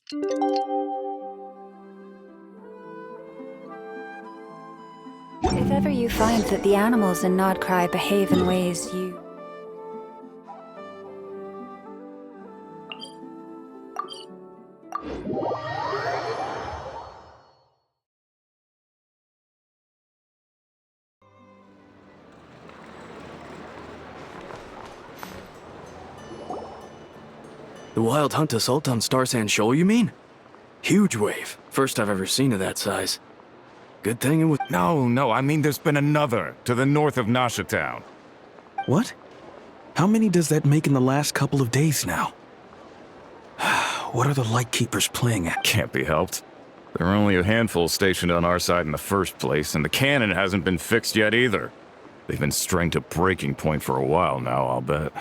If ever you find that the animals in Nodcry behave in ways you... The Wild Hunt assault on Star Sand Shoal, you mean? Huge wave. First I've ever seen of that size. Good thing it was... No, I mean there's been another to the north of Nasha Town. What? How many does that make in the last couple of days now? What are the Lightkeepers playing at? Can't be helped. There are only a handful stationed on our side in the first place, and the cannon hasn't been fixed yet either. They've been strained to breaking point for a while now, I'll bet.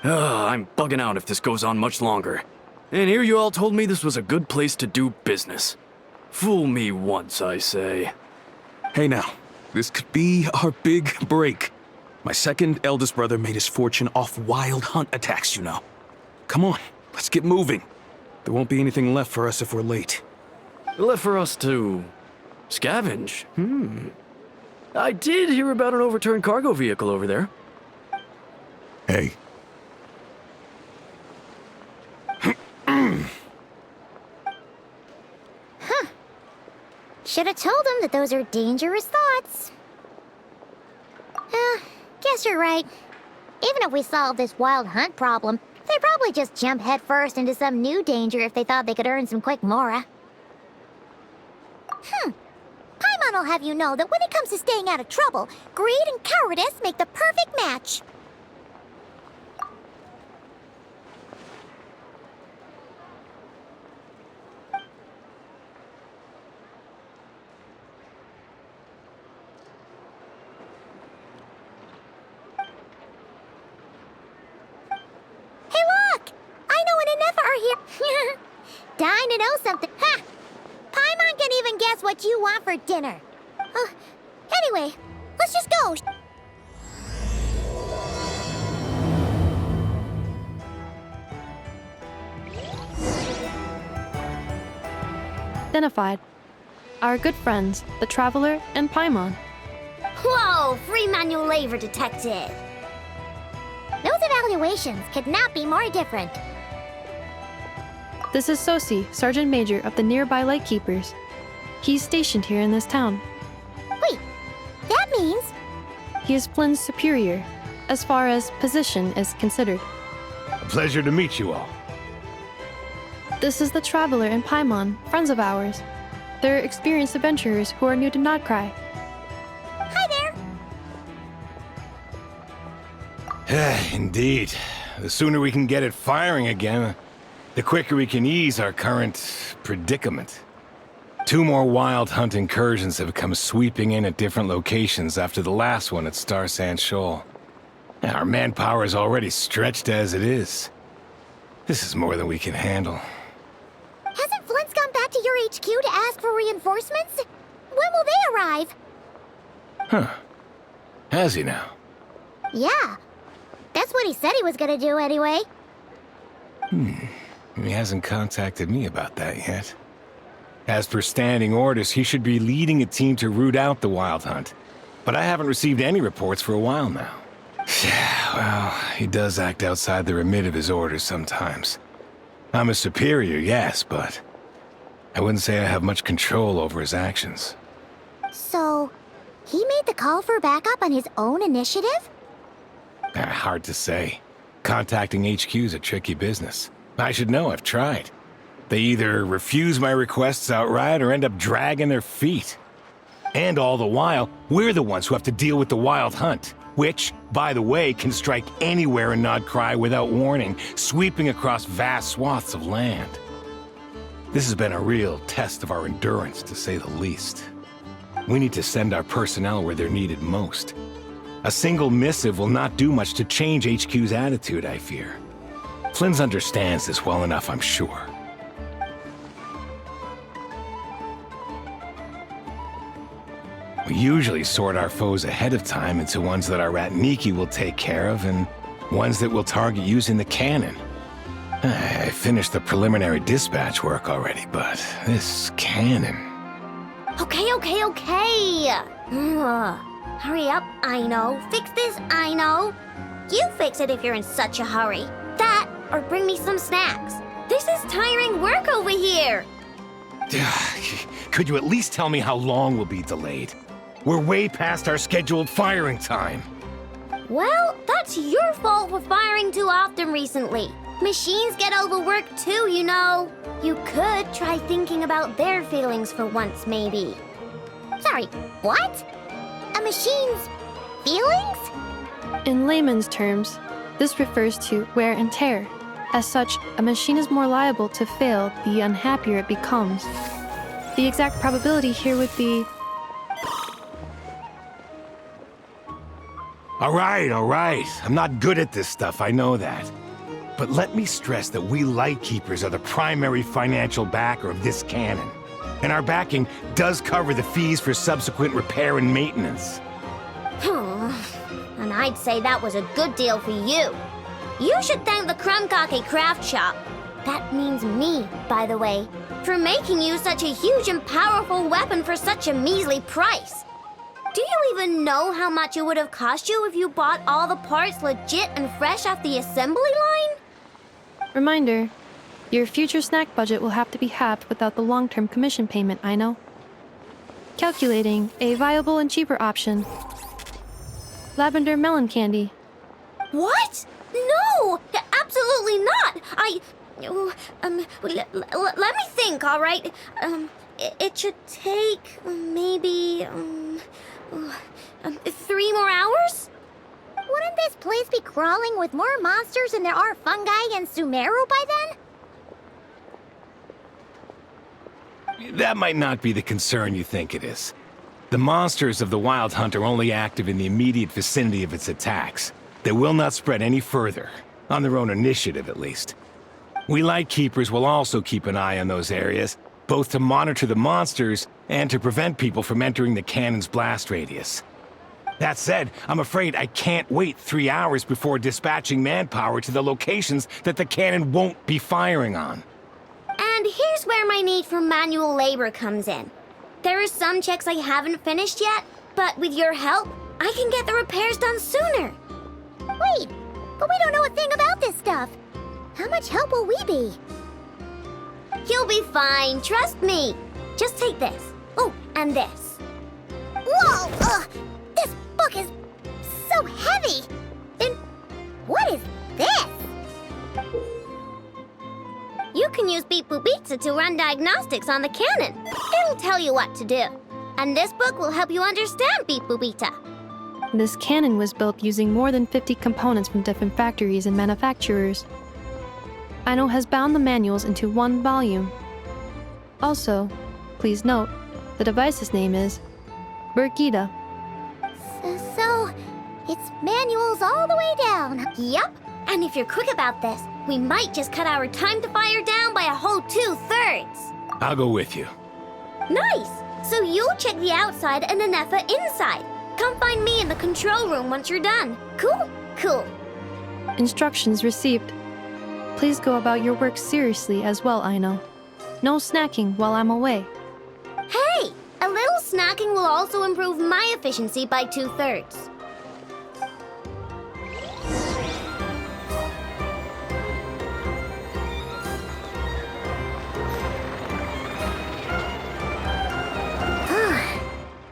I'm bugging out if this goes on much longer. And here you all told me this was a good place to do business. Fool me once, I say. Hey now, this could be our big break. My second eldest brother made his fortune off wild hunt attacks, you know. Come on, let's get moving. There won't be anything left for us if we're late. Left for us to... scavenge? I did hear about an overturned cargo vehicle over there. Hey. Should have told him that those are dangerous thoughts. Guess you're right. Even if we solve this wild hunt problem, they'd probably just jump headfirst into some new danger if they thought they could earn some quick mora. Paimon will have you know that when it comes to staying out of trouble, greed and cowardice make the perfect match. Dying to know something. Ha! Paimon can even guess what you want for dinner. Anyway, let's just go. Identified. Our good friends, the Traveler and Paimon. Whoa, free manual labor detected. Those evaluations could not be more different. This is Sosi, Sergeant Major of the nearby Lightkeepers. He's stationed here in this town. Wait, that means... He is Flynn's superior, as far as position is considered. A pleasure to meet you all. This is the Traveler and Paimon, friends of ours. They're experienced adventurers who are new to Nodcry. Hi there! Indeed. The sooner we can get it firing again, the quicker we can ease our current predicament. 2 more wild hunt incursions have come sweeping in at different locations after the last one at Star Sand Shoal. Our manpower is already stretched as it is. This is more than we can handle. Hasn't Flint's gone back to your HQ to ask for reinforcements? When will they arrive? Huh. Has he now? Yeah. That's what he said he was gonna do anyway. He hasn't contacted me about that yet. As per standing orders, he should be leading a team to root out the wild hunt. But I haven't received any reports for a while now. Well, he does act outside the remit of his orders sometimes. I'm a superior, yes, but I wouldn't say I have much control over his actions. So, he made the call for backup on his own initiative? Hard to say. Contacting HQ's a tricky business. I should know, I've tried. They either refuse my requests outright or end up dragging their feet. And all the while, we're the ones who have to deal with the wild hunt, which, by the way, can strike anywhere in Nodcry without warning, sweeping across vast swaths of land. This has been a real test of our endurance, to say the least. We need to send our personnel where they're needed most. A single missive will not do much to change HQ's attitude, I fear. Flynn's understands this well enough, I'm sure. We usually sort our foes ahead of time into ones that our Ratniki will take care of and ones that we'll target using the cannon. I finished the preliminary dispatch work already, but this cannon... Okay. Hurry up, I know. Fix this, I know. You fix it if you're in such a hurry. That, or bring me some snacks. This is tiring work over here. Could you at least tell me how long we'll be delayed? We're way past our scheduled firing time. Well, that's your fault for firing too often recently. Machines get overworked too, you know. You could try thinking about their feelings for once, maybe. Sorry, what? A machine's feelings? In layman's terms, this refers to wear and tear. As such, a machine is more liable to fail the unhappier it becomes. The exact probability here would be... All right. I'm not good at this stuff, I know that. But let me stress that we Lightkeepers are the primary financial backer of this cannon. And our backing does cover the fees for subsequent repair and maintenance. And I'd say that was a good deal for you. You should thank the Krumkake Craft Shop. That means me, by the way, for making you such a huge and powerful weapon for such a measly price. Do you even know how much it would have cost you if you bought all the parts legit and fresh off the assembly line? Reminder, your future snack budget will have to be halved without the long-term commission payment, I know. Calculating a viable and cheaper option. Lavender melon candy. What? No! Absolutely not! Let me think, all right? It should take maybe 3 more hours? Wouldn't this place be crawling with more monsters than there are fungi and Sumeru by then? That might not be the concern you think it is. The monsters of the Wild Hunt are only active in the immediate vicinity of its attacks. They will not spread any further, on their own initiative at least. We Lightkeepers will also keep an eye on those areas, both to monitor the monsters and to prevent people from entering the cannon's blast radius. That said, I'm afraid I can't wait 3 hours before dispatching manpower to the locations that the cannon won't be firing on. And here's where my need for manual labor comes in. There are some checks I haven't finished yet, but with your help, I can get the repairs done sooner. Wait, but we don't know a thing about this stuff. How much help will we be? You'll be fine, trust me. Just take this. Oh, and this. Whoa! This book is so heavy! And what is this? You can use Beep Boop Pizza to run diagnostics on the cannon. It'll tell you what to do. And this book will help you understand Beep Boop Pizza. This cannon was built using more than 50 components from different factories and manufacturers. Aino has bound the manuals into one volume. Also, please note, the device's name is Burkita. So, it's manuals all the way down. Yup, and if you're quick about this, we might just cut our time to fire down by a whole 2/3. I'll go with you. Nice! So you'll check the outside and Anefa inside. Come find me in the control room once you're done. Cool? Cool. Instructions received. Please go about your work seriously as well, Aino. No snacking while I'm away. Hey! A little snacking will also improve my efficiency by 2/3.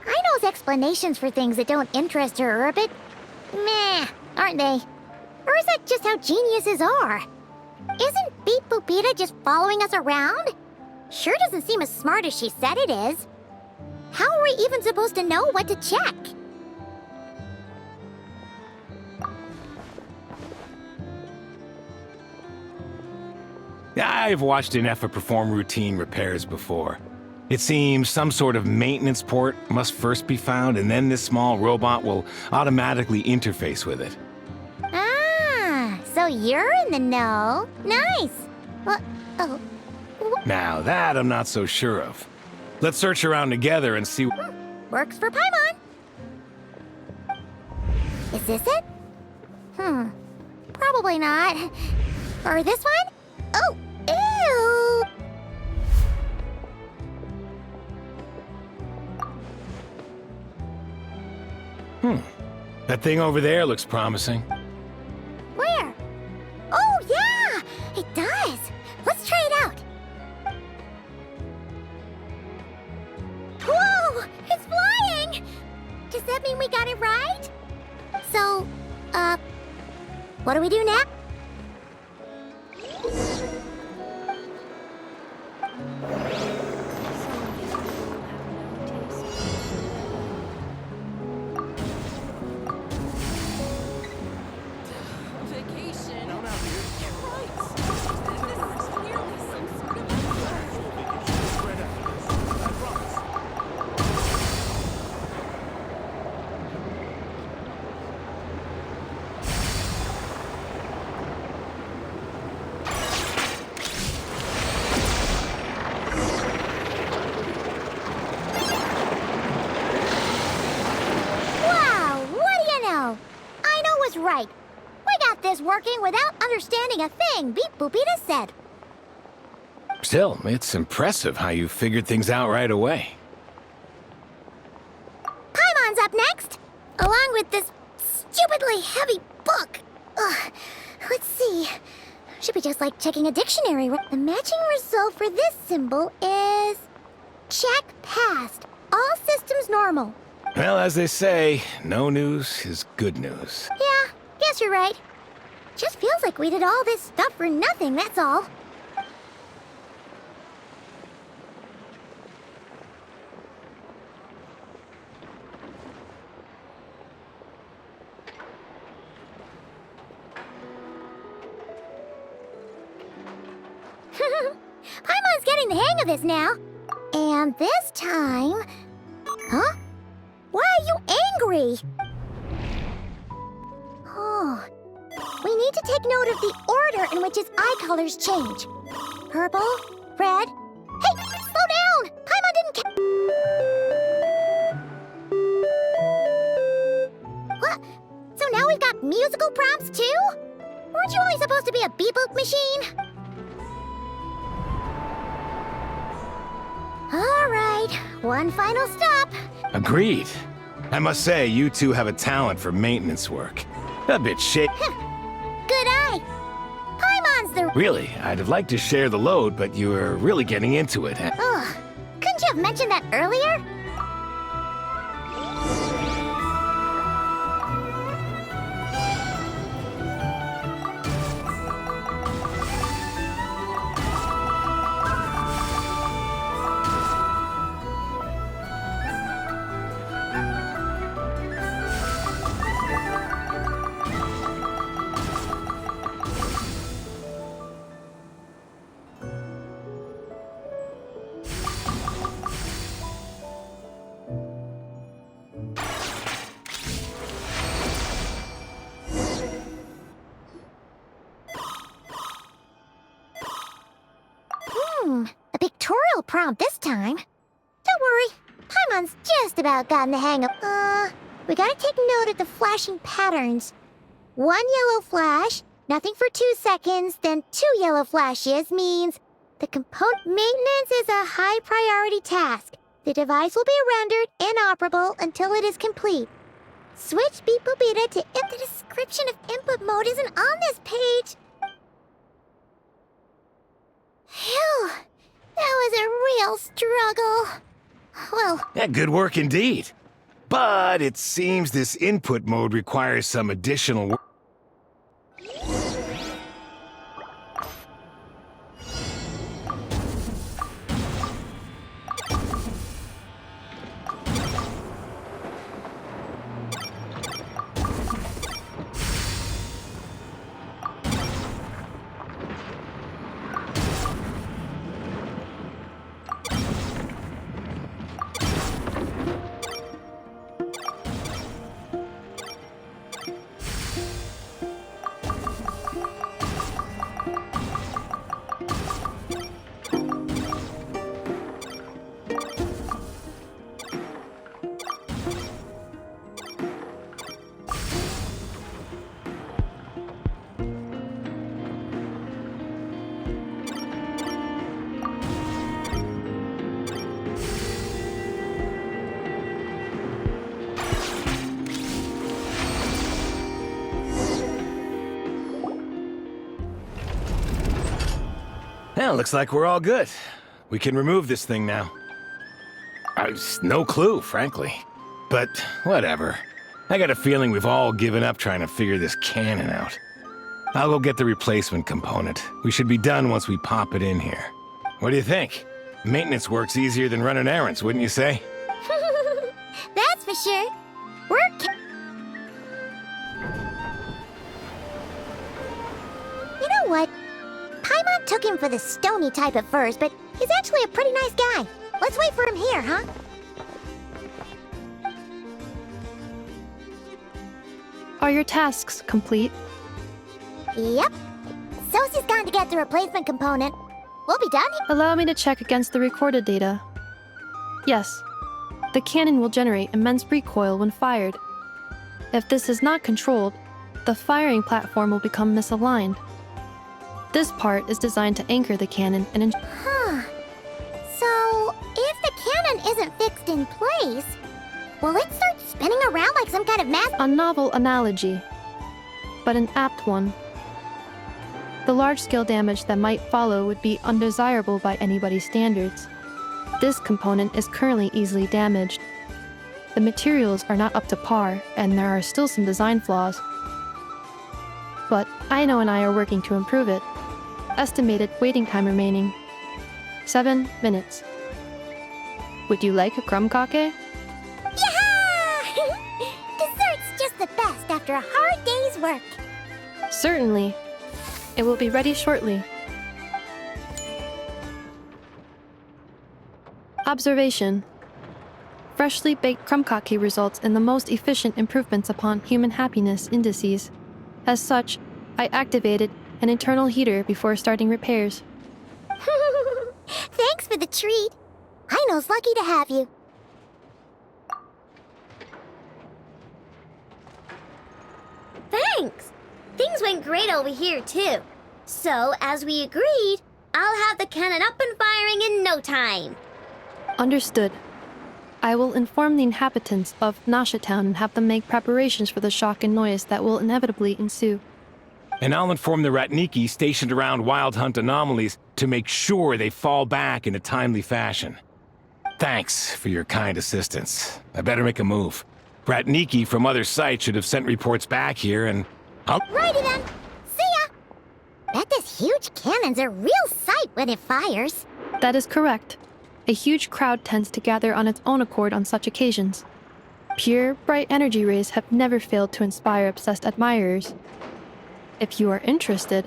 Aino's explanations for things that don't interest her are a bit meh, aren't they? Or is that just how geniuses are? Isn't Beep Boopita just following us around? Sure doesn't seem as smart as she said it is. How are we even supposed to know what to check? I've watched Anefa perform routine repairs before. It seems some sort of maintenance port must first be found, and then this small robot will automatically interface with it. Ah, so you're in the know. Nice. Oh. Now that I'm not so sure of. Let's search around together and see... Works for Paimon. Is this it? Probably not. Or this one? Oh, ew! That thing over there looks promising. Where? Oh, yeah! It does! Let's try it out! Whoa! It's flying! Does that mean we got it right? So, what do we do now? Wow, what do you know? I know was right. We got this working without understanding a thing Beep Boopita said. Still, it's impressive how you figured things out right away. Paimon's up next, along with this stupidly heavy book. Ugh, let's see. Should be just like checking a dictionary. The matching result for this symbol is... check passed. All systems normal. Well, as they say, no news is good news. Yeah, guess you're right. Just feels like we did all this stuff for nothing, that's all. Paimon's getting the hang of this now. And this time... Huh? Why are you angry? Oh. We need to take note of the order in which his eye colors change. Purple, red... Hey! Slow down! Paimon didn't What? So now we've got musical prompts too? Weren't you only supposed to be a beep-boop machine? All right, one final stop. Agreed. I must say, you two have a talent for maintenance work. A bit shit. Good eye. Paimon's the... Really, I'd have liked to share the load, but you were really getting into it. Ugh, couldn't you have mentioned that earlier? A pictorial prompt this time. Don't worry, Paimon's just about gotten the hang of... we gotta take note of the flashing patterns. 1 yellow flash, nothing for 2 seconds, then 2 yellow flashes means the component maintenance is a high priority task. The device will be rendered inoperable until it is complete. Switch Beep Boopita to the description of input mode isn't on this page. Phew, that was a real struggle. Well, Yeah, good work indeed. But it seems this input mode requires some additional work. Well, looks like we're all good. We can remove this thing now. No clue, frankly. But whatever. I got a feeling we've all given up trying to figure this cannon out. I'll go get the replacement component. We should be done once we pop it in here. What do you think? Maintenance work's easier than running errands, wouldn't you say? That's for sure. You know what? Paimon took him for the stony type at first, but he's actually a pretty nice guy. Let's wait for him here, huh? Are your tasks complete? Yep. Sosie's gone to get the replacement component. We'll be done. Allow me to check against the recorded data. Yes, the cannon will generate immense recoil when fired. If this is not controlled, the firing platform will become misaligned. This part is designed to anchor the cannon and Huh. So, if the cannon isn't fixed in place, will it start spinning around like some kind of mass? a novel analogy, but an apt one. The large-scale damage that might follow would be undesirable by anybody's standards. This component is currently easily damaged. The materials are not up to par, and there are still some design flaws. But Aino and I are working to improve it. Estimated waiting time remaining: 7 minutes. Would you like a crumb cake? Yeah! Dessert's just the best after a hard day's work. Certainly. It will be ready shortly. Observation. Freshly baked crumb cake results in the most efficient improvements upon human happiness indices. As such, I activated an internal heater before starting repairs. Thanks for the treat. Aino's lucky to have you. Thanks! Things went great over here, too. So, as we agreed, I'll have the cannon up and firing in no time. Understood. I will inform the inhabitants of Nasha Town and have them make preparations for the shock and noise that will inevitably ensue. And I'll inform the Ratniki stationed around Wild Hunt anomalies to make sure they fall back in a timely fashion. Thanks for your kind assistance. I better make a move. Ratniki from other sites should have sent reports back here, and Righty then. See ya! Bet this huge cannon's a real sight when it fires. That is correct. A huge crowd tends to gather on its own accord on such occasions. Pure, bright energy rays have never failed to inspire obsessed admirers. If you are interested,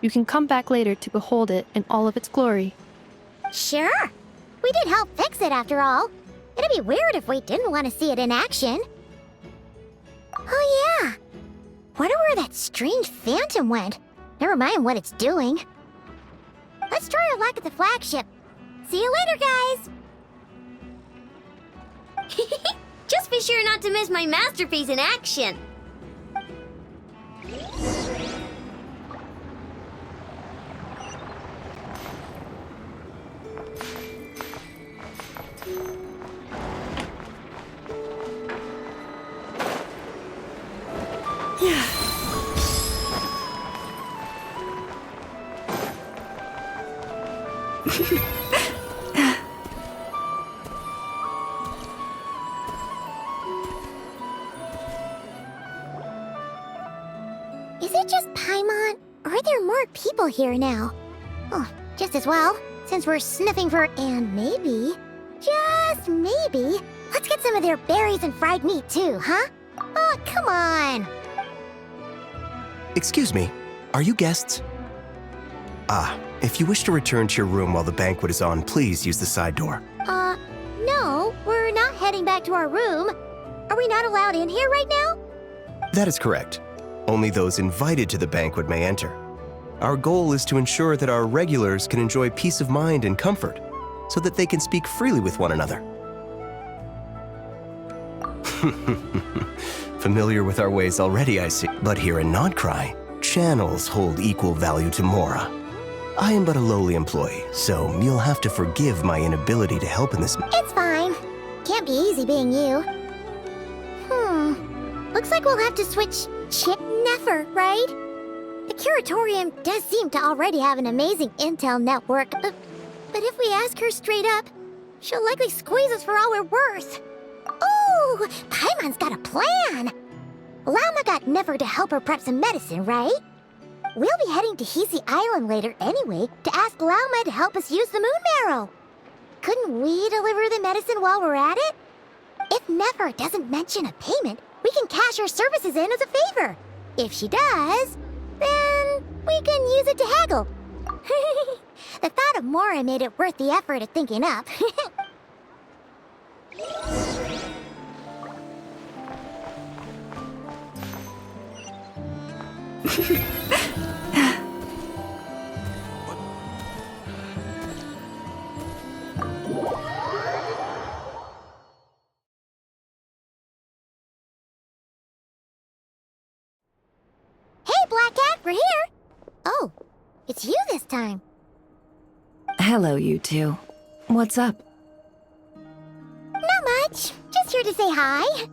you can come back later to behold it in all of its glory. Sure. We did help fix it after all. It'd be weird if we didn't want to see it in action. Oh yeah. Wonder where that strange phantom went. Never mind what it's doing. Let's try our luck at the flagship. See you later, guys! Just be sure not to miss my masterpiece in action. Is it just Paimon, or are there more people here now? Oh, just as well, since we're sniffing for... And maybe, just maybe, let's get some of their berries and fried meat too, huh? Oh, come on! Excuse me, are you guests? If you wish to return to your room while the banquet is on, please use the side door. No, we're not heading back to our room. Are we not allowed in here right now? That is correct. Only those invited to the banquet may enter. Our goal is to ensure that our regulars can enjoy peace of mind and comfort, so that they can speak freely with one another. Familiar with our ways already, I see. But here in Nodcry, channels hold equal value to Mora. I am but a lowly employee, so you'll have to forgive my inability to help in this. It's fine. Can't be easy being you. Looks like we'll have to switch Chip Nefer, right? The Curatorium does seem to already have an amazing intel network, but if we ask her straight up, she'll likely squeeze us for all we're worth. Ooh, Paimon's got a plan! Lauma got Never to help her prep some medicine, right? We'll be heading to Hisi Island later anyway to ask Lauma to help us use the moon marrow. Couldn't we deliver the medicine while we're at it? If Never doesn't mention a payment, we can cash our services in as a favor. If she does, then we can use it to haggle. The thought of Mora made it worth the effort of thinking up. Hey, Black Cat, we're here! Oh, it's you this time. Hello, you two. What's up? Not much. Just here to say hi.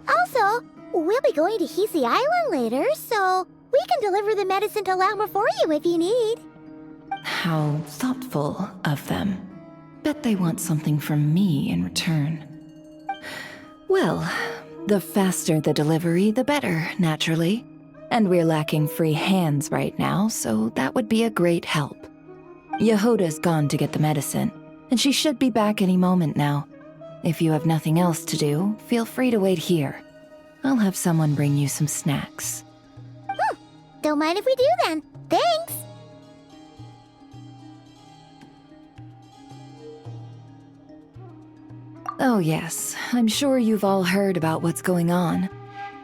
Also, we'll be going to Hisi Island later, so we can deliver the medicine to Lauma for you if you need. How thoughtful of them. Bet they want something from me in return. Well, the faster the delivery, the better, naturally. And we're lacking free hands right now, so that would be a great help. Yehoda's gone to get the medicine, and she should be back any moment now. If you have nothing else to do, feel free to wait here. I'll have someone bring you some snacks. Don't mind if we do then. Thanks! Oh yes, I'm sure you've all heard about what's going on.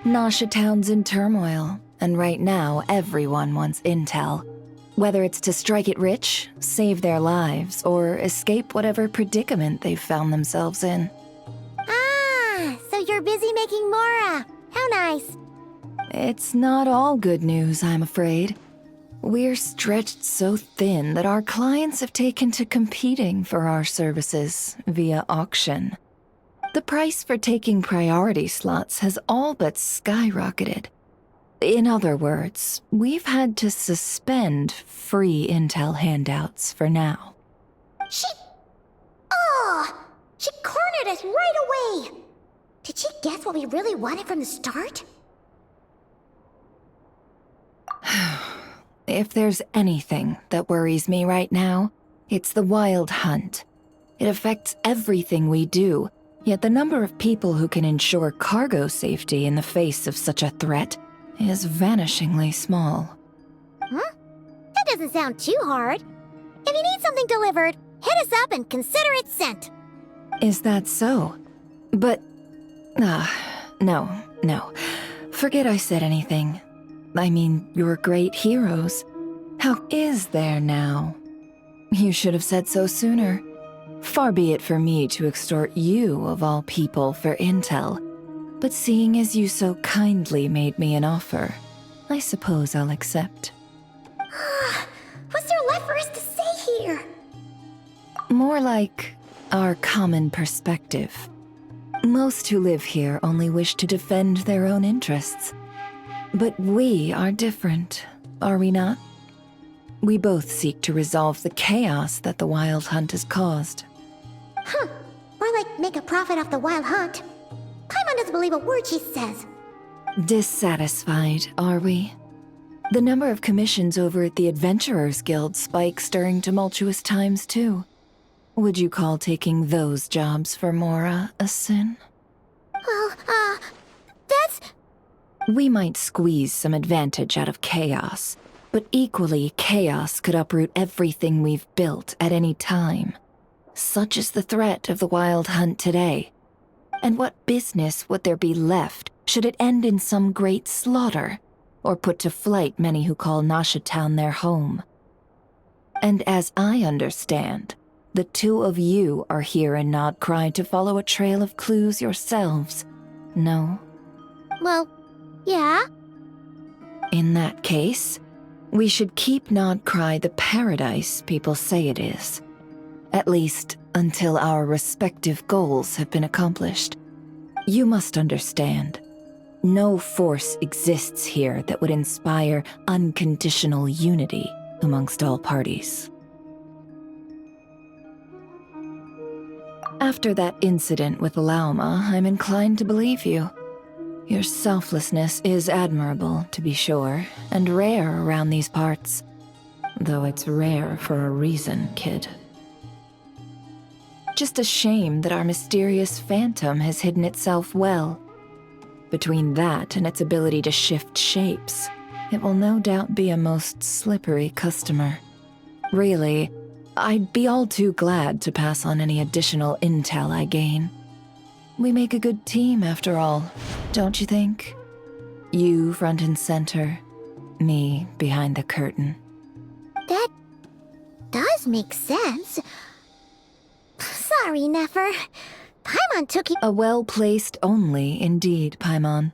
Nasha Town's in turmoil, and right now everyone wants intel. Whether it's to strike it rich, save their lives, or escape whatever predicament they've found themselves in. Ah, so you're busy making Mora. How nice. It's not all good news, I'm afraid. We're stretched so thin that our clients have taken to competing for our services via auction. The price for taking priority slots has all but skyrocketed. In other words, we've had to suspend free intel handouts for now. She cornered us right away! Did she guess what we really wanted from the start? If there's anything that worries me right now, it's the Wild Hunt. It affects everything we do, yet the number of people who can ensure cargo safety in the face of such a threat is vanishingly small. That doesn't sound too hard. If you need something delivered, hit us up and consider it sent. Is that so? But... no. Forget I said anything. I mean, you're great heroes. How is there now? You should have said so sooner. Far be it for me to extort you, of all people, for intel. But seeing as you so kindly made me an offer, I suppose I'll accept. What's there left for us to say here? More like our common perspective. Most who live here only wish to defend their own interests. But we are different, are we not? We both seek to resolve the chaos that the Wild Hunt has caused. More like make a profit off the Wild Hunt. Paimon doesn't believe a word she says. Dissatisfied, are we? The number of commissions over at the Adventurers Guild spikes during tumultuous times, too. Would you call taking those jobs for Mora a sin? Well, that's... We might squeeze some advantage out of chaos, but equally, chaos could uproot everything we've built at any time. Such is the threat of the Wild Hunt today. And what business would there be left should it end in some great slaughter, or put to flight many who call Nasha Town their home? And as I understand, the two of you are here in Nodcry to follow a trail of clues yourselves, no? Well, yeah. In that case, we should keep Nodcry the paradise people say it is. At least, until our respective goals have been accomplished. You must understand. No force exists here that would inspire unconditional unity amongst all parties. After that incident with Lauma, I'm inclined to believe you. Your selflessness is admirable, to be sure, and rare around these parts. Though it's rare for a reason, kid. Just a shame that our mysterious phantom has hidden itself well. Between that and its ability to shift shapes, it will no doubt be a most slippery customer. Really, I'd be all too glad to pass on any additional intel I gain. We make a good team, after all, don't you think? You front and center, me behind the curtain. That does make sense. Sorry, Nefer. Paimon took you. A well-placed only, indeed, Paimon.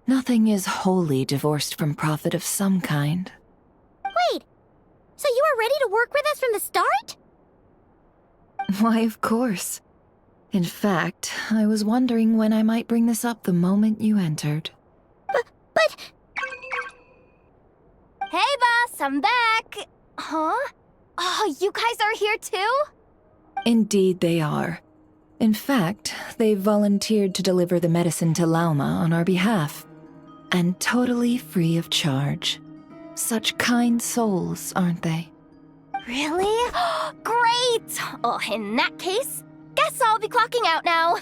Nothing is wholly divorced from profit of some kind. Wait, so you were ready to work with us from the start? Why, of course. In fact, I was wondering when I might bring this up the moment you entered. But... Hey, boss, I'm back. Huh? Oh, you guys are here too? Indeed they are. In fact, they've volunteered to deliver the medicine to Lauma on our behalf. And totally free of charge. Such kind souls, aren't they? Really? Great! Oh, in that case, guess I'll be clocking out now.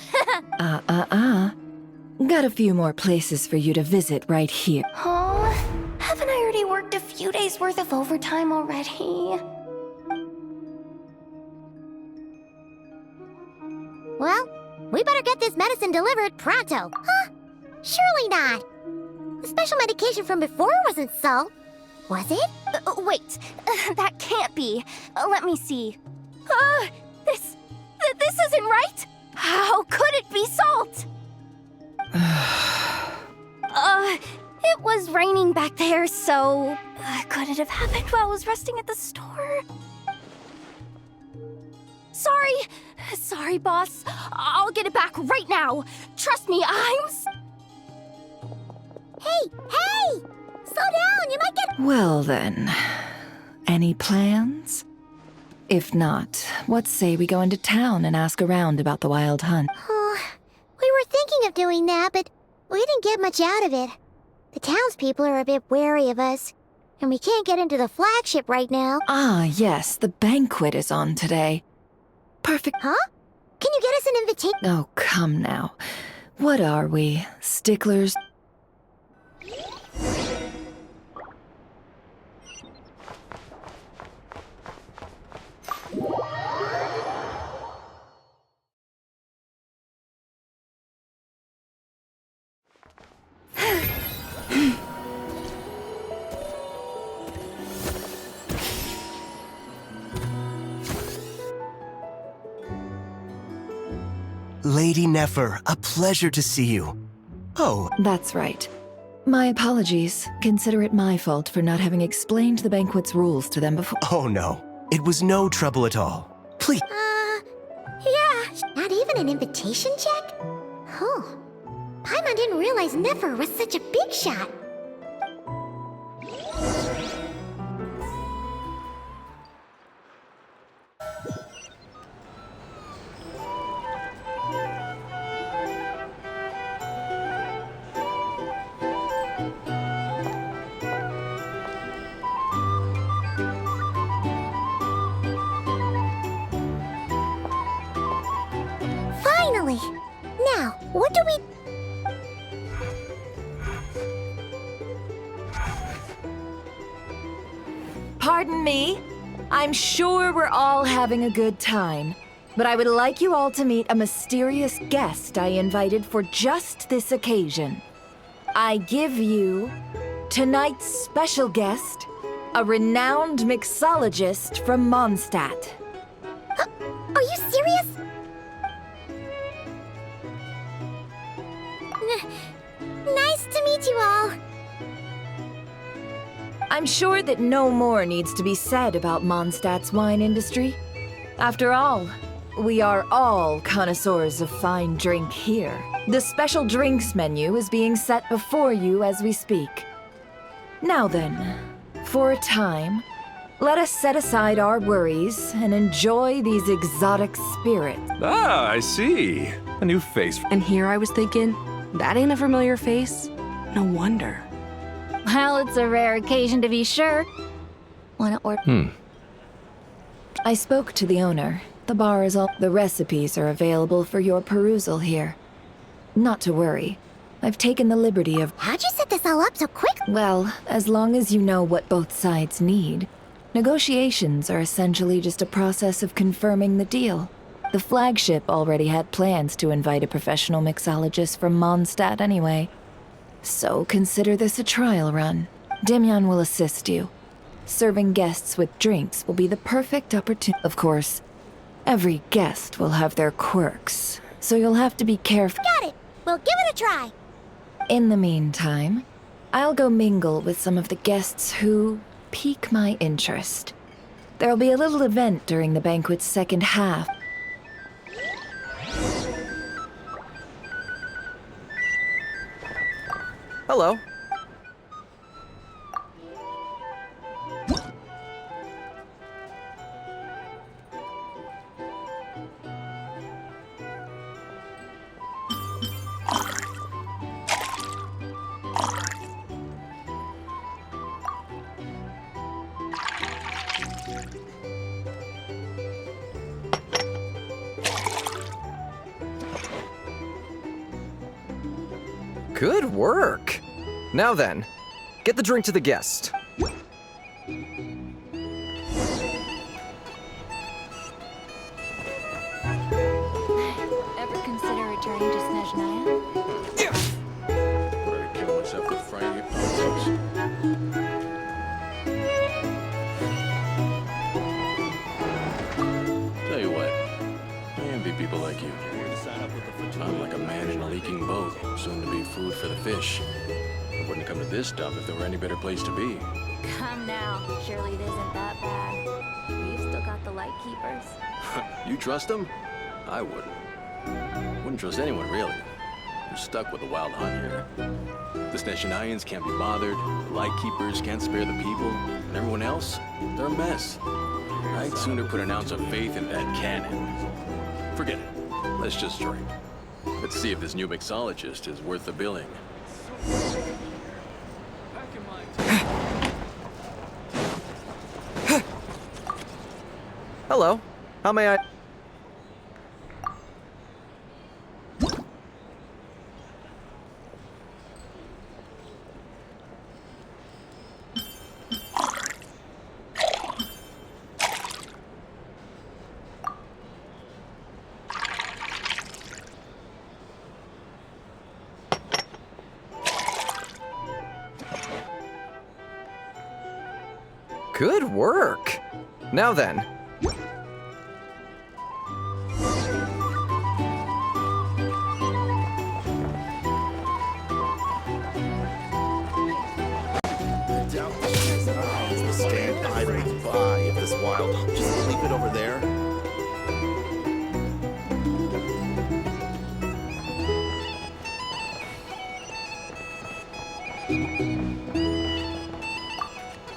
Got a few more places for you to visit right here. Huh? Haven't I already worked a few days worth of overtime already? Well, we better get this medicine delivered pronto. Huh? Surely not. The special medication from before wasn't salt, was it? Wait, that can't be. Let me see. This isn't right. How could it be salt? It was raining back there, so could it have happened while I was resting at the store? Sorry, boss. I'll get it back right now. Trust me, Hey! Slow down, you might get... Well then, any plans? If not, what say we go into town and ask around about the wild hunt? Oh, we were thinking of doing that, but we didn't get much out of it. The townspeople are a bit wary of us, and we can't get into the flagship right now. Ah, yes, the banquet is on today. Perfect. Huh? Can you get us an invitation? Oh, come now. What are we, sticklers? Lady Nefer, a pleasure to see you. Oh, That's right. My apologies. Consider it my fault for not having explained the banquet's rules to them before. oh no. It was no trouble at all. Please. Yeah. Not even an invitation check? Oh. Paimon didn't realize Nefer was such a big shot. Finally! Now, what do we... Pardon me? I'm sure we're all having a good time, but I would like you all to meet a mysterious guest I invited for just this occasion. I give you tonight's special guest, a renowned mixologist from Mondstadt. Are you serious? Nice to meet you all. I'm sure that no more needs to be said about Mondstadt's wine industry. After all, we are all connoisseurs of fine drink here. The special drinks menu is being set before you as we speak. Now then, for a time, let us set aside our worries and enjoy these exotic spirits. Ah, I see. A new face. And here I was thinking, that ain't a familiar face. No wonder. Well, it's a rare occasion to be sure. Wanna order? I spoke to the owner. The bar is all. The recipes are available for your perusal here. Not to worry. I've taken the liberty of. How'd you set this all up so quick? Well, as long as you know what both sides need. Negotiations are essentially just a process of confirming the deal. The flagship already had plans to invite a professional mixologist from Mondstadt anyway. So consider this a trial run. Demyan will assist you. Serving guests with drinks will be the perfect opportunity. Of course, every guest will have their quirks, so you'll have to be careful. Got it. We'll give it a try. In the meantime, I'll go mingle with some of the guests who pique my interest. There'll be a little event during the banquet's second half. Hello. Good work. Now then, get the drink to the guest. Ever consider returning to Snezhnaya? Ready to kill myself with Friday politics. Tell you what, I envy people like you. I'm like a man in a leaking boat, soon to be food for the fish. I wouldn't come to this stuff if there were any better place to be. Come now, surely it isn't that bad. We've still got the light keepers. You trust them? I wouldn't. Wouldn't trust anyone, really. You're stuck with the wild hunt here. The Snezhnayans can't be bothered, the Lightkeepers can't spare the people, and everyone else, they're a mess. I'd sooner put an ounce of faith in that cannon. Forget it. Let's just drink. Let's see if this new mixologist is worth the billing. Hello. How may I... Good work. Now then. Stand idly by if this wild. Just leave it over there.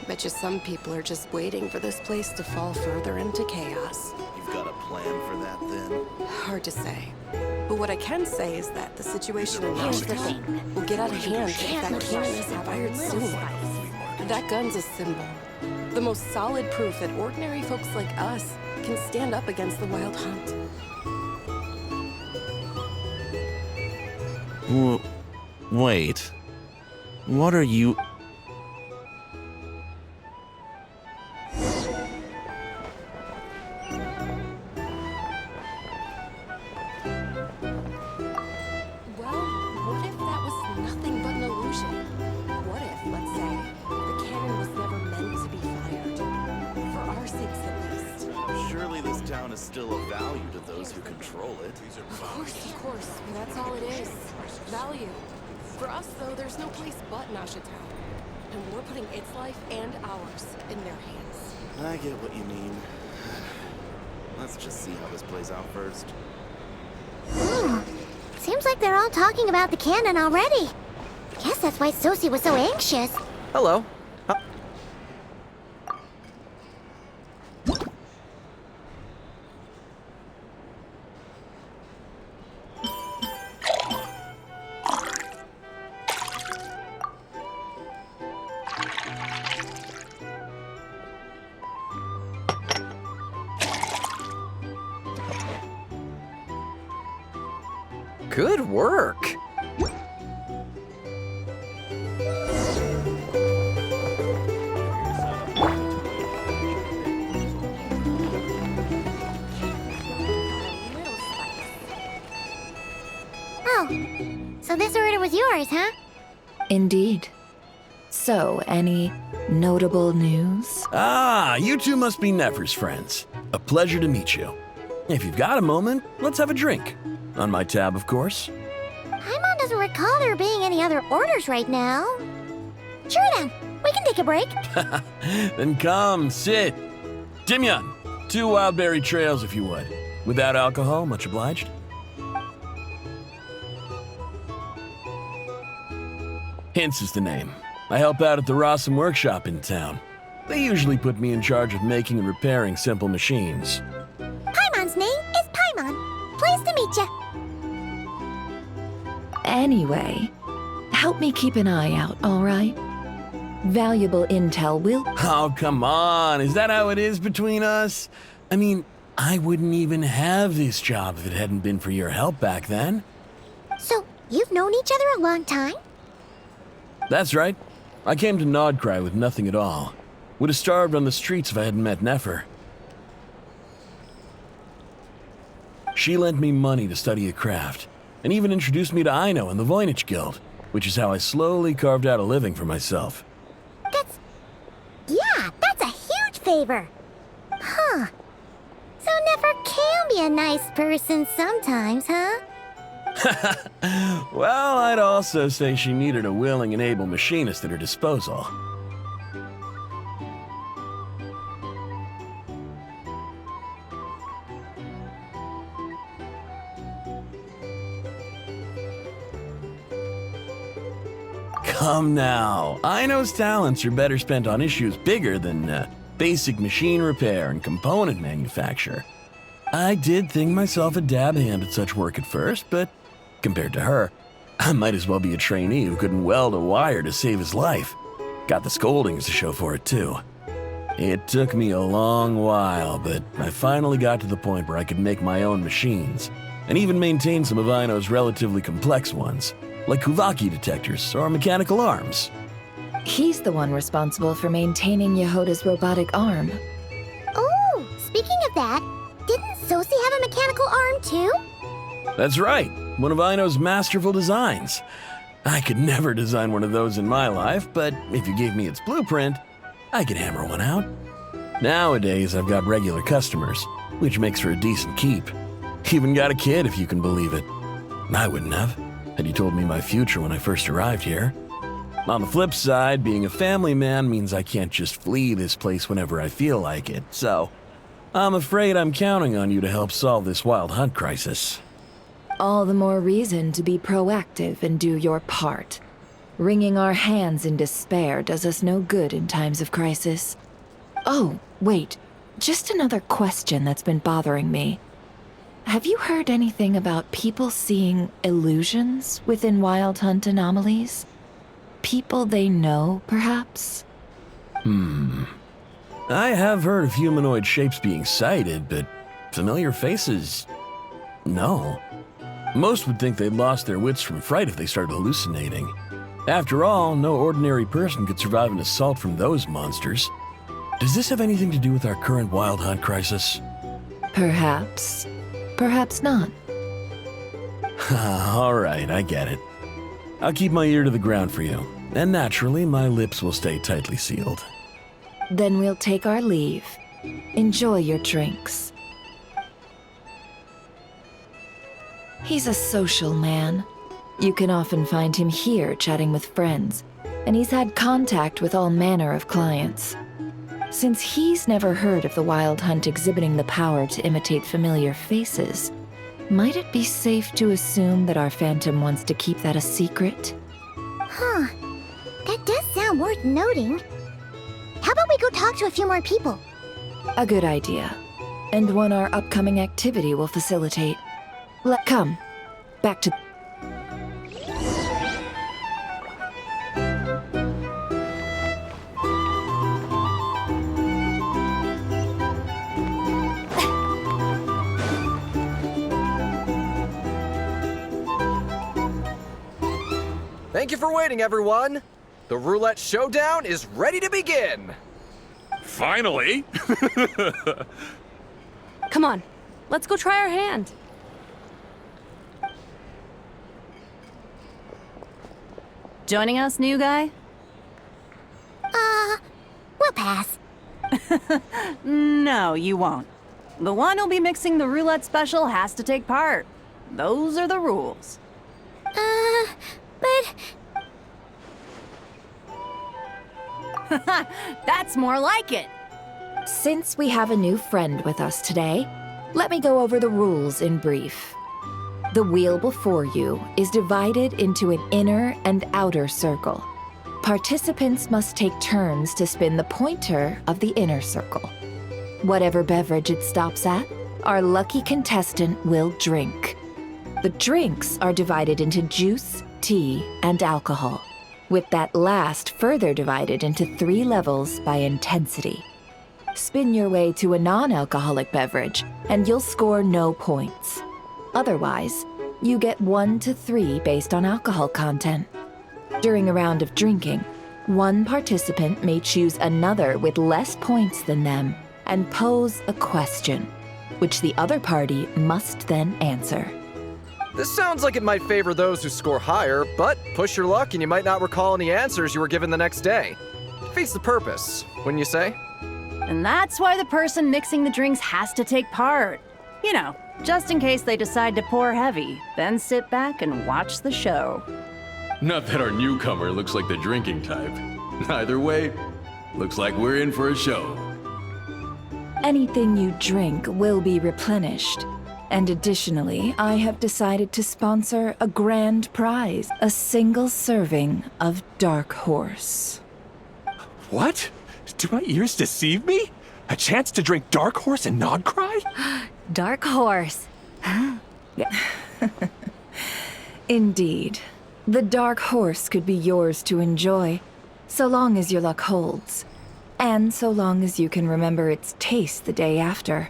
Bet you some people are just waiting for this place to fall further into chaos. You've got a plan for that then? Hard to say. But what I can say is that the situation in Here's the Mondstadt thing. will get out of hand if that cannon isn't fired soon. That gun's a symbol. The most solid proof that ordinary folks like us can stand up against the wild hunt. Wait. What are you... Well, what if that was nothing but an illusion? What if, let's say, the cannon was never meant to be fired? For our sakes, at least. Surely this town is still of value to those who control it. Of course. That's all it is. Value. For us, though, there's no place but Nasha Town. And we're putting its life and ours in their hands. I get what you mean. Let's just see how this plays out first. Seems like they're all talking about the cannon already. Guess that's why Sosie was so anxious. Hello. Good work. Oh, so this order was yours, huh? Indeed. So, any notable news? Ah, you two must be Nefer's friends. A pleasure to meet you. If you've got a moment, let's have a drink. On my tab, of course. Paimon doesn't recall there being any other orders right now. Sure then, we can take a break. Then come, sit. Dimyon, 2 wildberry trails if you would. Without alcohol, much obliged. Hints is the name. I help out at the Rossum workshop in town. They usually put me in charge of making and repairing simple machines. Paimon's name is Paimon. Pleased to meet ya. Anyway, help me keep an eye out, all right? Valuable intel will... Oh, come on. Is that how it is between us? I mean, I wouldn't even have this job if it hadn't been for your help back then. So, you've known each other a long time? That's right. I came to Nodcry with nothing at all. Would have starved on the streets if I hadn't met Nefer. She lent me money to study a craft, and even introduced me to Aino and the Voynich Guild, which is how I slowly carved out a living for myself. That's a huge favor. Huh. So Nefer can be a nice person sometimes, huh? Well, I'd also say she needed a willing and able machinist at her disposal. Come now. Aino's talents are better spent on issues bigger than basic machine repair and component manufacture. I did think myself a dab hand at such work at first, but compared to her, I might as well be a trainee who couldn't weld a wire to save his life. Got the scoldings to show for it, too. It took me a long while, but I finally got to the point where I could make my own machines, and even maintain some of Aino's relatively complex ones, like Kuvaki detectors or mechanical arms. He's the one responsible for maintaining Yehoda's robotic arm. Oh, speaking of that, didn't Sosie have a mechanical arm too? That's right, one of Aino's masterful designs. I could never design one of those in my life, but if you gave me its blueprint, I could hammer one out. Nowadays, I've got regular customers, which makes for a decent keep. Even got a kid, if you can believe it. I wouldn't have, had you told me my future when I first arrived here. On the flip side, being a family man means I can't just flee this place whenever I feel like it, so I'm afraid I'm counting on you to help solve this wild hunt crisis. All the more reason to be proactive and do your part. Wringing our hands in despair does us no good in times of crisis. Oh, wait. Just another question that's been bothering me. Have you heard anything about people seeing illusions within Wild Hunt anomalies? People they know, perhaps? I have heard of humanoid shapes being sighted, but familiar faces? No. Most would think they'd lost their wits from fright if they started hallucinating. After all, no ordinary person could survive an assault from those monsters. Does this have anything to do with our current Wild Hunt crisis? Perhaps. Perhaps not. All right, I get it. I'll keep my ear to the ground for you, and naturally, my lips will stay tightly sealed. Then we'll take our leave. Enjoy your drinks. He's a social man. You can often find him here chatting with friends, and he's had contact with all manner of clients. Since he's never heard of the Wild Hunt exhibiting the power to imitate familiar faces, Might it be safe to assume that our phantom wants to keep that a secret? Huh. That does sound worth noting. How about we go talk to a few more people? A good idea. And one our upcoming activity will facilitate. Come. Back to... Thank you for waiting, everyone. The roulette showdown is ready to begin. Finally! Come on, let's go try our hand. Joining us, new guy? We'll pass. No, you won't. The one who'll be mixing the roulette special has to take part. Those are the rules. But... That's more like it. Since we have a new friend with us today, let me go over the rules in brief. The wheel before you is divided into an inner and outer circle. Participants must take turns to spin the pointer of the inner circle. Whatever beverage it stops at, our lucky contestant will drink. The drinks are divided into juice, tea, and alcohol, with that last further divided into 3 levels by intensity. Spin your way to a non-alcoholic beverage, and you'll score no points. Otherwise, you get 1 to 3 based on alcohol content. During a round of drinking, one participant may choose another with less points than them and pose a question, which the other party must then answer. This sounds like it might favor those who score higher, but push your luck and you might not recall any answers you were given the next day. Defeats the purpose, wouldn't you say? And that's why the person mixing the drinks has to take part. You know, just in case they decide to pour heavy, then sit back and watch the show. Not that our newcomer looks like the drinking type. Either way, looks like we're in for a show. Anything you drink will be replenished. And additionally, I have decided to sponsor a grand prize, a single serving of Dark Horse. What? Do my ears deceive me? A chance to drink Dark Horse and not cry? Dark Horse. Indeed. The Dark Horse could be yours to enjoy, so long as your luck holds. And so long as you can remember its taste the day after.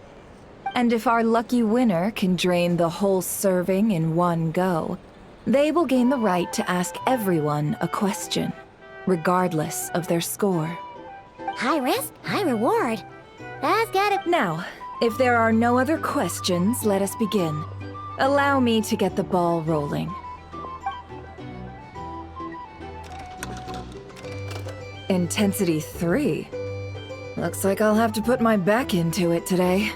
And if our lucky winner can drain the whole serving in one go, they will gain the right to ask everyone a question, regardless of their score. High risk, high reward. That's gotta... Now, if there are no other questions, let us begin. Allow me to get the ball rolling. Intensity 3. Looks like I'll have to put my back into it today.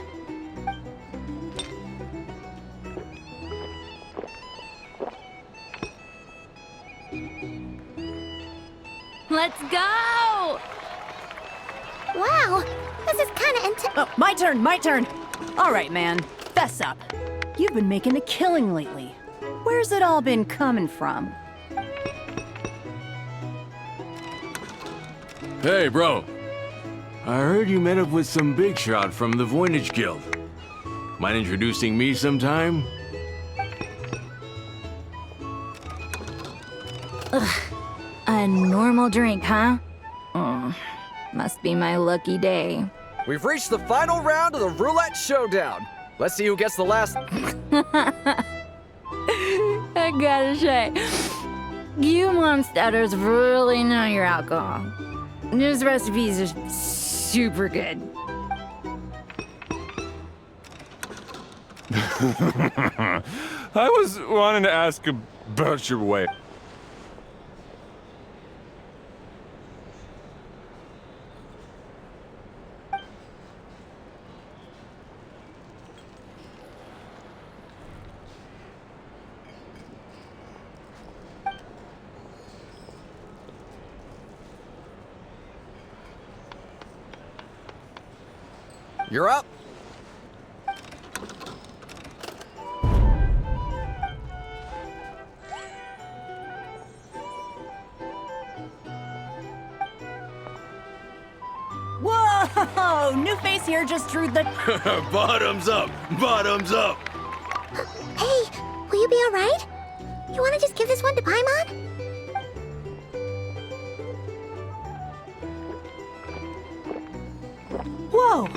Let's go! Wow, this is kinda Oh, my turn! All right, man, fess up. You've been making a killing lately. Where's it all been coming from? Hey, bro. I heard you met up with some big shot from the Voynich Guild. Mind introducing me sometime? A normal drink, huh? Must be my lucky day. We've reached the final round of the roulette showdown. Let's see who gets the last... I gotta say, you monsters really know your alcohol. This recipe is just super good. I was wanting to ask about your weight. You're up. Whoa! New face here just threw the. Bottoms up! Bottoms up! Hey, will you be alright? You wanna just give this one to Paimon? Whoa!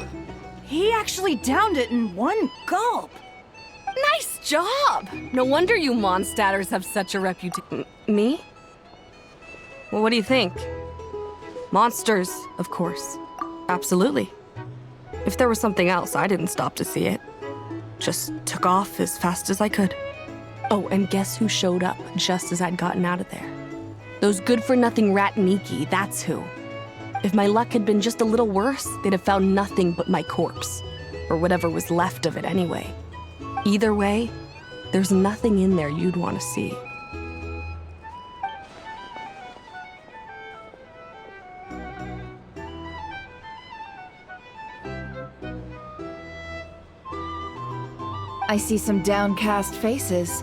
He actually downed it in one gulp. Nice job! No wonder you Mondstadters have such a reputation. Me? Well, what do you think? Monsters, of course. Absolutely. If there was something else, I didn't stop to see it. Just took off as fast as I could. Oh, and guess who showed up just as I'd gotten out of there? Those good-for-nothing rat Niki, that's who. If my luck had been just a little worse, they'd have found nothing but my corpse. Or whatever was left of it anyway. Either way, there's nothing in there you'd want to see. I see some downcast faces.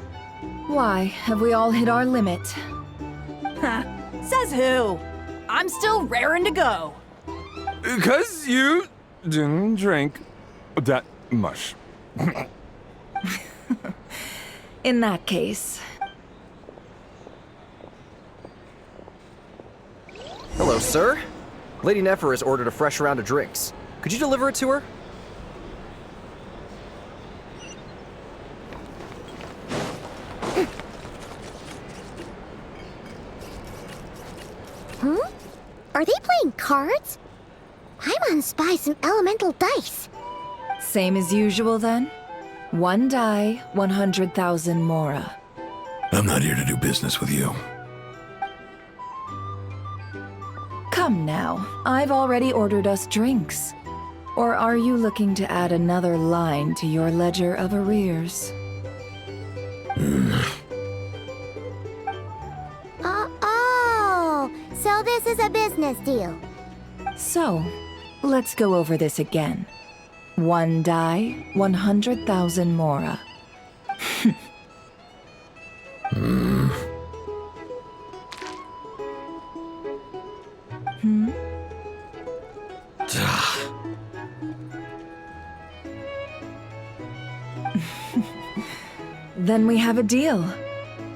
Why, have we all hit our limit? Ha! Says who? I'm still raring to go. 'Cause you didn't drink that much. In that case... Hello, sir. Lady Nefer has ordered a fresh round of drinks. Could you deliver it to her? Are they playing cards? Paimon spies some elemental dice. Same as usual, then? 1 die, 100,000 mora. I'm not here to do business with you. Come now, I've already ordered us drinks. Or are you looking to add another line to your ledger of arrears? Oh, so this is a business deal. So, let's go over this again. 1 die, 100,000 mora. Then we have a deal.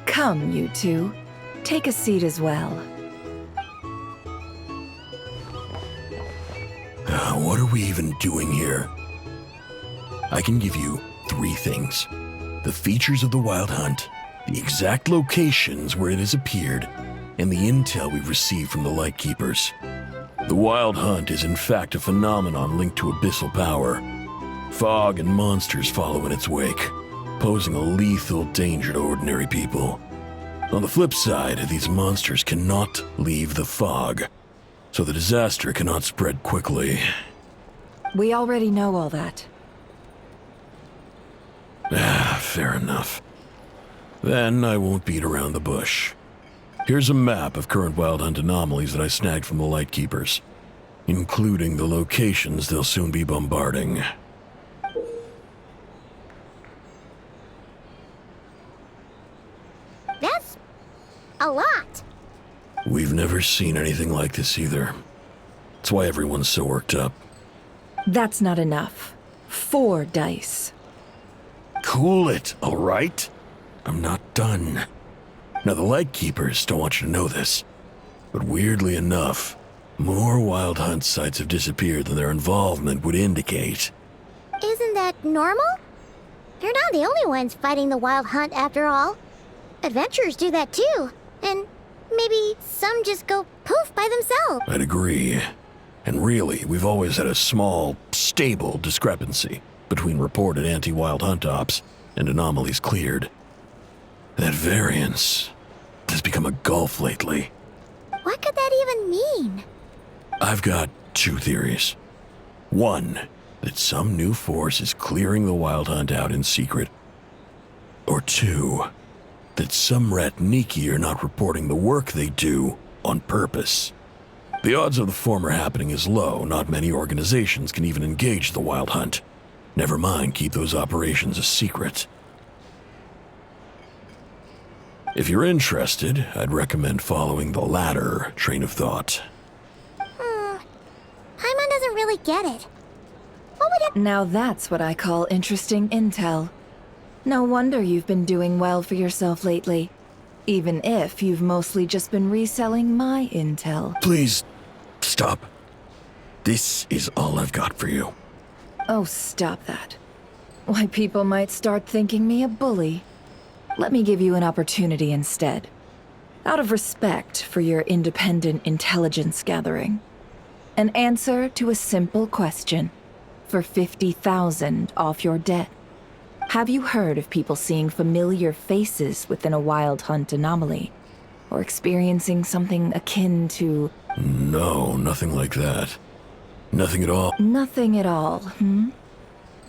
Come, you two. Take a seat as well. What are we even doing here? I can give you 3 things. The features of the Wild Hunt, the exact locations where it has appeared, and the intel we've received from the Lightkeepers. The Wild Hunt is in fact a phenomenon linked to abyssal power. Fog and monsters follow in its wake, posing a lethal danger to ordinary people. On the flip side, these monsters cannot leave the fog, so the disaster cannot spread quickly. We already know all that. Fair enough. Then I won't beat around the bush. Here's a map of current Wild Hunt anomalies that I snagged from the Lightkeepers, including the locations they'll soon be bombarding. That's a lot. We've never seen anything like this either. That's why everyone's so worked up. That's not enough. 4 dice. Cool it, all right? I'm not done. Now, the Lightkeepers don't want you to know this, but weirdly enough, more Wild Hunt sites have disappeared than their involvement would indicate. Isn't that normal? They're not the only ones fighting the Wild Hunt after all. Adventurers do that too, and maybe some just go poof by themselves. I'd agree. And really, we've always had a small, stable discrepancy between reported anti-Wild Hunt ops and anomalies cleared. That variance has become a gulf lately. What could that even mean? I've got 2 theories. 1, that some new force is clearing the Wild Hunt out in secret. Or 2, that some rat Niki are not reporting the work they do on purpose. The odds of the former happening is low. Not many organizations can even engage the Wild Hunt. Never mind keep those operations a secret. If you're interested, I'd recommend following the latter train of thought. Paimon doesn't really get it. Now that's what I call interesting intel. No wonder you've been doing well for yourself lately. Even if you've mostly just been reselling my intel. Please, stop. This is all I've got for you. Oh, stop that. Why, people might start thinking me a bully. Let me give you an opportunity instead. Out of respect for your independent intelligence gathering. An answer to a simple question. For 50,000 off your debt. Have you heard of people seeing familiar faces within a wild hunt anomaly? Or experiencing something akin to... No, nothing like that. Nothing at all. Nothing at all, hmm?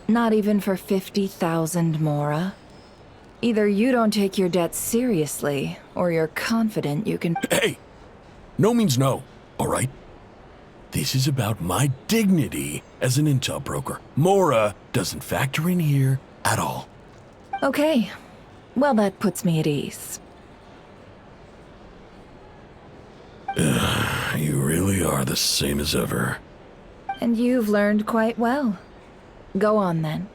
Not even for 50,000 Mora? Either you don't take your debt seriously, or you're confident you can... Hey! No means no, all right? This is about my dignity as an intel broker. Mora doesn't factor in here at all. Okay. Well, that puts me at ease. You really are the same as ever. And you've learned quite well. Go on, then.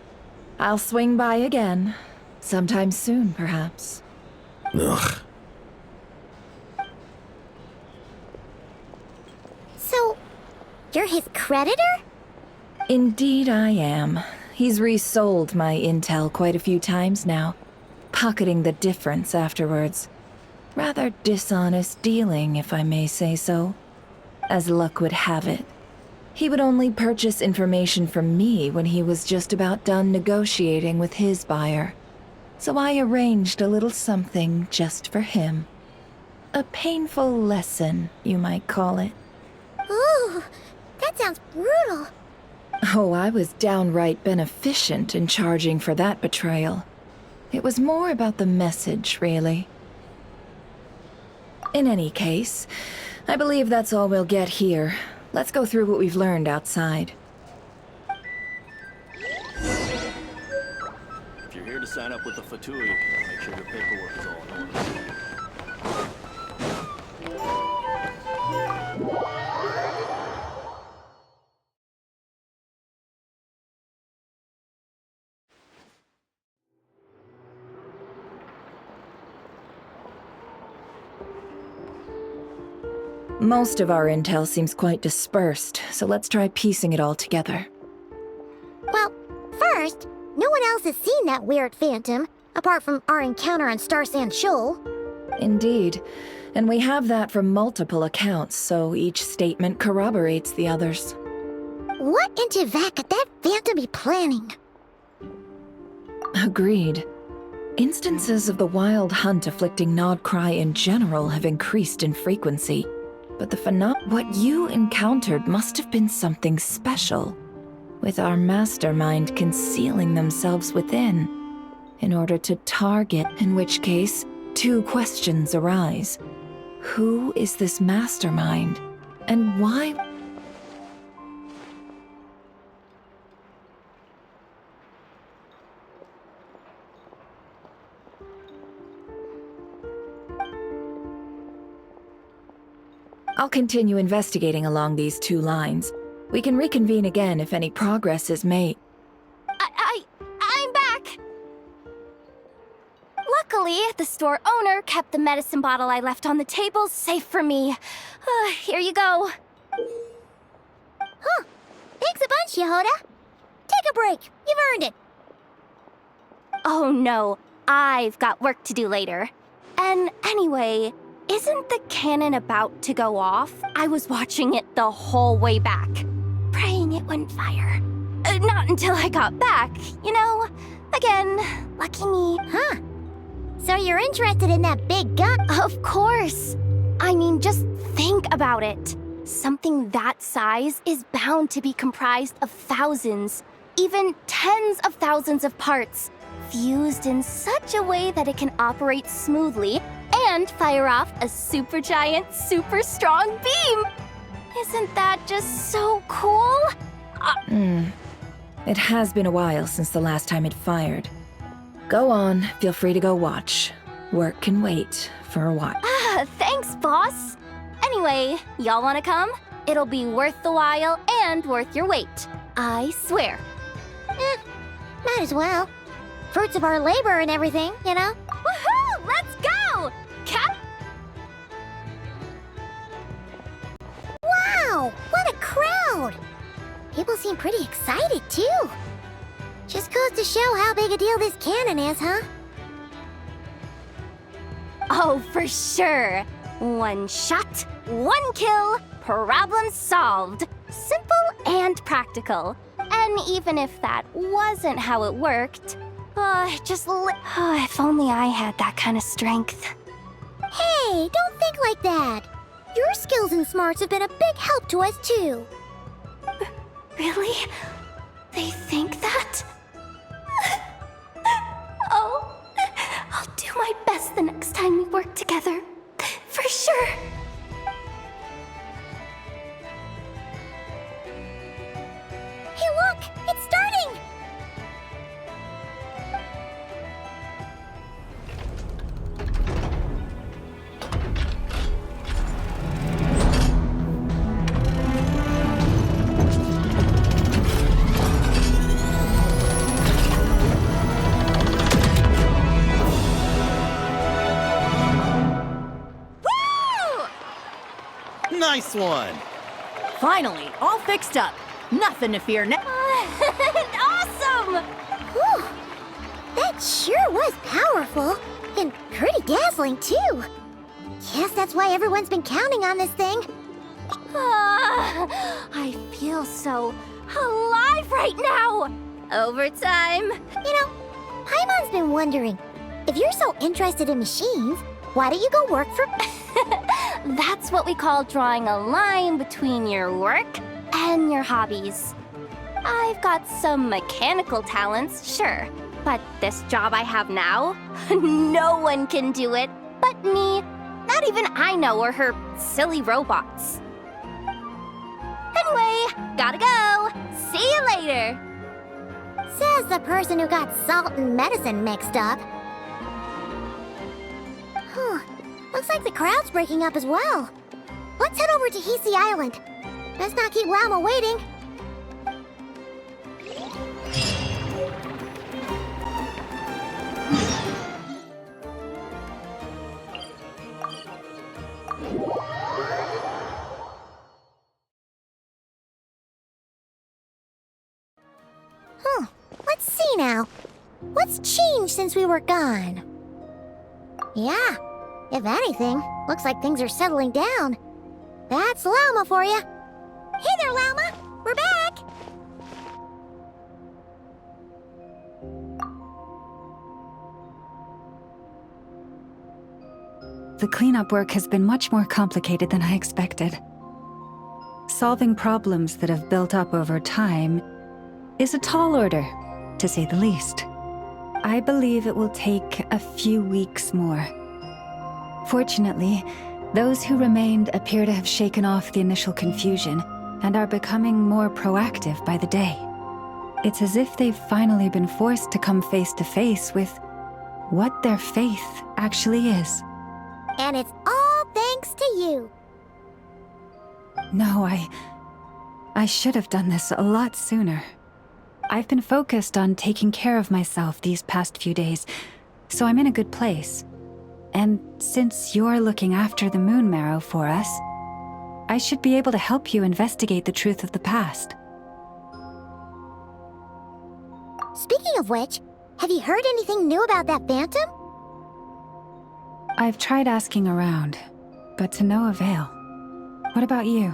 I'll swing by again. Sometime soon, perhaps. Ugh. So, you're his creditor? Indeed I am. He's resold my intel quite a few times now, pocketing the difference afterwards. Rather dishonest dealing, if I may say so. As luck would have it, he would only purchase information from me when he was just about done negotiating with his buyer. So I arranged a little something just for him. A painful lesson, you might call it. Ooh, that sounds brutal. Oh, I was downright beneficent in charging for that betrayal. It was more about the message, really. In any case, I believe that's all we'll get here. Let's go through what we've learned outside. If you're here to sign up with the Fatui, make sure your paperwork is all in order. Most of our intel seems quite dispersed, so let's try piecing it all together. Well, first, no one else has seen that weird phantom, apart from our encounter on Star Sand Shoal. Indeed. And we have that from multiple accounts, so each statement corroborates the others. What in Teyvat could that phantom be planning? Agreed. Instances of the wild hunt afflicting Nodcry in general have increased in frequency, but what you encountered must have been something special, with our mastermind concealing themselves within, in order to target, in which case, two questions arise. Who is this mastermind, and why? I'll continue investigating along these two lines. We can reconvene again if any progress is made. I'm back! Luckily, the store owner kept the medicine bottle I left on the table safe for me. Here you go. Huh. Thanks a bunch, Yehoda. Take a break. You've earned it. Oh no, I've got work to do later. And anyway, isn't the cannon about to go off? I was watching it the whole way back, praying it wouldn't fire. Not until I got back, you know? Again, lucky me. Huh. So you're interested in that big gun? Of course. I mean, just think about it. Something that size is bound to be comprised of thousands, even tens of thousands of parts, fused in such a way that it can operate smoothly and fire off a supergiant, super strong beam. Isn't that just so cool? It has been a while since the last time it fired. Go on, feel free to go watch. Work can wait for a while. Thanks, boss. Anyway, y'all wanna come? It'll be worth the while and worth your wait. I swear. Might as well. Fruits of our labor and everything, you know? Woohoo! Let's go! Wow! What a crowd! People seem pretty excited, too. Just goes to show how big a deal this cannon is, huh? Oh, for sure. One shot, one kill, problem solved. Simple and practical. And even if that wasn't how it worked, if only I had that kind of strength. Hey, don't think like that. Your skills and smarts have been a big help to us, too. Really? They think that? Oh, I'll do my best the next time we work together. For sure. Hey, look! It's starting! Nice one! Finally, all fixed up. Nothing to fear now. Awesome! Whew! That sure was powerful. And pretty dazzling, too. Guess that's why everyone's been counting on this thing. I feel so alive right now! Overtime! You know, Paimon's been wondering, if you're so interested in machines, why don't you go work for... That's what we call drawing a line between your work and your hobbies. I've got some mechanical talents, sure, but this job I have now, no one can do it but me. Not even I know or her silly robots. Anyway, gotta go. See you later. Says the person who got salt and medicine mixed up. Huh. Looks like the crowd's breaking up as well. Let's head over to Hisi Island. Let's not keep Llama waiting. Huh. Let's see now. What's changed since we were gone? Yeah. If anything, looks like things are settling down. That's Llama for you. Hey there, Llama! We're back! The cleanup work has been much more complicated than I expected. Solving problems that have built up over time is a tall order, to say the least. I believe it will take a few weeks more. Fortunately, those who remained appear to have shaken off the initial confusion and are becoming more proactive by the day. It's as if they've finally been forced to come face to face with what their faith actually is. And it's all thanks to you. No, I should have done this a lot sooner. I've been focused on taking care of myself these past few days, so I'm in a good place. And since you're looking after the Moon Marrow for us, I should be able to help you investigate the truth of the past. Speaking of which, have you heard anything new about that Phantom? I've tried asking around, but to no avail. What about you?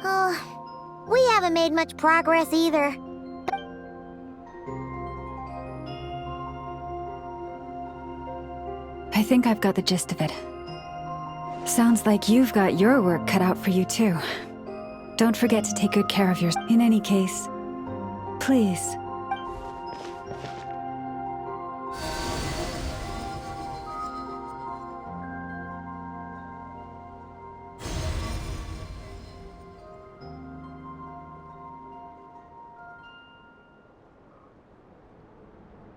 Oh, we haven't made much progress either. I think I've got the gist of it. Sounds like you've got your work cut out for you too. Don't forget to take good care of yourself. In any case, please.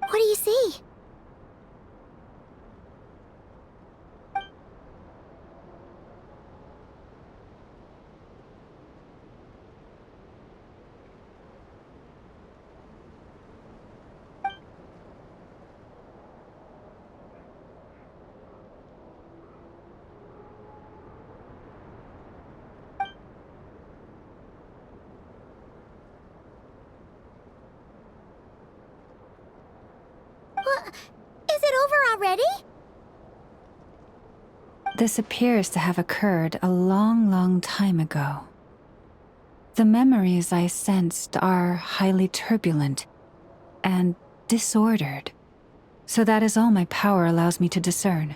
What do you see? already? This appears to have occurred a long, long time ago. The memories I sensed are highly turbulent and disordered. So that is all my power allows me to discern.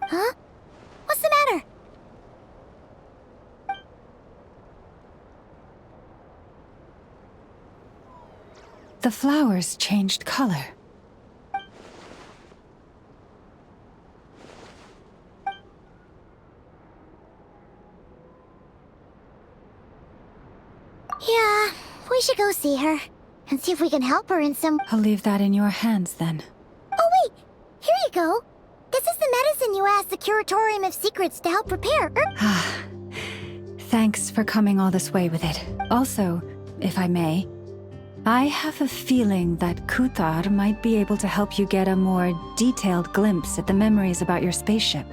Huh? What's the matter? The flowers changed color. Yeah, we should go see her and see if we can help her in some... I'll leave that in your hands then. Oh wait, here you go. This is the medicine you asked the Curatorium of Secrets to help prepare. Thanks for coming all this way with it. Also, if I may, I have a feeling that Kuthar might be able to help you get a more detailed glimpse at the memories about your spaceship.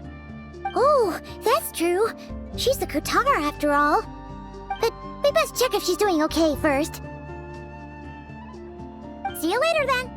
Oh, that's true. She's the Kutar after all. But we best check if she's doing okay first. See you later then.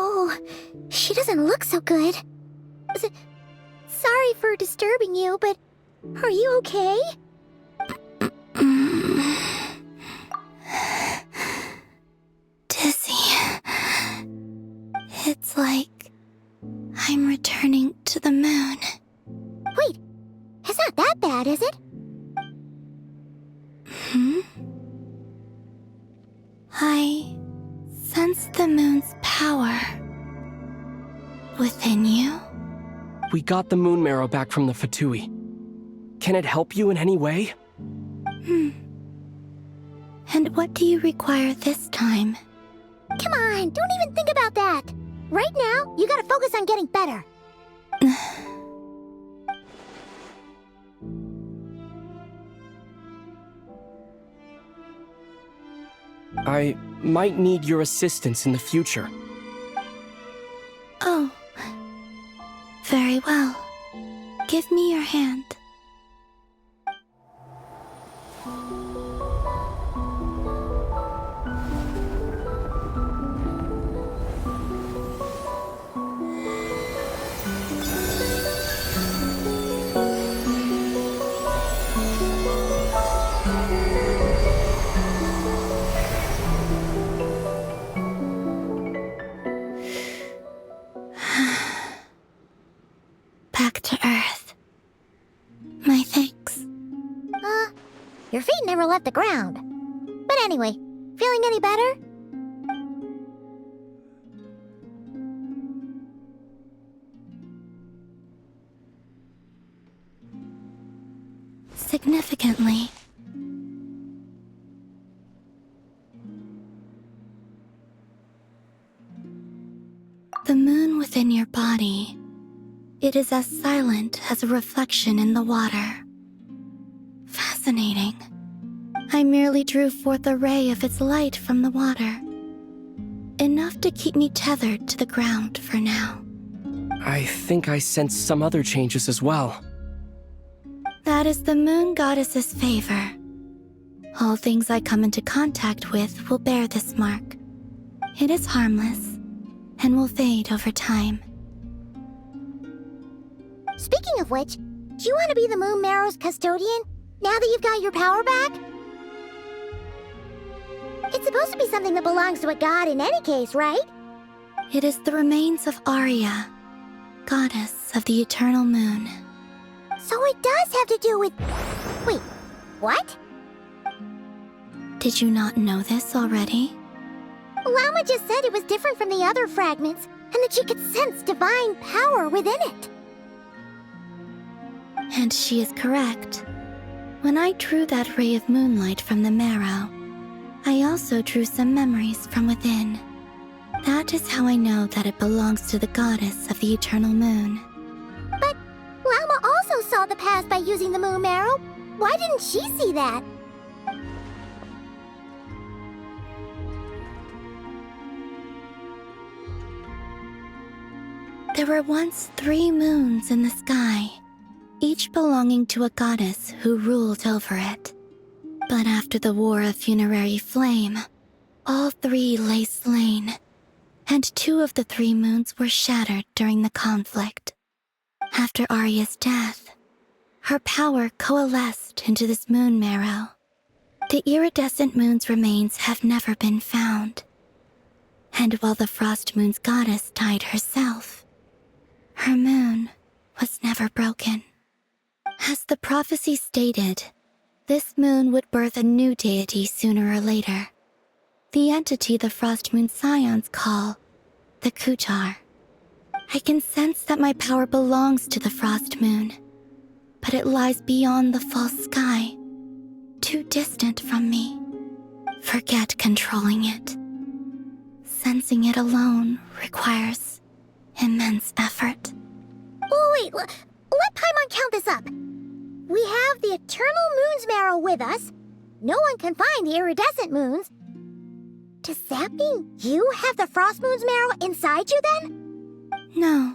Oh, she doesn't look so good. Sorry for disturbing you, but are you okay? Dizzy. It's like I'm returning to the moon. Wait, it's not that bad, is it? I sense the moon's power within you. We got the moon marrow back from the Fatui. Can it help you in any way? And what do you require this time? Come on, don't even think about that. Right now, you gotta focus on getting better. I might need your assistance in the future. Oh. Very well. Give me your hand. Back to Earth. My thanks. Your feet never left the ground. But anyway, feeling any better? Significantly. The moon within your body. It is as silent as a reflection in the water. Fascinating. I merely drew forth a ray of its light from the water. Enough to keep me tethered to the ground for now. I think I sense some other changes as well. That is the moon goddess's favor. All things I come into contact with will bear this mark. It is harmless and will fade over time. Speaking of which, do you want to be the Moon Marrow's custodian, now that you've got your power back? It's supposed to be something that belongs to a god in any case, right? It is the remains of Arya, goddess of the eternal moon. So it does have to do with... Wait, what? Did you not know this already? Llama just said it was different from the other fragments, and that she could sense divine power within it. And she is correct. When I drew that ray of moonlight from the marrow, I also drew some memories from within. That is how I know that it belongs to the goddess of the eternal moon. But Llama also saw the past by using the moon marrow. Why didn't she see that? There were once 3 moons in the sky, each belonging to a goddess who ruled over it. But after the War of Funerary Flame, all 3 lay slain, and 2 of the 3 moons were shattered during the conflict. After Arya's death, her power coalesced into this moon marrow. The iridescent moon's remains have never been found. And while the Frost Moon's goddess died herself, her moon was never broken. As the prophecy stated, this moon would birth a new deity sooner or later. The entity the Frost Moon Scions call the Kujar. I can sense that my power belongs to the Frost Moon, but it lies beyond the false sky, too distant from me. Forget controlling it. Sensing it alone requires immense effort. Oh, wait, let Paimon count this up. We have the Eternal Moon's marrow with us. No one can find the iridescent moons. Does that mean you have the Frost Moon's marrow inside you then? No.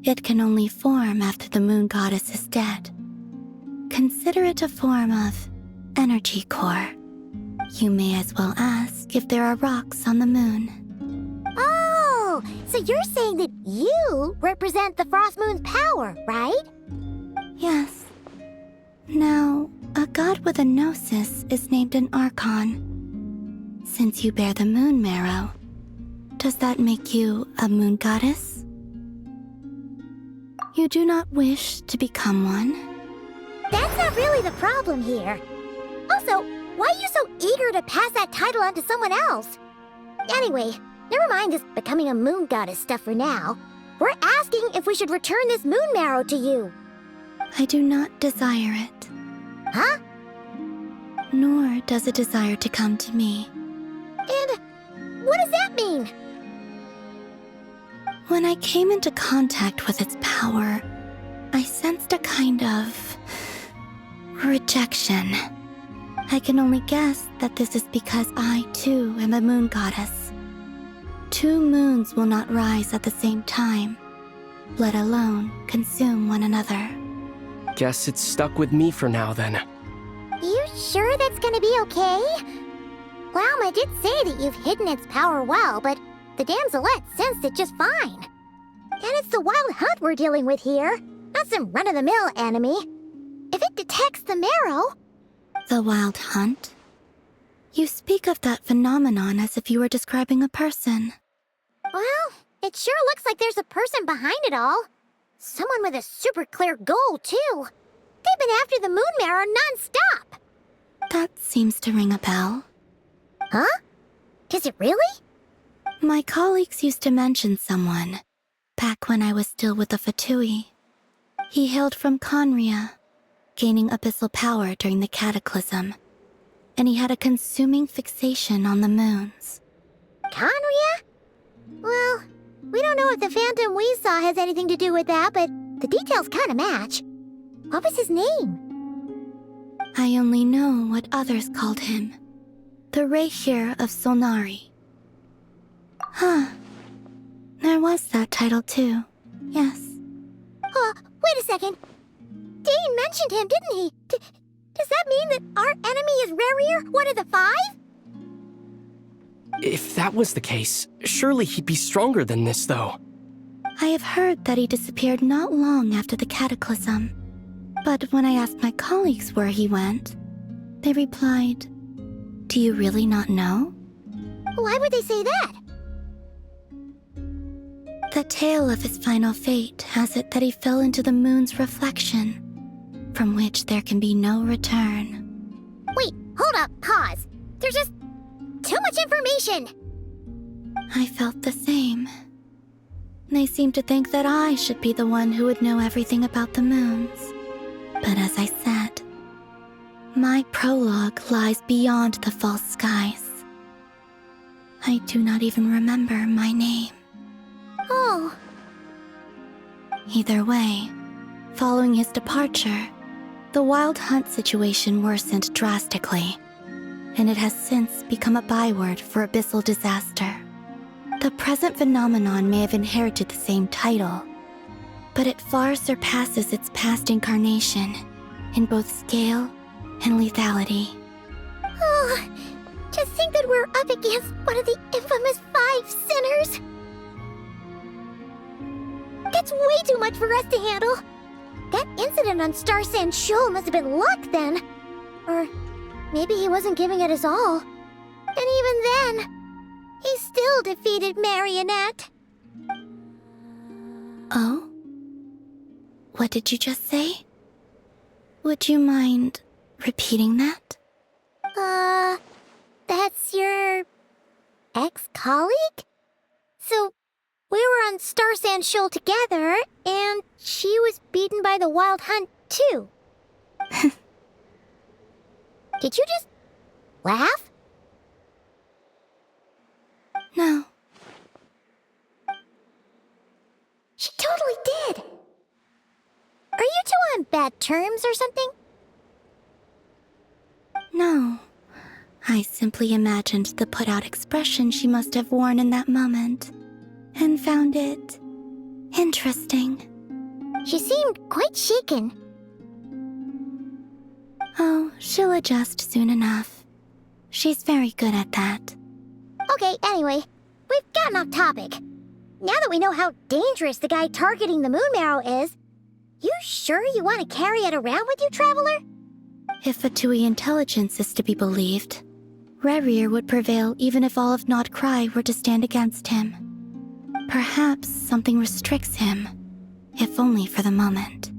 It can only form after the moon goddess is dead. Consider it a form of energy core. You may as well ask if there are rocks on the moon. Oh, so you're saying that you represent the Frost Moon's power, right? Yes. Now, a god with a gnosis is named an Archon. Since you bear the moon marrow, does that make you a moon goddess? You do not wish to become one? That's not really the problem here. Also, why are you so eager to pass that title on to someone else? Anyway, never mind this becoming a moon goddess stuff for now. We're asking if we should return this moon marrow to you. I do not desire it. Huh? Nor does it desire to come to me. And what does that mean? When I came into contact with its power, I sensed a kind of rejection. I can only guess that this is because I, too, am a moon goddess. 2 moons will not rise at the same time, let alone consume one another. Guess it's stuck with me for now, then. You sure that's gonna be okay? Llama did say that you've hidden its power well, but the damselette sensed it just fine. And it's the wild hunt we're dealing with here, not some run-of-the-mill enemy. If it detects the marrow... The wild hunt? You speak of that phenomenon as if you were describing a person. Well, it sure looks like there's a person behind it all. Someone with a super clear goal, too. They've been after the moon marrow non-stop. That seems to ring a bell. Huh? Does it really? My colleagues used to mention someone, back when I was still with the Fatui. He hailed from Conria, gaining abyssal power during the cataclysm, and he had a consuming fixation on the moons. Conria? Well, we don't know if the phantom we saw has anything to do with that, but the details kind of match. What was his name? I only know what others called him. The Rehir of Solnari. Huh. There was that title too, yes. Wait a second. Dane mentioned him, didn't he? Does that mean that our enemy is Rehir, one of the 5? If that was the case, surely he'd be stronger than this, though. I have heard that he disappeared not long after the cataclysm. But when I asked my colleagues where he went, they replied, "Do you really not know?" Why would they say that? The tale of his final fate has it that he fell into the moon's reflection, from which there can be no return. Wait, hold up, pause. There's just too much information. I felt the same. They seemed to think that I should be the one who would know everything about the moons. But as I said, my prologue lies beyond the false skies. I do not even remember my name. Oh. Either way, following his departure, the Wild Hunt situation worsened drastically, and it has since become a byword for abyssal disaster. The present phenomenon may have inherited the same title, but it far surpasses its past incarnation in both scale and lethality. Oh, to think that we're up against one of the infamous 5 sinners. That's way too much for us to handle. That incident on Star Sand Shoal must have been luck then. Or maybe he wasn't giving it his all. And even then, he still defeated Marionette. Oh? What did you just say? Would you mind repeating that? That's your ex-colleague? So, we were on Star Sand Shoal together, and she was beaten by the Wild Hunt, too. Did you just laugh? No. She totally did. Are you two on bad terms or something? No. I simply imagined the put-out expression she must have worn in that moment, and found it interesting. She seemed quite shaken. Oh, she'll adjust soon enough. She's very good at that. Okay, anyway, we've gotten off topic. Now that we know how dangerous the guy targeting the moon marrow is, you sure you want to carry it around with you, Traveler? If Fatui intelligence is to be believed, Rerir would prevail even if all of Nod Cry were to stand against him. Perhaps something restricts him, if only for the moment.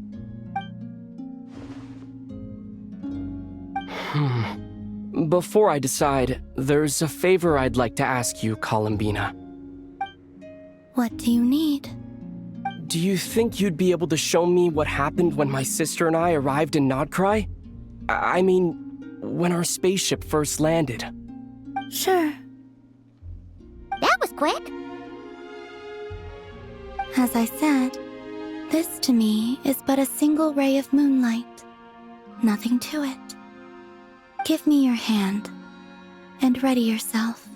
Before I decide, there's a favor I'd like to ask you, Columbina. What do you need? Do you think you'd be able to show me what happened when my sister and I arrived in Nodcry? I mean, when our spaceship first landed. Sure. That was quick. As I said, this to me is but a single ray of moonlight. Nothing to it. Give me your hand, and ready yourself.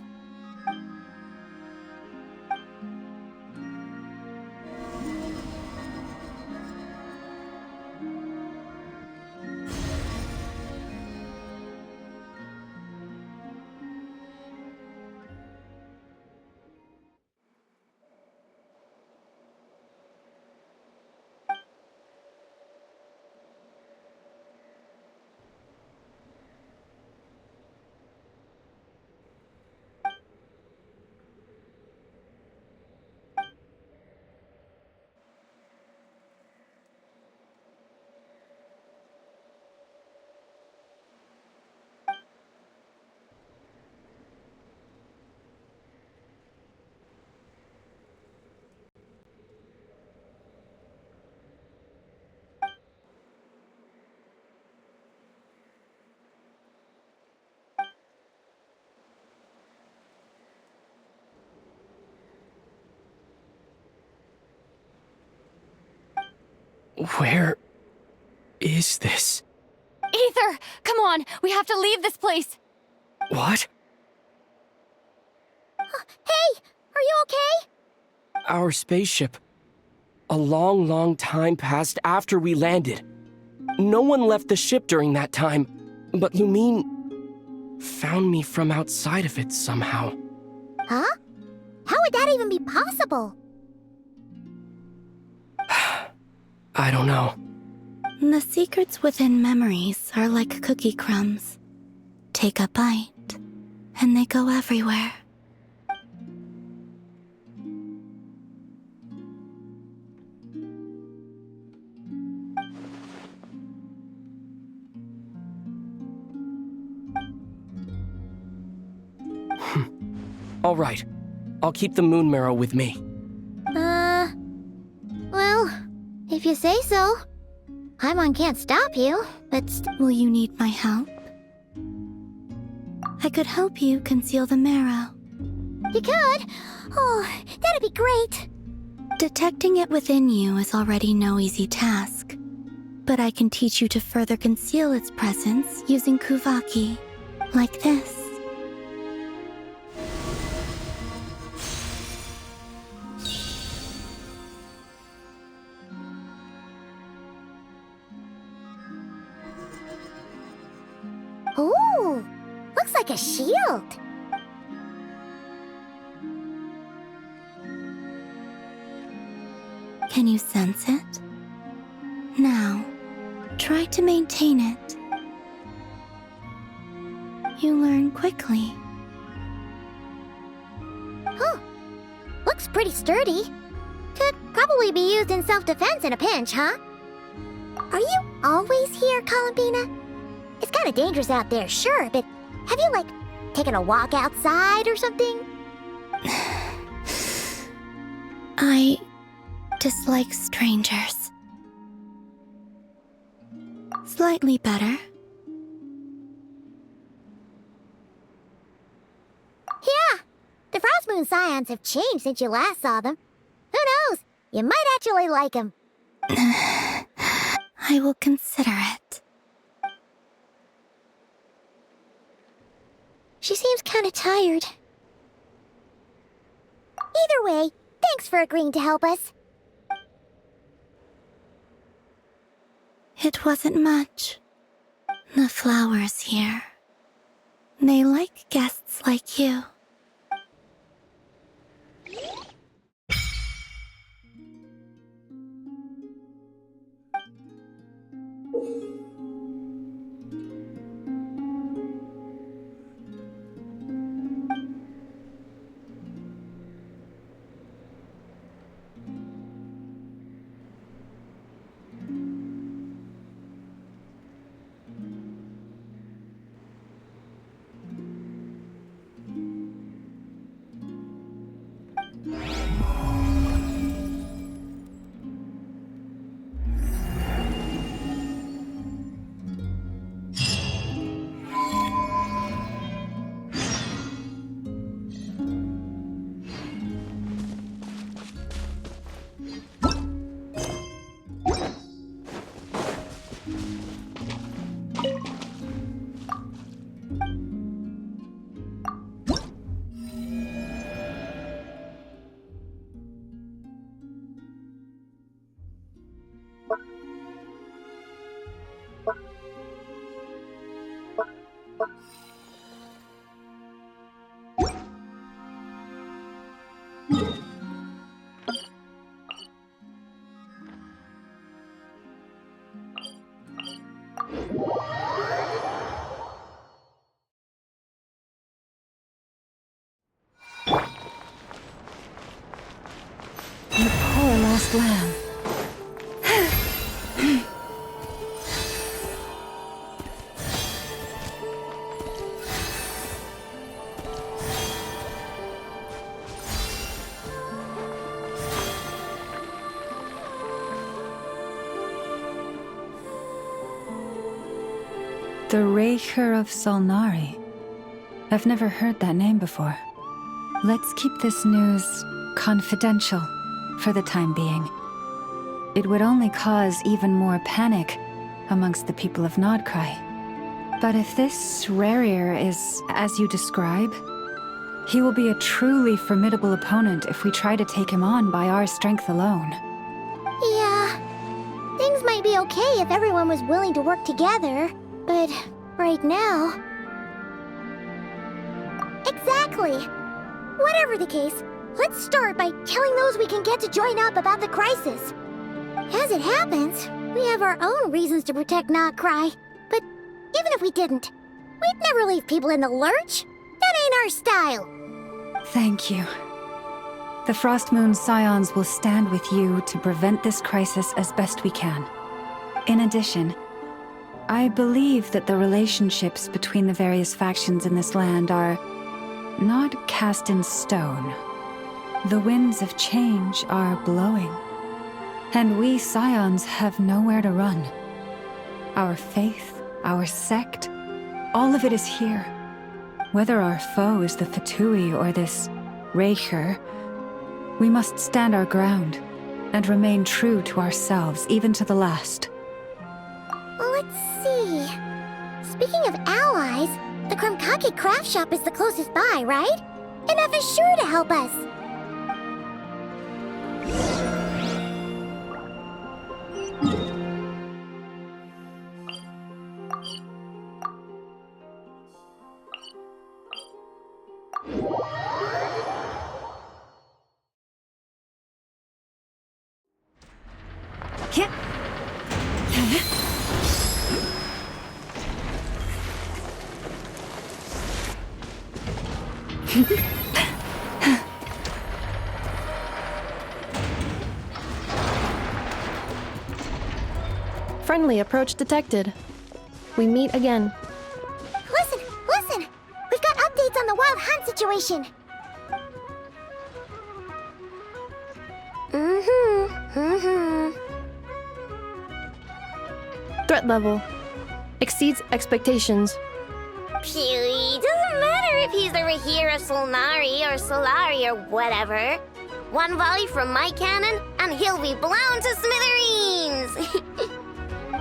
Where is this? Aether! Come on! We have to leave this place! What? Hey! Are you okay? Our spaceship. A long, long time passed after we landed. No one left the ship during that time, but Lumine found me from outside of it somehow. Huh? How would that even be possible? I don't know. The secrets within memories are like cookie crumbs. Take a bite, and they go everywhere. All right. I'll keep the moon marrow with me. Well, if you say so. Paimon can't stop you, but will you need my help? I could help you conceal the marrow. You could? Oh, that'd be great. Detecting it within you is already no easy task. But I can teach you to further conceal its presence using Kuvaki, like this. Ooh, looks like a shield. Can you sense it? Now, try to maintain it. You learn quickly. Oh, looks pretty sturdy. Could probably be used in self-defense in a pinch, huh? Are you always here, Columbina? It's kind of dangerous out there, sure, but have you, taken a walk outside or something? I dislike strangers. Slightly better. Yeah, the Frostmoon Scions have changed since you last saw them. Who knows? You might actually like them. I will consider it. She seems kind of tired. Either way, thanks for agreeing to help us. It wasn't much. The flowers here. They like guests like you. Your poor lost lamb. The Raker of Solnari. I've never heard that name before. Let's keep this news confidential for the time being. It would only cause even more panic amongst the people of Nodcry. But if this Rarir is as you describe, he will be a truly formidable opponent if we try to take him on by our strength alone. Yeah, things might be okay if everyone was willing to work together, but right now... Exactly! Whatever the case, let's start by killing those we can get to join up about the crisis. As it happens, we have our own reasons to protect Nodcry, but even if we didn't, we'd never leave people in the lurch. That ain't our style. Thank you. The Frostmoon Scions will stand with you to prevent this crisis as best we can. In addition, I believe that the relationships between the various factions in this land are not cast in stone. The winds of change are blowing, and we Scions have nowhere to run. Our faith, our sect, all of it is here. Whether our foe is the Fatui or this Raker, we must stand our ground and remain true to ourselves, even to the last. Let's see. Speaking of allies, the Krumkake craft shop is the closest by, right? And F is sure to help us. Friendly approach detected. We meet again. Listen! We've got updates on the Wild Hunt situation. Threat level exceeds expectations. Pewy, doesn't matter if he's the Rahira Solnari or Solari or whatever. One volley from my cannon, and he'll be blown to smithereens!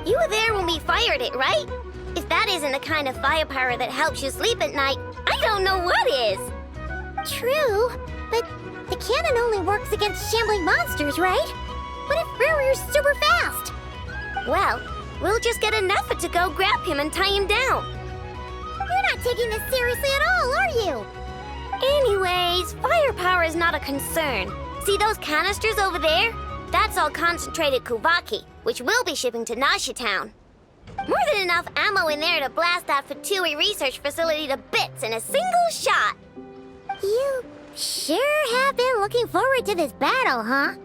You were there when we fired it, right? If that isn't the kind of firepower that helps you sleep at night, I don't know what is! True, but the cannon only works against shambling monsters, right? What if Riri's super fast? Well, we'll just get an effort to go grab him and tie him down. You're not taking this seriously at all, are you? Anyways, firepower is not a concern. See those canisters over there? That's all concentrated Kuvaki, which we'll be shipping to Nasha Town. More than enough ammo in there to blast that Fatui research facility to bits in a single shot. You sure have been looking forward to this battle, huh?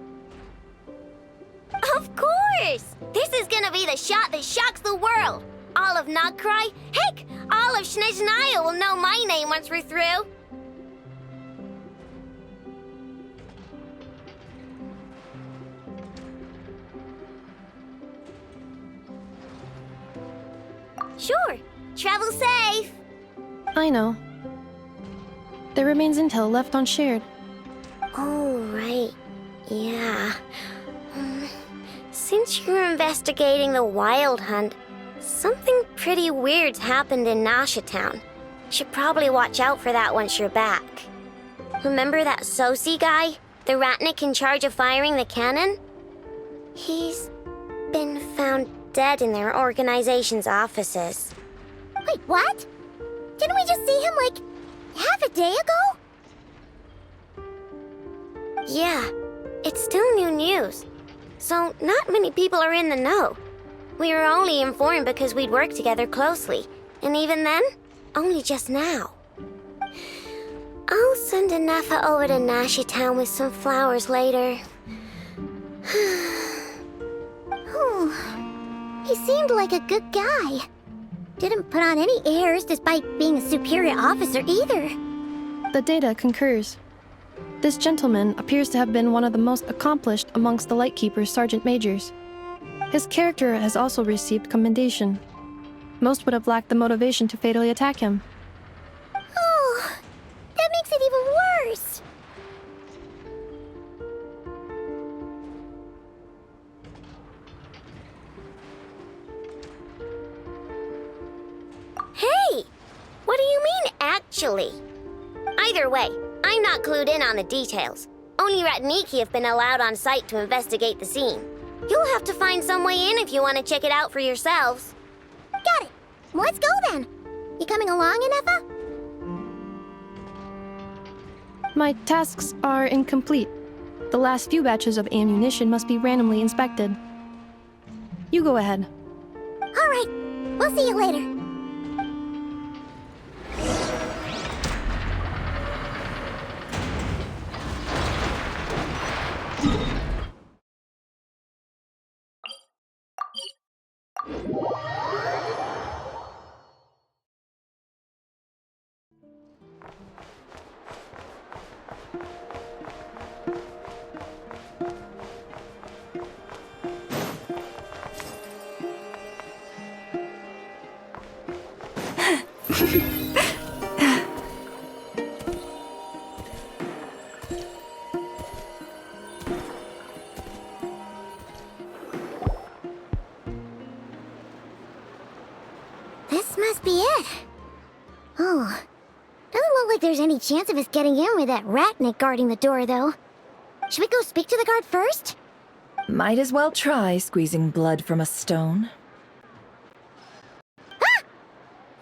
Of course! This is gonna be the shot that shocks the world. All of Nagcry, heck, all of Snezhnaya will know my name once we're through. Sure. Travel safe. I know. There remains intel left unshared. Oh, right. Yeah. Since you're investigating the Wild Hunt, something pretty weird's happened in Nasha Town. Should probably watch out for that once you're back. Remember that Sosi guy? The Ratnik in charge of firing the cannon? He's been found dead in their organization's offices. Wait, what? Didn't we just see him, like, half a day ago? Yeah, it's still new news. So not many people are in the know. We were only informed because we'd worked together closely. And even then, only just now. I'll send a Nefa over to Nasha Town with some flowers later. He seemed like a good guy. Didn't put on any airs despite being a superior officer either. The data concurs. This gentleman appears to have been one of the most accomplished amongst the Lightkeeper's sergeant majors. His character has also received commendation. Most would have lacked the motivation to fatally attack him. Oh, that makes it even worse. Hey! What do you mean, actually? Either way, I'm not clued in on the details. Only Ratniki have been allowed on site to investigate the scene. You'll have to find some way in if you want to check it out for yourselves. Got it. Let's go then. You coming along, Inefa? My tasks are incomplete. The last few batches of ammunition must be randomly inspected. You go ahead. All right. We'll see you later. This must be it. Oh, doesn't look like there's any chance of us getting in with that ratnik guarding the door, though. Should we go speak to the guard first? Might as well try squeezing blood from a stone. Ah!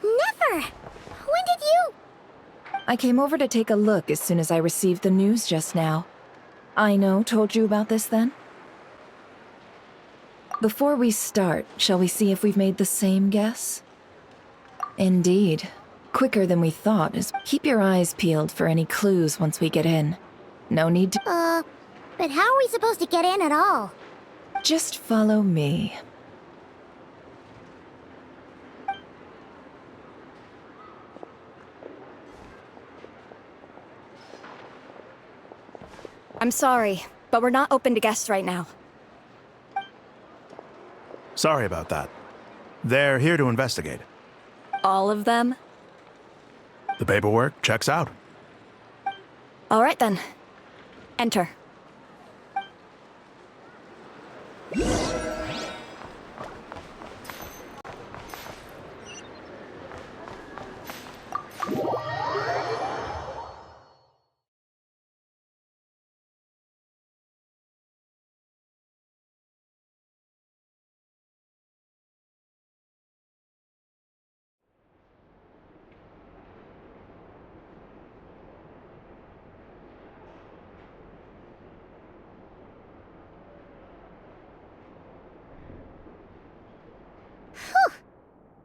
Never! When did you... I came over to take a look as soon as I received the news just now. Aino told you about this then? Before we start, shall we see if we've made the same guess? Indeed. Quicker than we thought is keep your eyes peeled for any clues once we get in. No need to... but how are we supposed to get in at all? Just follow me. I'm sorry, but we're not open to guests right now. Sorry about that. They're here to investigate. All of them? The paperwork checks out. All right then. Enter.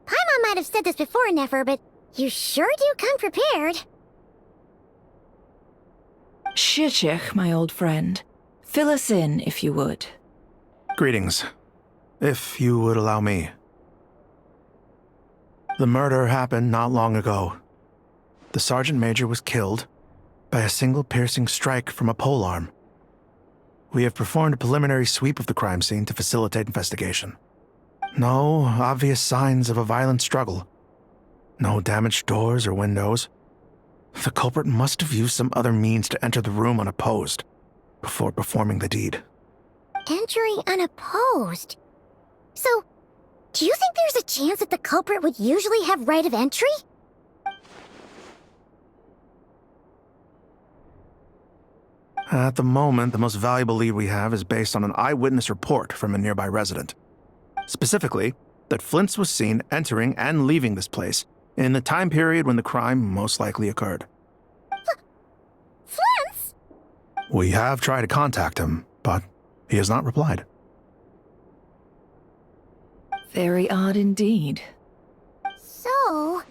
Paimon might have said this before, Nefer, but you sure do come prepared. Shishich, my old friend. Fill us in, if you would. Greetings. If you would allow me. The murder happened not long ago. The Sergeant Major was killed by a single piercing strike from a polearm. We have performed a preliminary sweep of the crime scene to facilitate investigation. No obvious signs of a violent struggle. No damaged doors or windows. The culprit must have used some other means to enter the room unopposed before performing the deed. Entering unopposed? So, do you think there's a chance that the culprit would usually have right of entry? At the moment, the most valuable lead we have is based on an eyewitness report from a nearby resident. Specifically, that Flint's was seen entering and leaving this place in the time period when the crime most likely occurred. Flint's? We have tried to contact him, but he has not replied. Very odd indeed. So,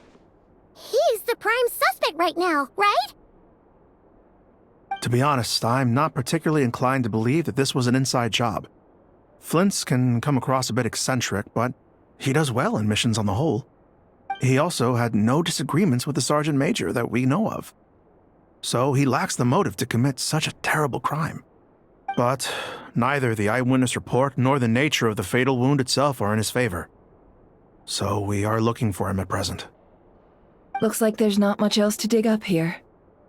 he's the prime suspect right now, right? To be honest, I'm not particularly inclined to believe that this was an inside job. Flint's can come across a bit eccentric, but he does well in missions on the whole. He also had no disagreements with the Sergeant Major that we know of. So he lacks the motive to commit such a terrible crime. But neither the eyewitness report nor the nature of the fatal wound itself are in his favor. So we are looking for him at present. Looks like there's not much else to dig up here.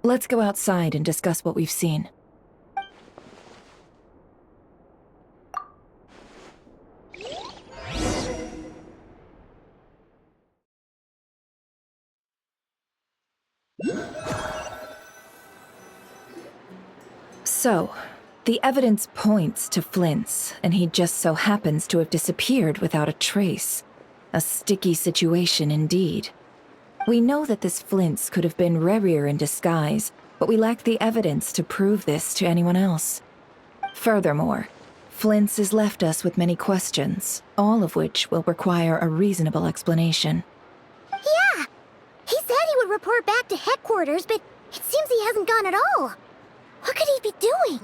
Let's go outside and discuss what we've seen. So, the evidence points to Flint's, and he just so happens to have disappeared without a trace. A sticky situation indeed. We know that this Flint's could have been Rerir in disguise, but we lack the evidence to prove this to anyone else. Furthermore, Flint's has left us with many questions, all of which will require a reasonable explanation. Yeah! He said he would report back to headquarters, but it seems he hasn't gone at all. What could he be doing?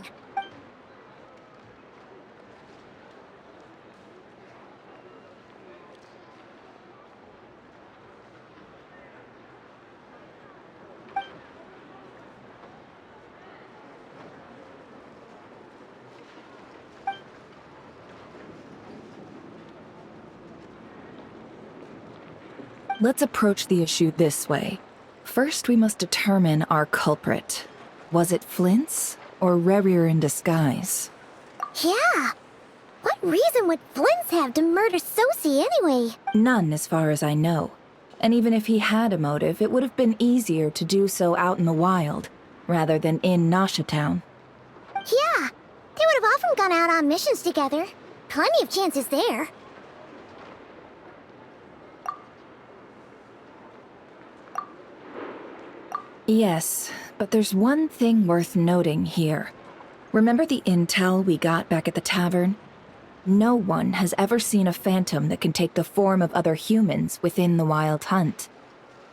Let's approach the issue this way. First, we must determine our culprit. Was it Flint's or Rerir in disguise? Yeah. What reason would Flint's have to murder Sosie anyway? None, as far as I know. And even if he had a motive, it would have been easier to do so out in the wild, rather than in Nasha Town. Yeah. They would have often gone out on missions together. Plenty of chances there. Yes, but there's one thing worth noting here. Remember the intel we got back at the tavern? No one has ever seen a phantom that can take the form of other humans within the Wild Hunt.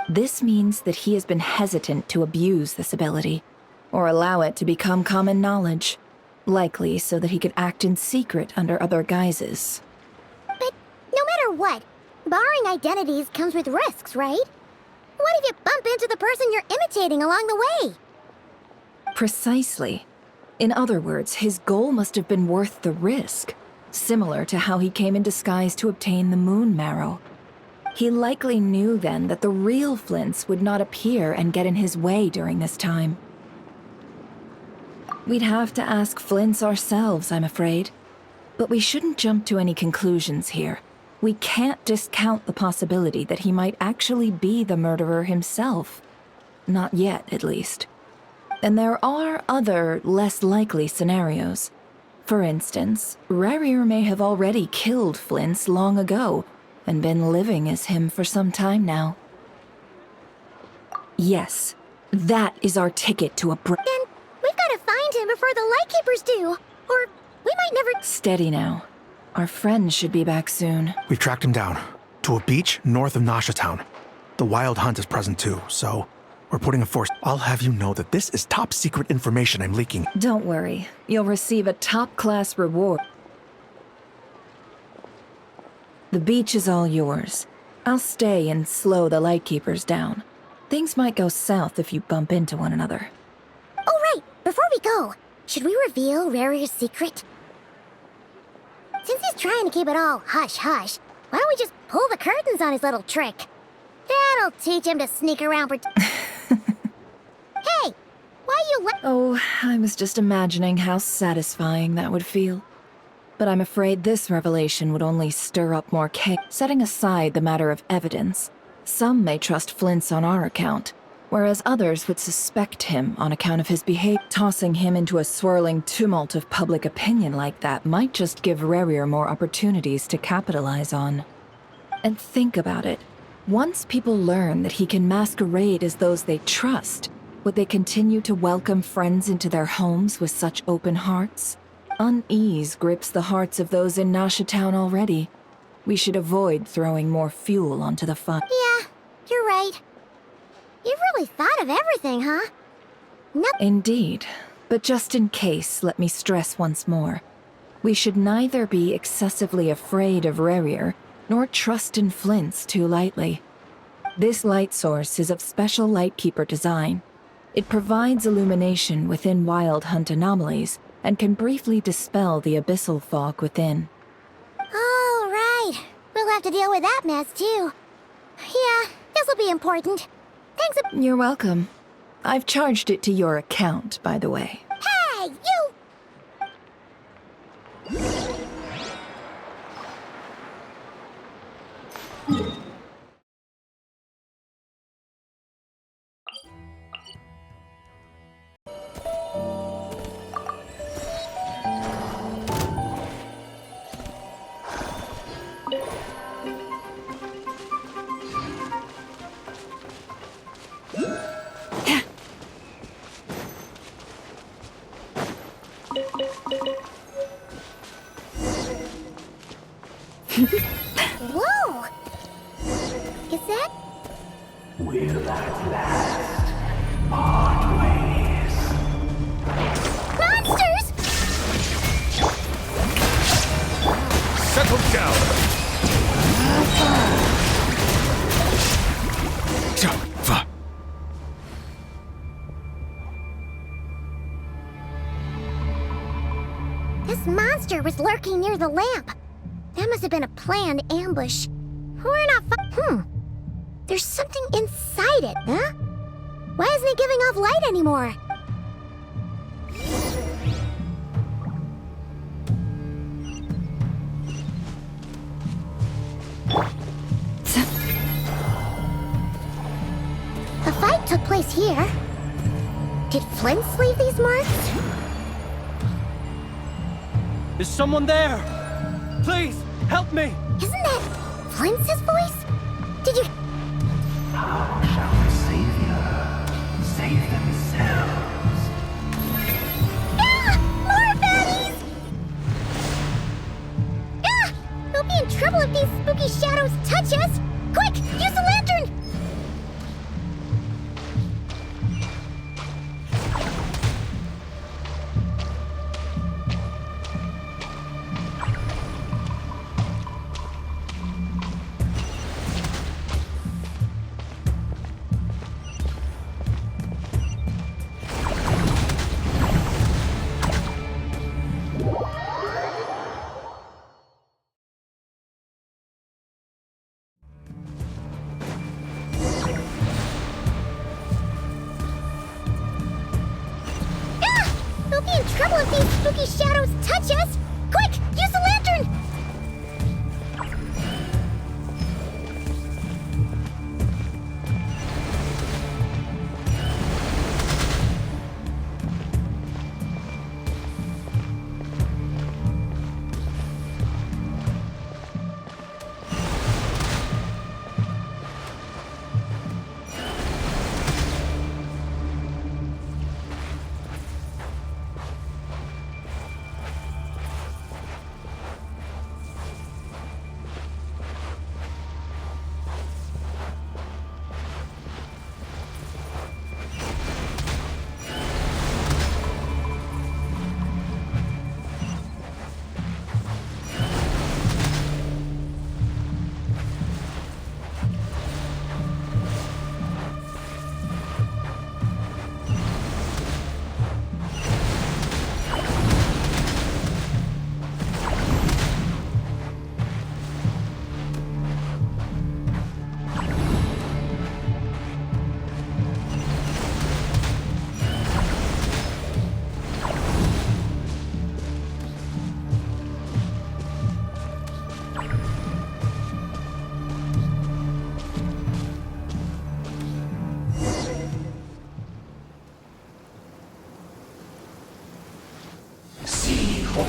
This means that he has been hesitant to abuse this ability, or allow it to become common knowledge, likely so that he could act in secret under other guises. But no matter what, borrowing identities comes with risks, right? What if you bump into the person you're imitating along the way? Precisely. In other words, his goal must have been worth the risk, similar to how he came in disguise to obtain the moon marrow. He likely knew then that the real Flints would not appear and get in his way during this time. We'd have to ask Flints ourselves, I'm afraid. But we shouldn't jump to any conclusions here. We can't discount the possibility that he might actually be the murderer himself. Not yet, at least. And there are other, less likely scenarios. For instance, Rerir may have already killed Flints long ago, and been living as him for some time now. Yes, that is our ticket to a break. Then we've got to find him before the Lightkeepers do, or we might never— Steady now. Our friend should be back soon. We've tracked him down to a beach north of Nasha Town. The Wild Hunt is present too, so we're putting a force. I'll have you know that this is top secret information I'm leaking. Don't worry. You'll receive a top-class reward. The beach is all yours. I'll stay and slow the Lightkeepers down. Things might go south if you bump into one another. Oh, right. Before we go, should we reveal Rarir's secret? Since he's trying to keep it all hush-hush, why don't we just pull the curtains on his little trick? That'll teach him to sneak around Hey! Why you Oh, I was just imagining how satisfying that would feel. But I'm afraid this revelation would only stir up more chaos. Setting aside the matter of evidence, some may trust Flint's on our account, whereas others would suspect him on account of his behavior. Tossing him into a swirling tumult of public opinion like that might just give Rerir more opportunities to capitalize on. And think about it. Once people learn that he can masquerade as those they trust, would they continue to welcome friends into their homes with such open hearts? Unease grips the hearts of those in Nasha Town already. We should avoid throwing more fuel onto the fire. Yeah, you're right. You've really thought of everything, huh? No. Indeed. But just in case, let me stress once more. We should neither be excessively afraid of Rerir, nor trust in Flint's too lightly. This light source is of special Lightkeeper design. It provides illumination within Wild Hunt anomalies, and can briefly dispel the abyssal fog within. Oh, right. We'll have to deal with that mess, too. Yeah, this'll be important. Thanks You're welcome. I've charged it to your account, by the way. Hey, you! Whoa! Is that? Will at last part ways. Monsters! Settle down! This monster was lurking near the lamp. That must have been a planned ambush. We're not There's something inside it, huh? Why isn't it giving off light anymore? The fight took place here. Did Flint leave these marks? Is someone there? Please, help me! Isn't that Flint's voice? Did you... How shall the Savior save themselves? Ah! More baddies! Ah! We'll be in trouble if these spooky shadows touch us! Quick, use the lantern! We'll be in trouble if these spooky shadows touch us! Quick, use the lantern!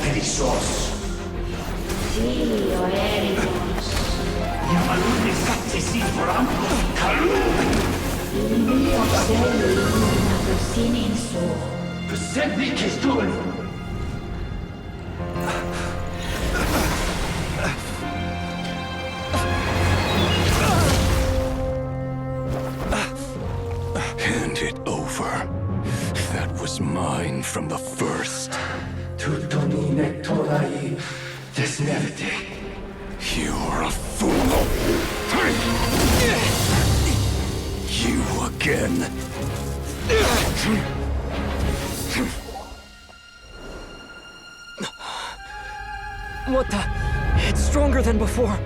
Perissos. Sí, oeremos. Yamalune satsesi foramos kalun. İlmi oseli nabusinin so. Besenli kestul. Hand it over. That was mine from the first. Tutoni nektorai desnevite. You're a fool. You again. What the? It's stronger than before.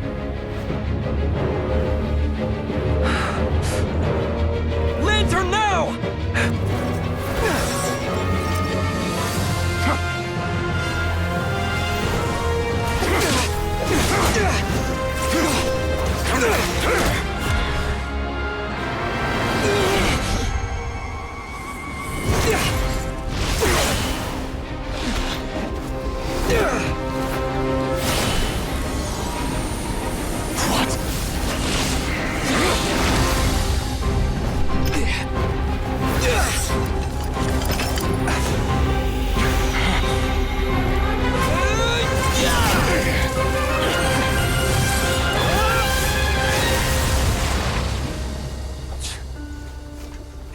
Lantern now!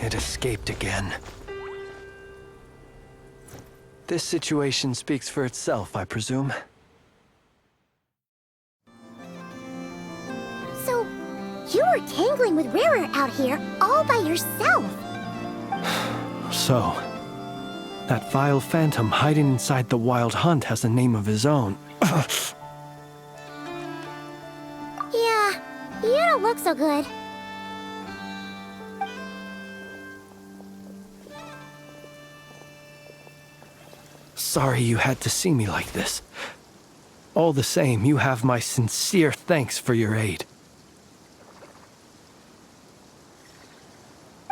It escaped again. This situation speaks for itself, I presume. So, you were tangling with Rarer out here all by yourself. So, that vile phantom hiding inside the Wild Hunt has a name of his own. Yeah, you don't look so good. sorry you had to see me like this. All the same, you have my sincere thanks for your aid.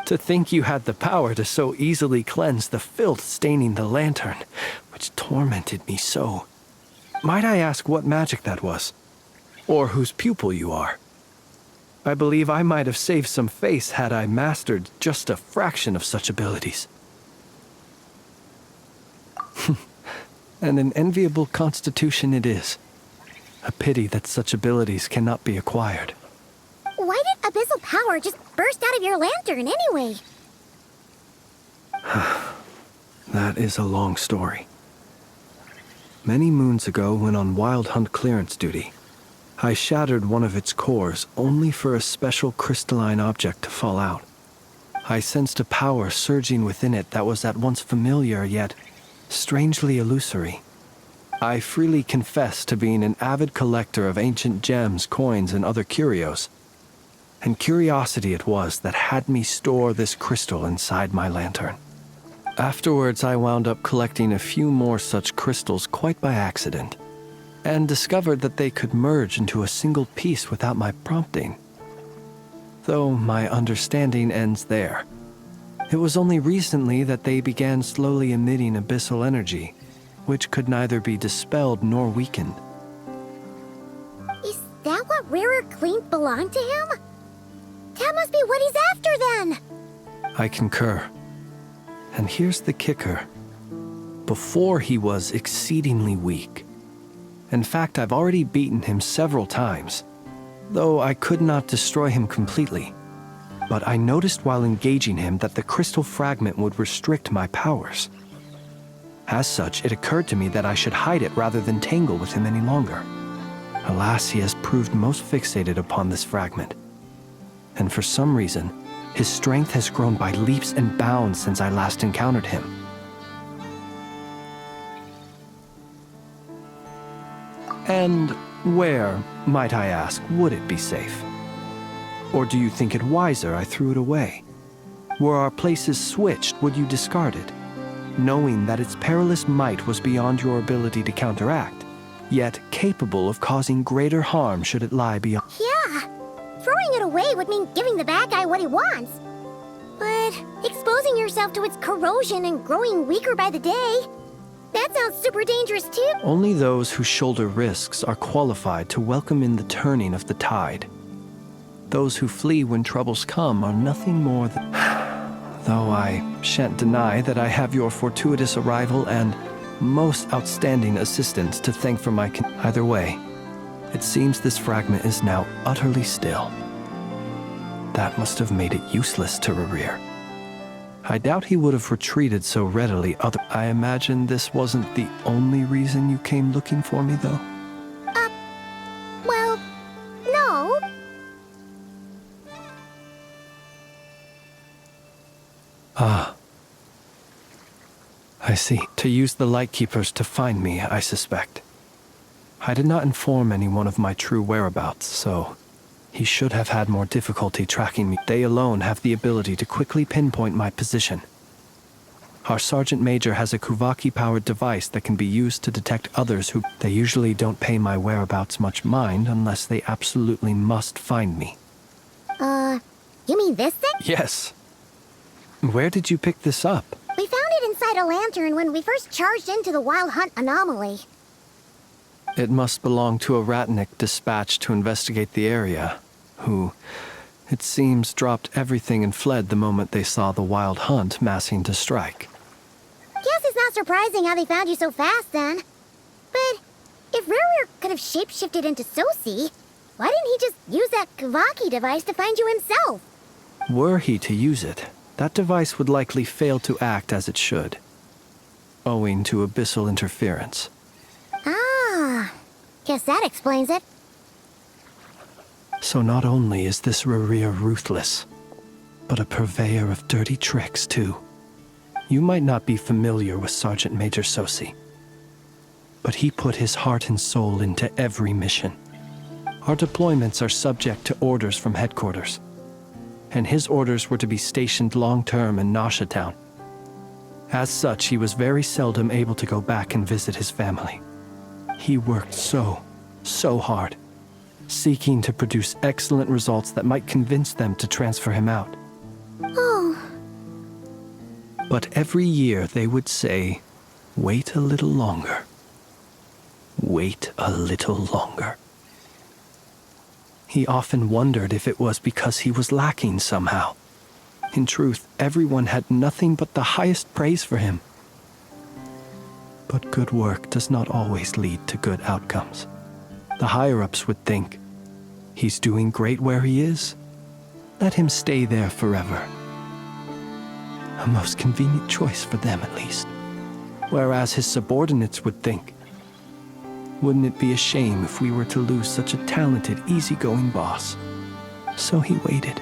To think you had the power to so easily cleanse the filth staining the lantern, which tormented me so. Might I ask what magic that was? Or whose pupil you are? I believe I might have saved some face had I mastered just a fraction of such abilities. And an enviable constitution it is. A pity that such abilities cannot be acquired. Why did abyssal power just burst out of your lantern anyway? That is a long story. Many moons ago, when on wild hunt clearance duty, I shattered one of its cores only for a special crystalline object to fall out. I sensed a power surging within it that was at once familiar yet strangely illusory. I freely confess to being an avid collector of ancient gems, coins, and other curios. And curiosity it was that had me store this crystal inside my lantern. Afterwards, I wound up collecting a few more such crystals quite by accident, and discovered that they could merge into a single piece without my prompting. Though my understanding ends there. It was only recently that they began slowly emitting abyssal energy, which could neither be dispelled nor weakened. Is that what Rarer claimed belonged to him? That must be what he's after then! I concur. And here's the kicker. Before he was exceedingly weak. In fact, I've already beaten him several times, though I could not destroy him completely. But I noticed while engaging him that the crystal fragment would restrict my powers. As such, it occurred to me that I should hide it rather than tangle with him any longer. Alas, he has proved most fixated upon this fragment. And for some reason, his strength has grown by leaps and bounds since I last encountered him. And where, might I ask, would it be safe? Or do you think it wiser I threw it away? Were our places switched, would you discard it, knowing that its perilous might was beyond your ability to counteract, yet capable of causing greater harm should it lie beyond? Yeah, throwing it away would mean giving the bad guy what he wants. But exposing yourself to its corrosion and growing weaker by the day, that sounds super dangerous too. Only those who shoulder risks are qualified to welcome in the turning of the tide. Those who flee when troubles come are nothing more than... Though I shan't deny that I have your fortuitous arrival and most outstanding assistance to thank for my... Either way, it seems this fragment is now utterly still. That must have made it useless to Rarir. I doubt he would have retreated so readily I imagine this wasn't the only reason you came looking for me, though? Well, no. Ah. I see. To use the Lightkeepers to find me, I suspect. I did not inform anyone of my true whereabouts, so he should have had more difficulty tracking me. They alone have the ability to quickly pinpoint my position. Our Sergeant Major has a Kuvaki-powered device that can be used to detect others who... They usually don't pay my whereabouts much mind unless they absolutely must find me. You mean this thing? Yes. Where did you pick this up? We found it inside a lantern when we first charged into the Wild Hunt anomaly. It must belong to a Ratnik dispatched to investigate the area, who, it seems, dropped everything and fled the moment they saw the Wild Hunt massing to strike. Guess it's not surprising how they found you so fast, then. But if Rarir could have shapeshifted into Sosi, why didn't he just use that Kavaki device to find you himself? Were he to use it, that device would likely fail to act as it should, owing to abyssal interference. Ah, guess that explains it. So not only is this Rarir ruthless, but a purveyor of dirty tricks, too. You might not be familiar with Sergeant Major Sosi, but he put his heart and soul into every mission. Our deployments are subject to orders from headquarters, and his orders were to be stationed long-term in Nasha Town. As such, he was very seldom able to go back and visit his family. He worked so hard, seeking to produce excellent results that might convince them to transfer him out. Oh. But every year they would say, "Wait a little longer. Wait a little longer." He often wondered if it was because he was lacking somehow. In truth, everyone had nothing but the highest praise for him. But good work does not always lead to good outcomes. The higher-ups would think, he's doing great where he is. Let him stay there forever. A most convenient choice for them, at least. Whereas his subordinates would think, wouldn't it be a shame if we were to lose such a talented, easygoing boss? So he waited.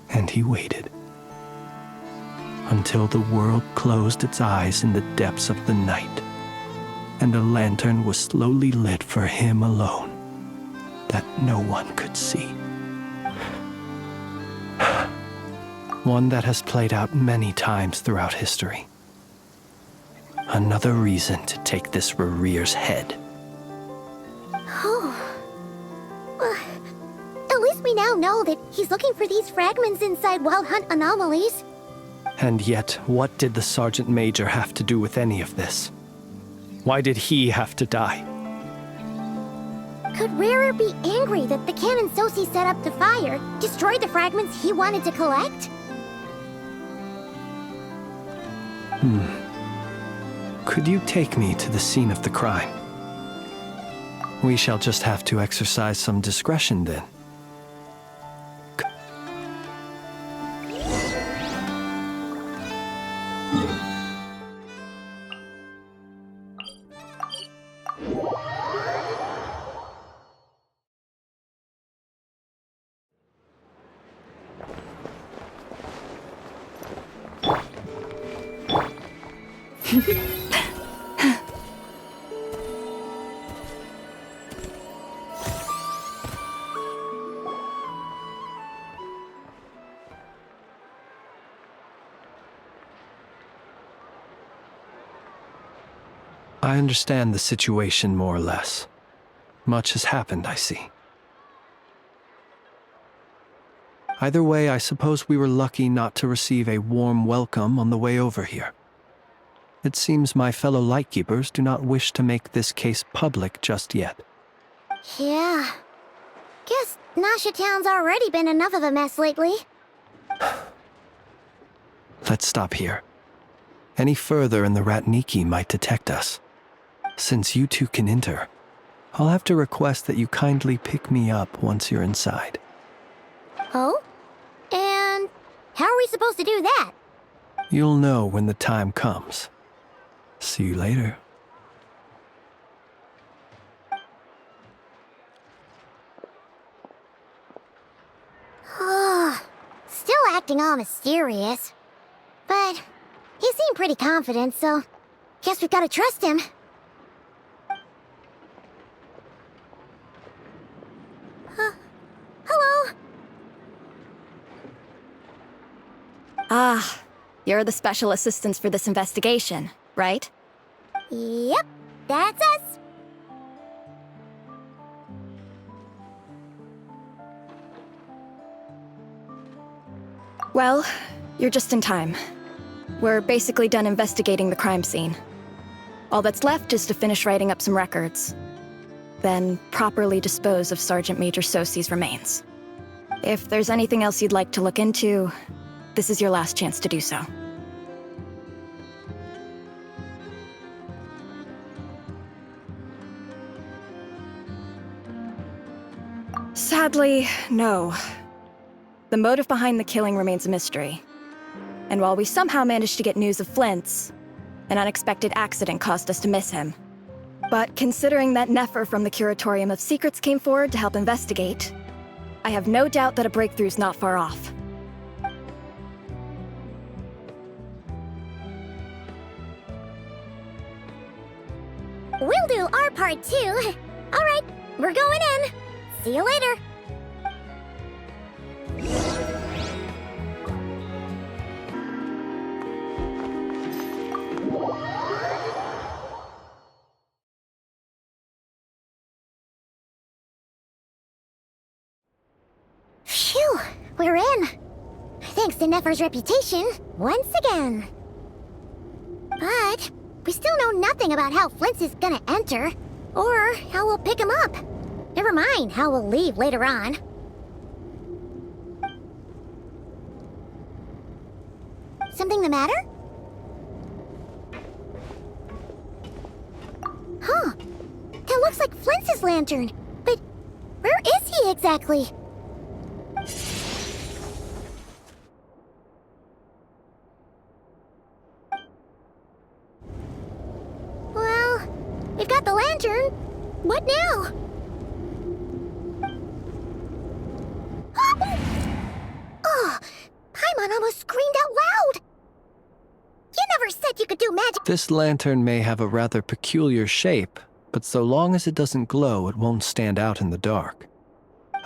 And he waited. Until the world closed its eyes in the depths of the night, and a lantern was slowly lit for him alone, that no one could see. One that has played out many times throughout history. Another reason to take this Rerere's head. Oh. Well, at least we now know that he's looking for these fragments inside Wild Hunt anomalies. And yet, what did the Sergeant Major have to do with any of this? Why did he have to die? Could Rerer be angry that the cannon Sosi set up to fire destroyed the fragments he wanted to collect? Could you take me to the scene of the crime? We shall just have to exercise some discretion then. I understand the situation more or less. Much has happened, I see. Either way, I suppose we were lucky not to receive a warm welcome on the way over here. It seems my fellow Lightkeepers do not wish to make this case public just yet. Yeah. Guess Nasha Town's already been enough of a mess lately. Let's stop here. Any further and the Ratniki might detect us. Since you two can enter, I'll have to request that you kindly pick me up once you're inside. Oh? And how are we supposed to do that? You'll know when the time comes. See you later. Still acting all mysterious. But he seemed pretty confident, so guess we've got to trust him. Hello? Ah, you're the special assistants for this investigation, right? Yep, that's us. Well, you're just in time. We're basically done investigating the crime scene. All that's left is to finish writing up some records. Then properly dispose of Sergeant Major Sosi's remains. If there's anything else you'd like to look into, this is your last chance to do so. Sadly, no. The motive behind the killing remains a mystery. And while we somehow managed to get news of Flint's, an unexpected accident caused us to miss him. But considering that Nefer from the Curatorium of Secrets came forward to help investigate, I have no doubt that a breakthrough's not far off. We'll do our part too. All right, we're going in. See you later. we're in. Thanks to Nefer's reputation, once again. But we still know nothing about how Flint's is gonna enter, or how we'll pick him up. Never mind how we'll leave later on. Something the matter? Huh. That looks like Flint's lantern. But where is he exactly? Well, we've got the lantern. What now? Oh, Paimon almost screamed out loud. You never said you could do magic. This lantern may have a rather peculiar shape, but so long as it doesn't glow, it won't stand out in the dark.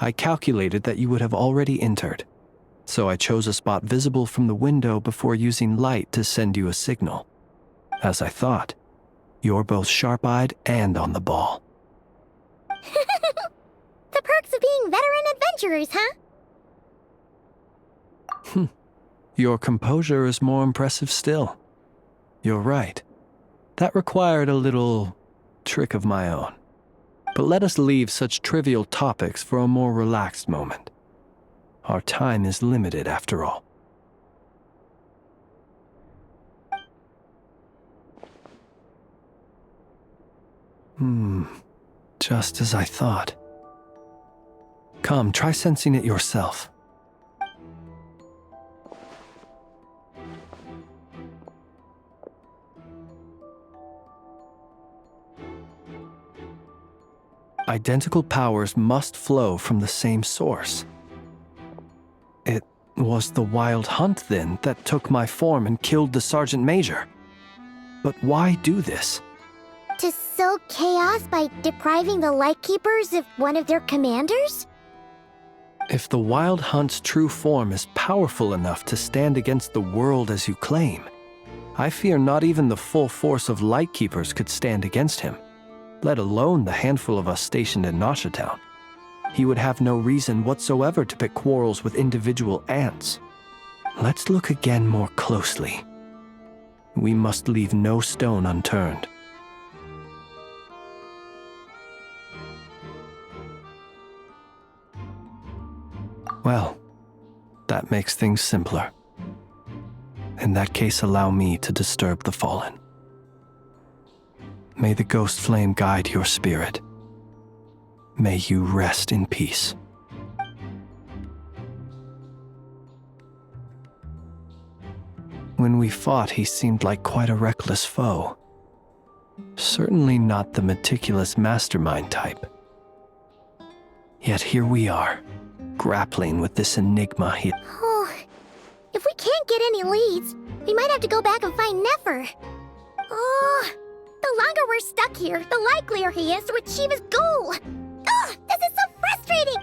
I calculated that you would have already entered, so I chose a spot visible from the window before using light to send you a signal. As I thought, you're both sharp-eyed and on the ball. The perks of being veteran adventurers, huh? Your composure is more impressive still. You're right. That required a little trick of my own. But let us leave such trivial topics for a more relaxed moment. Our time is limited after all. Just as I thought. Come, try sensing it yourself. Identical powers must flow from the same source. It was the Wild Hunt, then, that took my form and killed the Sergeant Major. But why do this? To sow chaos by depriving the Lightkeepers of one of their commanders? If the Wild Hunt's true form is powerful enough to stand against the world as you claim, I fear not even the full force of Lightkeepers could stand against him, let alone the handful of us stationed in Noshatown. He would have no reason whatsoever to pick quarrels with individual ants. Let's look again more closely. We must leave no stone unturned. Well, that makes things simpler. In that case, allow me to disturb the fallen. May the ghost flame guide your spirit. May you rest in peace. When we fought, he seemed like quite a reckless foe. Certainly not the meticulous mastermind type. Yet here we are, grappling with this enigma he... Oh, if we can't get any leads, we might have to go back and find Nefer. Oh, the longer we're stuck here, the likelier he is to achieve his goal. Oh, this is so frustrating!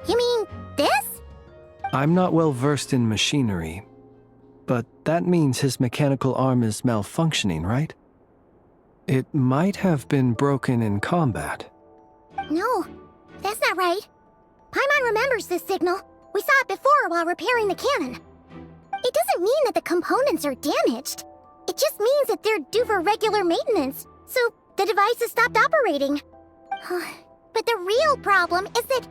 You mean this? I'm not well versed in machinery, but that means his mechanical arm is malfunctioning, right? It might have been broken in combat. No, that's not right. Paimon remembers this signal. We saw it before while repairing the cannon. It doesn't mean that the components are damaged. It just means that they're due for regular maintenance, so the device has stopped operating. But the real problem is that...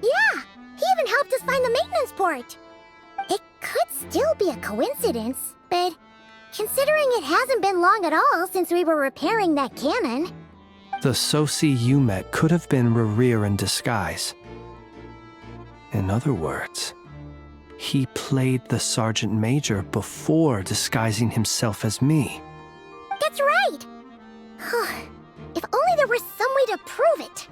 Yeah, he even helped us find the maintenance port. It could still be a coincidence, but considering it hasn't been long at all since we were repairing that cannon... The Sosi you met could have been Rerir in disguise. In other words, he played the Sergeant Major before disguising himself as me. That's right! If only there was some way to prove it.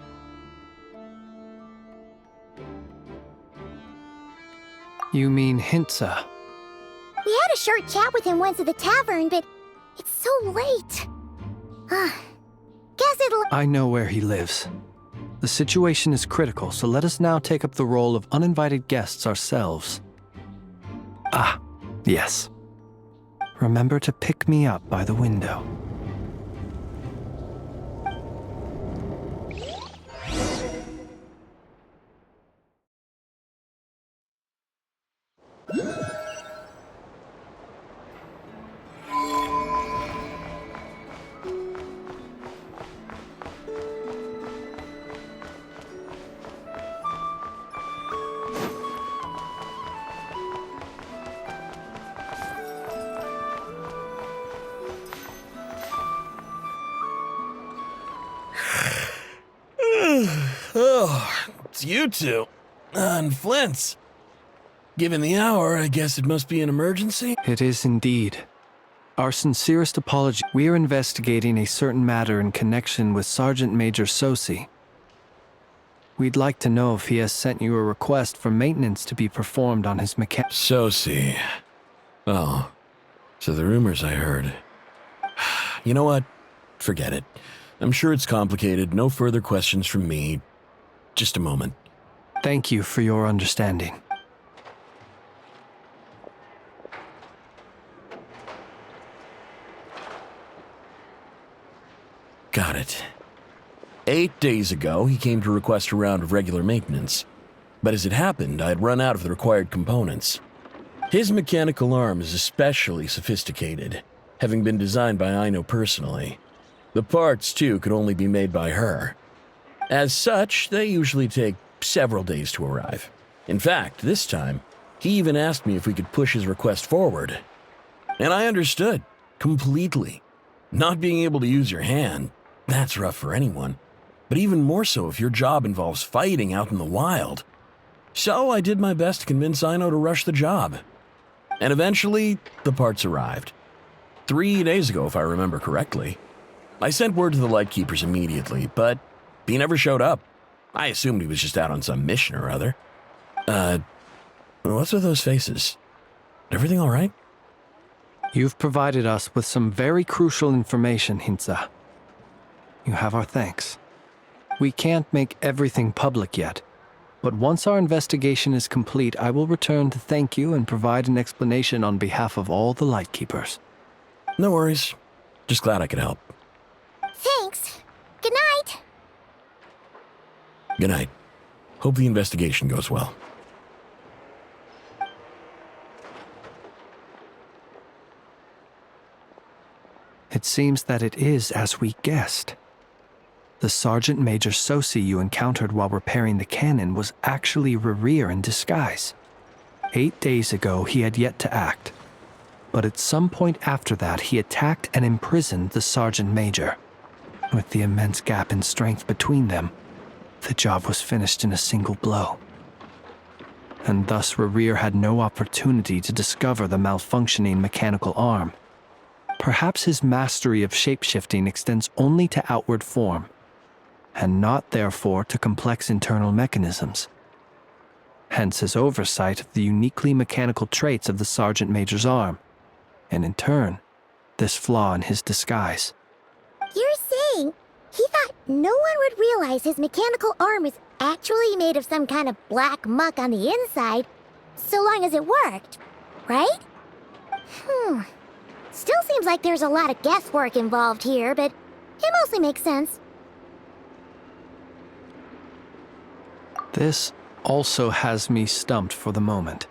You mean Hintsa? We had a short chat with him once at the tavern, but it's so late. Guess it'll... I know where he lives. The situation is critical, so let us now take up the role of uninvited guests ourselves. Ah, yes. Remember to pick me up by the window. Oh, it's you two. And Flint's. Given the hour, I guess it must be an emergency? It is indeed. Our sincerest apology. We are investigating a certain matter in connection with Sergeant Major Sosi. We'd like to know if he has sent you a request for maintenance to be performed on his mechanic. Sosi. Oh, so the rumors I heard. You know what? Forget it. I'm sure it's complicated. No further questions from me. Just a moment. Thank you for your understanding. Got it. 8 days ago, he came to request a round of regular maintenance. But as it happened, I had run out of the required components. His mechanical arm is especially sophisticated, having been designed by Aino personally. The parts, too, could only be made by her. As such, they usually take several days to arrive. In fact, this time, he even asked me if we could push his request forward. And I understood, completely. Not being able to use your hand, that's rough for anyone. But even more so if your job involves fighting out in the wild. So I did my best to convince Aino to rush the job. And eventually, the parts arrived. 3 days ago, if I remember correctly. I sent word to the Lightkeepers immediately, but he never showed up. I assumed he was just out on some mission or other. What's with those faces? Everything all right? You've provided us with some very crucial information, Hintsa. You have our thanks. We can't make everything public yet, but once our investigation is complete, I will return to thank you and provide an explanation on behalf of all the Lightkeepers. No worries. Just glad I could help. Thanks. Good night. Good night. Hope the investigation goes well. It seems that it is as we guessed. The Sergeant Major Sosi you encountered while repairing the cannon was actually Rerir in disguise. 8 days ago, he had yet to act. But at some point after that, he attacked and imprisoned the Sergeant Major. With the immense gap in strength between them, the job was finished in a single blow. And thus Rerir had no opportunity to discover the malfunctioning mechanical arm. Perhaps his mastery of shapeshifting extends only to outward form, and not therefore to complex internal mechanisms. Hence his oversight of the uniquely mechanical traits of the Sergeant Major's arm, and in turn, this flaw in his disguise. You're saying he thought no one would realize his mechanical arm is actually made of some kind of black muck on the inside, so long as it worked, right? Still seems like there's a lot of guesswork involved here, but it mostly makes sense. This also has me stumped for the moment.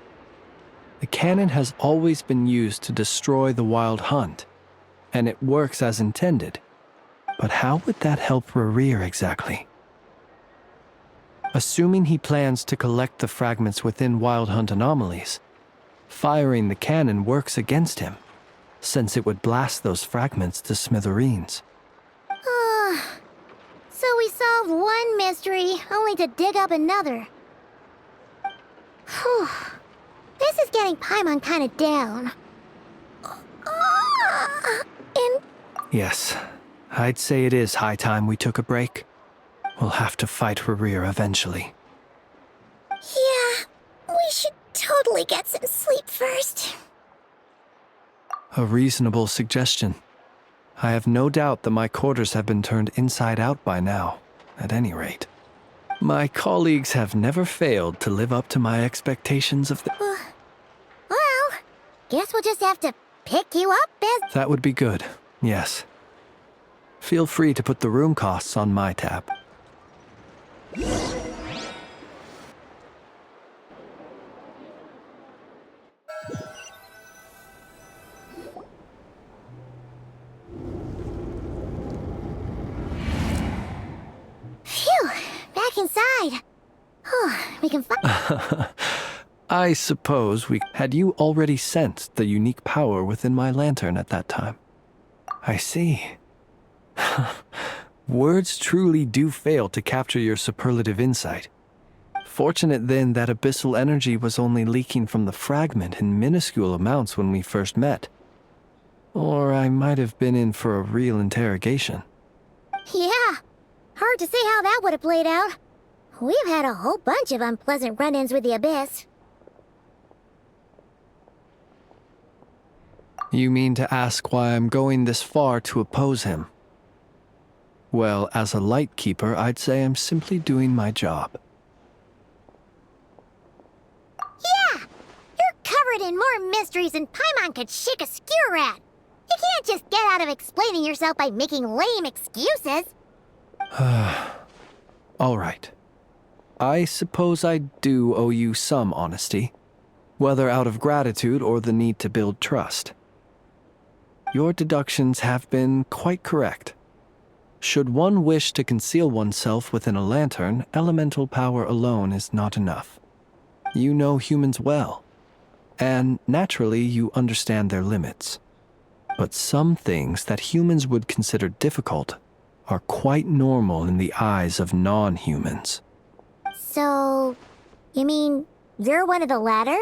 The cannon has always been used to destroy the wild hunt, and it works as intended. But how would that help Rerir exactly? Assuming he plans to collect the fragments within wild hunt anomalies, firing the cannon works against him, since it would blast those fragments to smithereens. So we solved one mystery, only to dig up another. Whew. This is getting Paimon kind of down. And Yes, I'd say it is high time we took a break. We'll have to fight Rerir eventually. yeah, we should totally get some sleep first. A reasonable suggestion. I have no doubt that my quarters have been turned inside out by now, at any rate. My colleagues have never failed to live up to my expectations of the... Well, guess we'll just have to pick you up as... That would be good, yes. Feel free to put the room costs on my tab. Phew, back inside. We can find... I suppose we... Had you already sensed the unique power within my lantern at that time? I see. Words truly do fail to capture your superlative insight. Fortunate then that abyssal energy was only leaking from the fragment in minuscule amounts when we first met. Or I might have been in for a real interrogation. Yeah, hard to say how that would have played out. We've had a whole bunch of unpleasant run-ins with the Abyss. You mean to ask why I'm going this far to oppose him? Well, as a light keeper, I'd say I'm simply doing my job. Yeah! You're covered in more mysteries than Paimon could shake a skewer at. You can't just get out of explaining yourself by making lame excuses. All right. I suppose I do owe you some honesty, whether out of gratitude or the need to build trust. Your deductions have been quite correct. Should one wish to conceal oneself within a lantern, elemental power alone is not enough. You know humans well, and naturally you understand their limits. But some things that humans would consider difficult are quite normal in the eyes of non-humans. So, you mean you're one of the latter?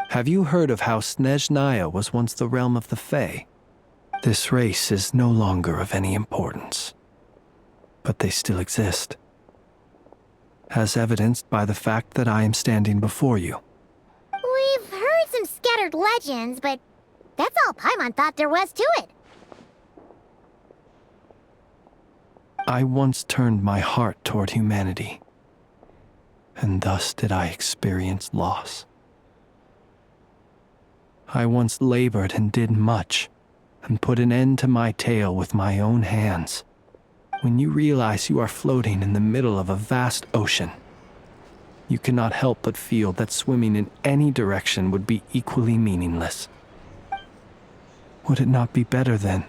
Have you heard of how Snezhnaya was once the realm of the Fae? This race is no longer of any importance, but they still exist, as evidenced by the fact that I am standing before you. We've heard some scattered legends, but that's all Paimon thought there was to it. I once turned my heart toward humanity, and thus did I experience loss. I once labored and did much, and put an end to my tale with my own hands. When you realize you are floating in the middle of a vast ocean, you cannot help but feel that swimming in any direction would be equally meaningless. Would it not be better, then,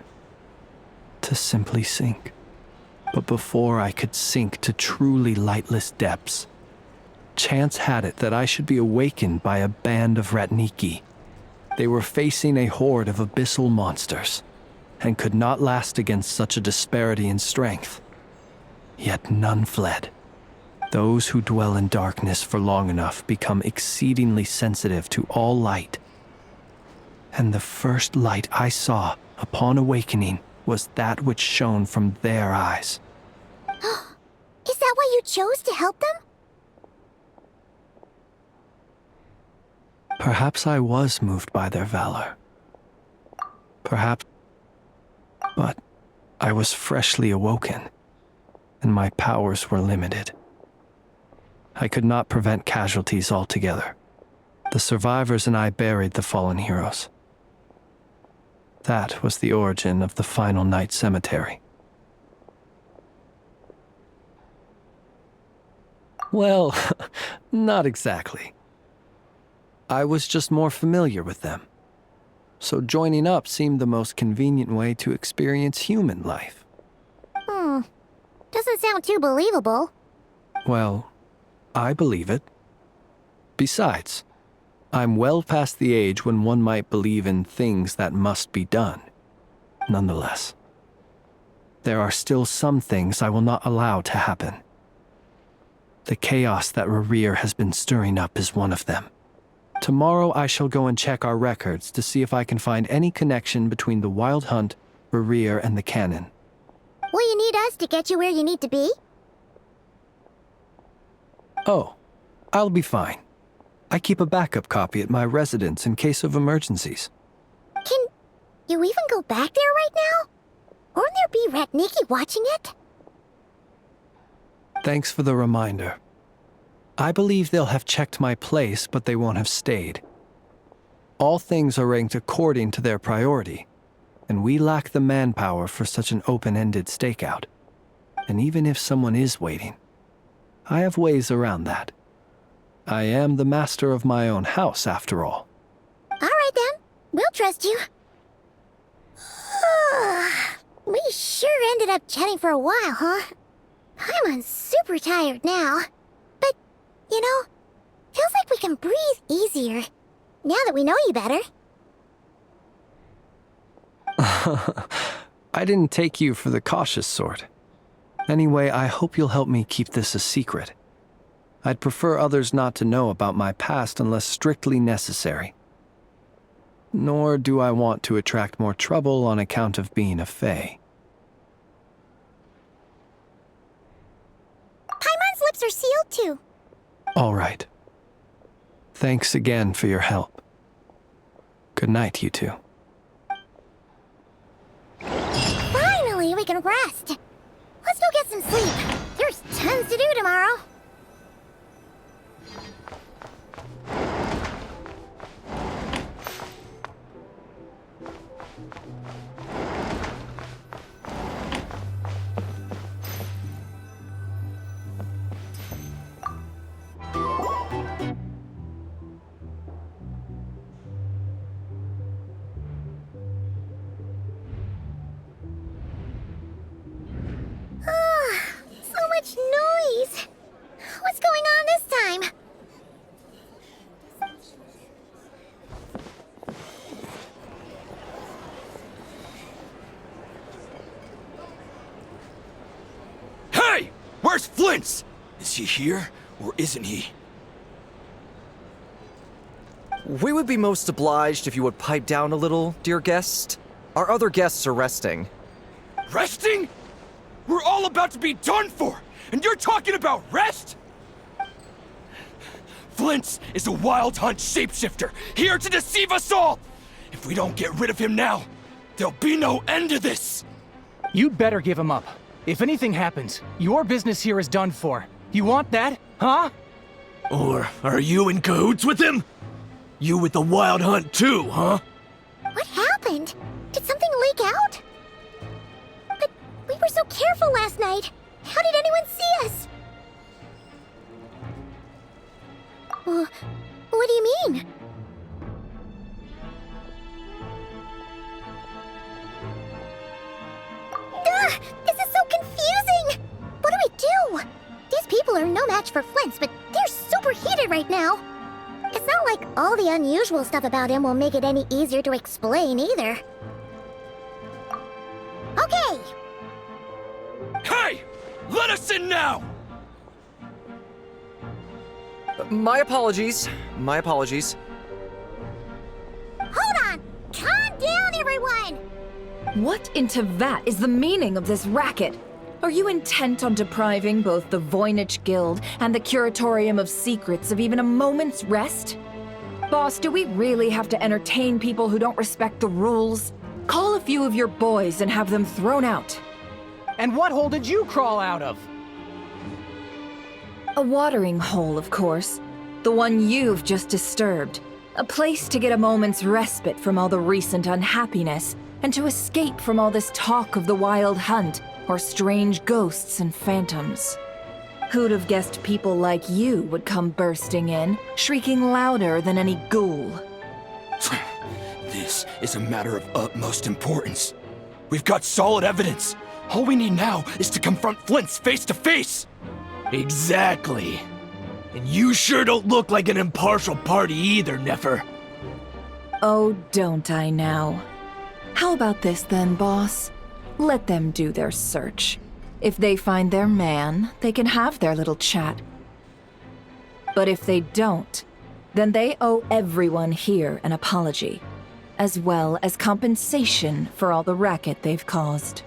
to simply sink? But before I could sink to truly lightless depths, chance had it that I should be awakened by a band of Ratniki. They were facing a horde of abyssal monsters, and could not last against such a disparity in strength. Yet none fled. Those who dwell in darkness for long enough become exceedingly sensitive to all light. And the first light I saw upon awakening was that which shone from their eyes. Is that why you chose to help them? Perhaps I was moved by their valor. Perhaps... But I was freshly awoken, and my powers were limited. I could not prevent casualties altogether. The survivors and I buried the fallen heroes. That was the origin of the final night cemetery. Well, not exactly. I was just more familiar with them. So joining up seemed the most convenient way to experience human life. Doesn't sound too believable. Well, I believe it. Besides, I'm well past the age when one might believe in things that must be done. Nonetheless, there are still some things I will not allow to happen. The chaos that Rerir has been stirring up is one of them. Tomorrow I shall go and check our records to see if I can find any connection between the Wild Hunt, Rerir, and the Canon. Will you need us to get you where you need to be? Oh, I'll be fine. I keep a backup copy at my residence in case of emergencies. Can you even go back there right now? Wouldn't there be Ratniki watching it? Thanks for the reminder. I believe they'll have checked my place, but they won't have stayed. All things are ranked according to their priority, and we lack the manpower for such an open-ended stakeout. And even if someone is waiting, I have ways around that. I am the master of my own house, after all. All right then, we'll trust you. We sure ended up chatting for a while, huh? I'm super tired now. But, you know, feels like we can breathe easier, now that we know you better. I didn't take you for the cautious sort. Anyway, I hope you'll help me keep this a secret. I'd prefer others not to know about my past unless strictly necessary. Nor do I want to attract more trouble on account of being a fae. Paimon's lips are sealed too. All right. Thanks again for your help. Good night, you two. Finally, we can rest. Let's go get some sleep. There's tons to do tomorrow. So much noise. What's going on this time? Hey! Where's Flint's? Is he here, or isn't he? We would be most obliged if you would pipe down a little, dear guest. Our other guests are resting. Resting? We're all about to be done for, and you're talking about rest? Flint's is a wild hunt shapeshifter, here to deceive us all! If we don't get rid of him now, there'll be no end to this! You'd better give him up. If anything happens, your business here is done for. You want that, huh? Or are you in cahoots with him? You with the wild hunt too, huh? What happened? Did something leak out? But we were so careful last night. How did anyone see us? What do you mean? This is so confusing! What do we do? These people are no match for Flint's, but they're super heated right now. It's not like all the unusual stuff about him will make it any easier to explain either. Okay! Hey! Let us in now! My apologies. My apologies. Hold on! Calm down, everyone! What in Tevat is the meaning of this racket? Are you intent on depriving both the Voynich Guild and the Curatorium of Secrets of even a moment's rest? Boss, do we really have to entertain people who don't respect the rules? Call a few of your boys and have them thrown out. And what hole did you crawl out of? A watering hole, of course. The one you've just disturbed. A place to get a moment's respite from all the recent unhappiness, and to escape from all this talk of the wild hunt, or strange ghosts and phantoms. Who'd have guessed people like you would come bursting in, shrieking louder than any ghoul? This is a matter of utmost importance. We've got solid evidence. All we need now is to confront Flint's face to face. Exactly. And you sure don't look like an impartial party either, Nefer. Oh, don't I now? How about this then, boss? Let them do their search. If they find their man, they can have their little chat. But if they don't, then they owe everyone here an apology, as well as compensation for all the racket they've caused.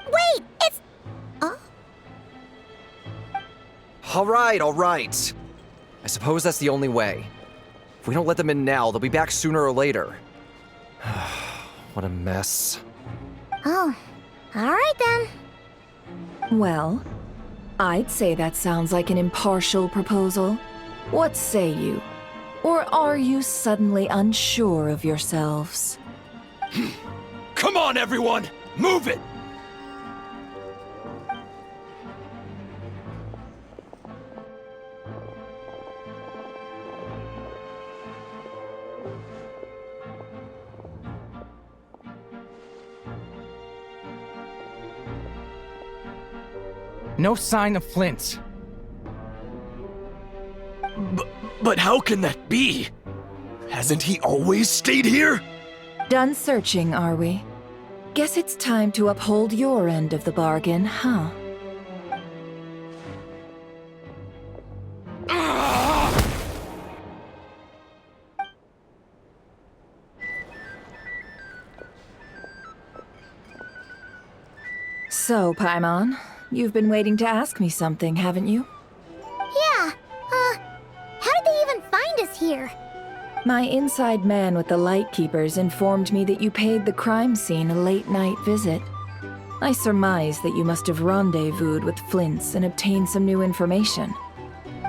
Wait, it's... All right. I suppose that's the only way. If we don't let them in now, they'll be back sooner or later. What a mess. Oh, Alright then. Well, I'd say that sounds like an impartial proposal. What say you? Or are you suddenly unsure of yourselves? Come on, everyone! Move it! No sign of Flint's. But how can that be? Hasn't he always stayed here? Done searching, are we? Guess it's time to uphold your end of the bargain, huh? So, Paimon, you've been waiting to ask me something, haven't you? Yeah, how did they even find us here? My inside man with the Lightkeepers informed me that you paid the crime scene a late-night visit. I surmise that you must have rendezvoused with Flint's and obtained some new information.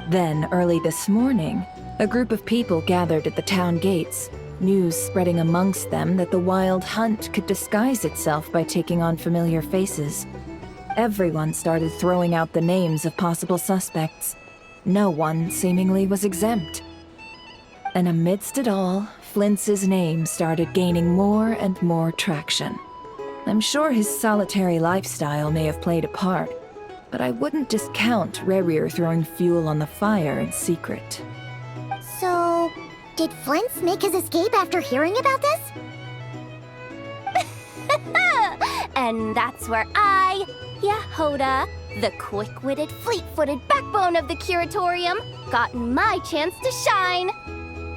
Then, early this morning, a group of people gathered at the town gates, news spreading amongst them that the Wild Hunt could disguise itself by taking on familiar faces. Everyone started throwing out the names of possible suspects. No one, seemingly, was exempt. And amidst it all, Flint's name started gaining more and more traction. I'm sure his solitary lifestyle may have played a part, but I wouldn't discount Rerir throwing fuel on the fire in secret. So, did Flint's make his escape after hearing about this? And that's where I, Yehoda, the quick-witted, fleet-footed backbone of the Curatorium, got my chance to shine.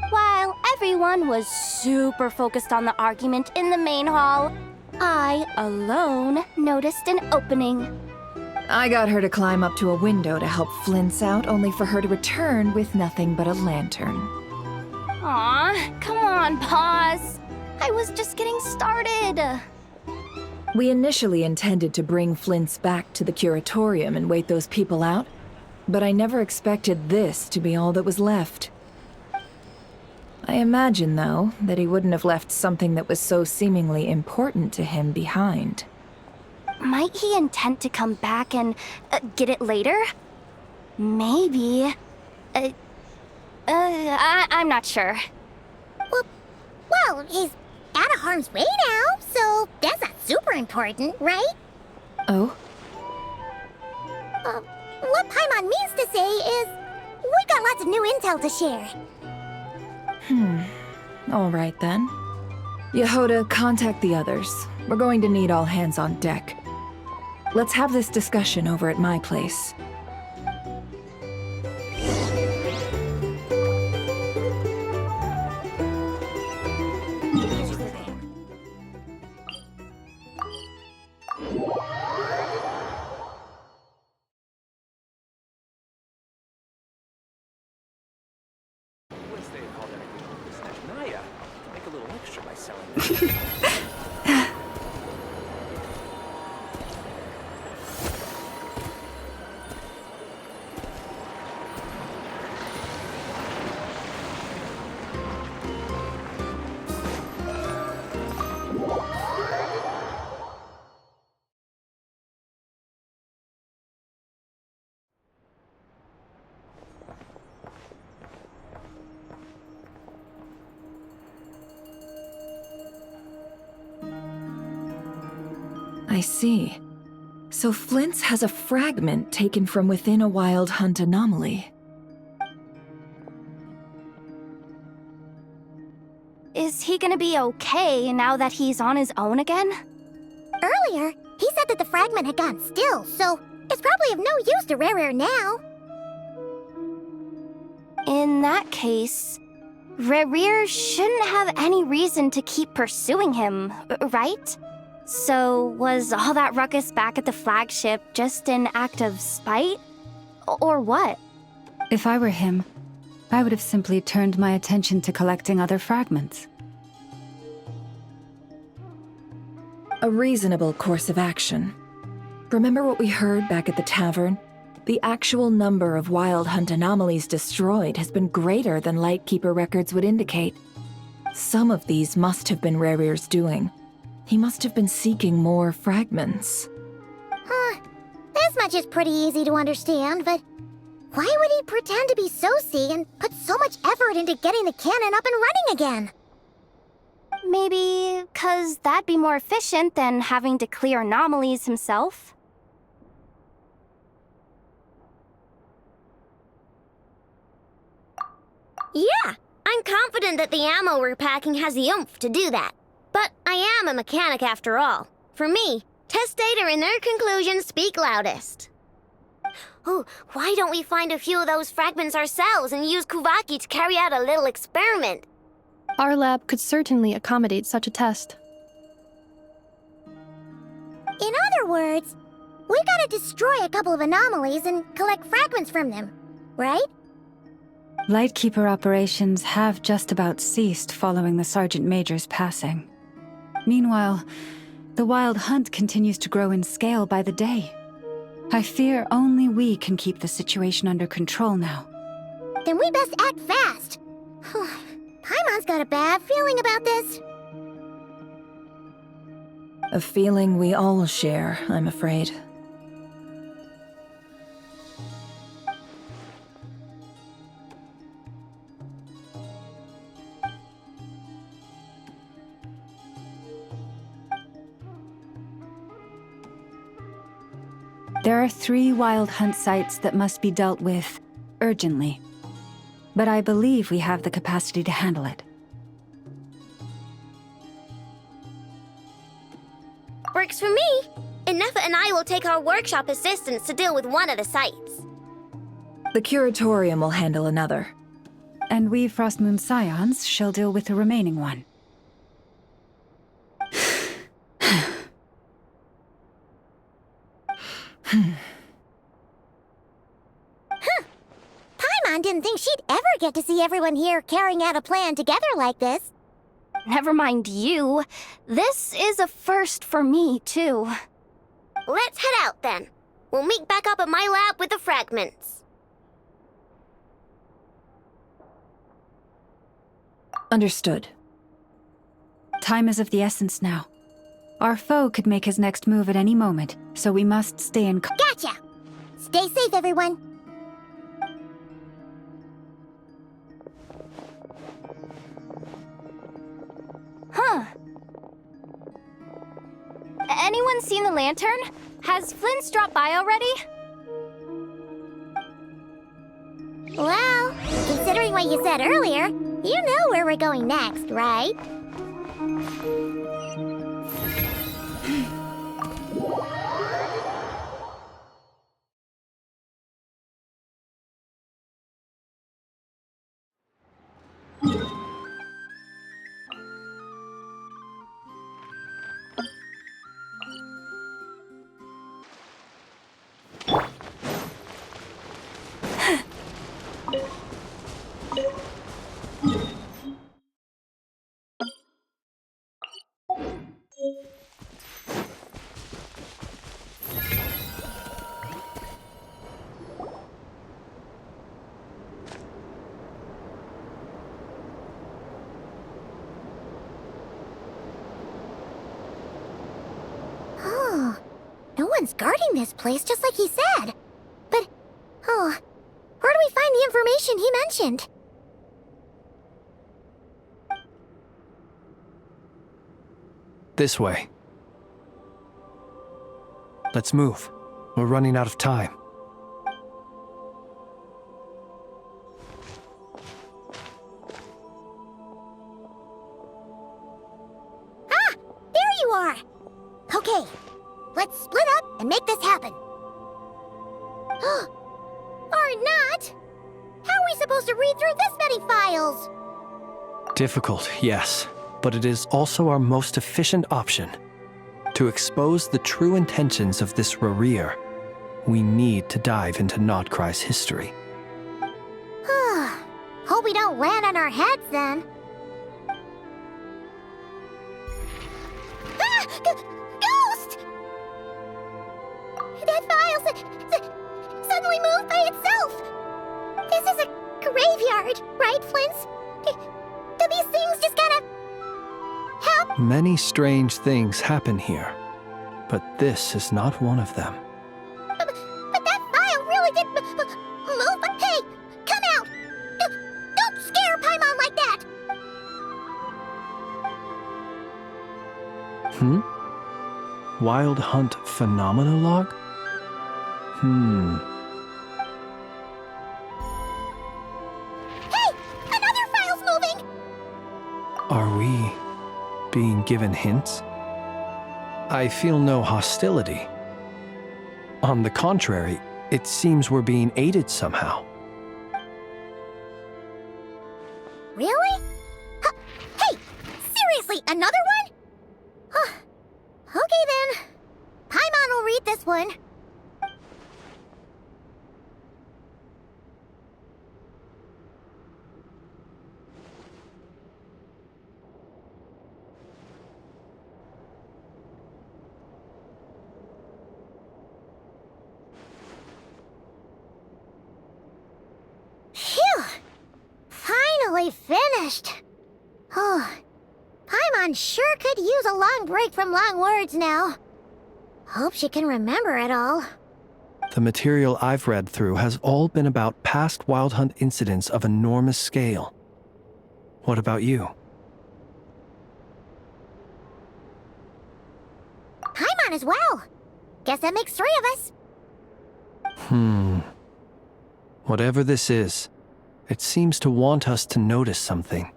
While everyone was super focused on the argument in the main hall, I alone noticed an opening. I got her to climb up to a window to help Flint's out, only for her to return with nothing but a lantern. Aw, come on, pause. I was just getting started. We initially intended to bring Flint's back to the Curatorium and wait those people out, but I never expected this to be all that was left. I imagine, though, that he wouldn't have left something that was so seemingly important to him behind. Might he intend to come back and get it later? Maybe. I'm not sure. Well, he's out of harm's way now, so that's not super important, right? Oh? What Paimon means to say is, we got lots of new intel to share. All right then. Yehoda, contact the others. We're going to need all hands on deck. Let's have this discussion over at my place. Make a little extra by selling it. I see. So Flint's has a fragment taken from within a Wild Hunt anomaly. Is he gonna be okay now that he's on his own again? Earlier, he said that the fragment had gone still, so it's probably of no use to Rerir now. In that case, Rerir shouldn't have any reason to keep pursuing him, right? So, was all that ruckus back at the flagship just an act of spite? Or what? If I were him, I would have simply turned my attention to collecting other fragments. A reasonable course of action. Remember what we heard back at the tavern? The actual number of Wild Hunt anomalies destroyed has been greater than Lightkeeper records would indicate. Some of these must have been Rarir's doing. He must have been seeking more fragments. This much is pretty easy to understand, but why would he pretend to be Soci and put so much effort into getting the cannon up and running again? Maybe 'cause that'd be more efficient than having to clear anomalies himself? Yeah, I'm confident that the ammo we're packing has the oomph to do that. But I am a mechanic after all. For me, test data and their conclusions speak loudest. Oh, why don't we find a few of those fragments ourselves and use Kuvaki to carry out a little experiment? Our lab could certainly accommodate such a test. In other words, we gotta destroy a couple of anomalies and collect fragments from them, right? Lightkeeper operations have just about ceased following the Sergeant Major's passing. Meanwhile, the Wild Hunt continues to grow in scale by the day. I fear only we can keep the situation under control now. Then we best act fast. Paimon's got a bad feeling about this. A feeling we all share, I'm afraid. There are 3 Wild Hunt sites that must be dealt with urgently. But I believe we have the capacity to handle it. Works for me. Ineffa and I will take our workshop assistants to deal with one of the sites. The Curatorium will handle another. And we Frostmoon Scions shall deal with the remaining one. Paimon didn't think she'd ever get to see everyone here carrying out a plan together like this. Never mind you. This is a first for me, too. Let's head out then. We'll meet back up at my lab with the fragments. Understood. Time is of the essence now. Our foe could make his next move at any moment, so we must stay in Gotcha! Stay safe, everyone. Huh. Anyone seen the lantern? Has Flint's dropped by already? Well, considering what you said earlier, you know where we're going next, right? No one's guarding this place, just like he said. But, where do we find the information he mentioned? This way. Let's move. We're running out of time. Ah! There you are! Okay, let's split up and make this happen. Or not! How are we supposed to read through this many files? Difficult, yes, but it is also our most efficient option. To expose the true intentions of this Rarir, we need to dive into Notcry's history. Hope we don't land on our heads then. Ah! graveyard, right, Flints? Do these things just gotta help? Many strange things happen here, but this is not one of them. But that file really did move. But hey, come out! Don't scare Paimon like that! Wild Hunt Phenomena Log? Hey! Another file's moving! Are we being given hints? I feel no hostility. On the contrary, it seems we're being aided somehow. Really? Hey! Seriously, another one? Okay then. Paimon will read this one. Phew! Finally finished. Oh, Paimon sure could use a long break from long words now. Hope she can remember it all. The material I've read through has all been about past Wild Hunt incidents of enormous scale. What about you? Paimon as well. Guess that makes 3 of us. Whatever this is, it seems to want us to notice something.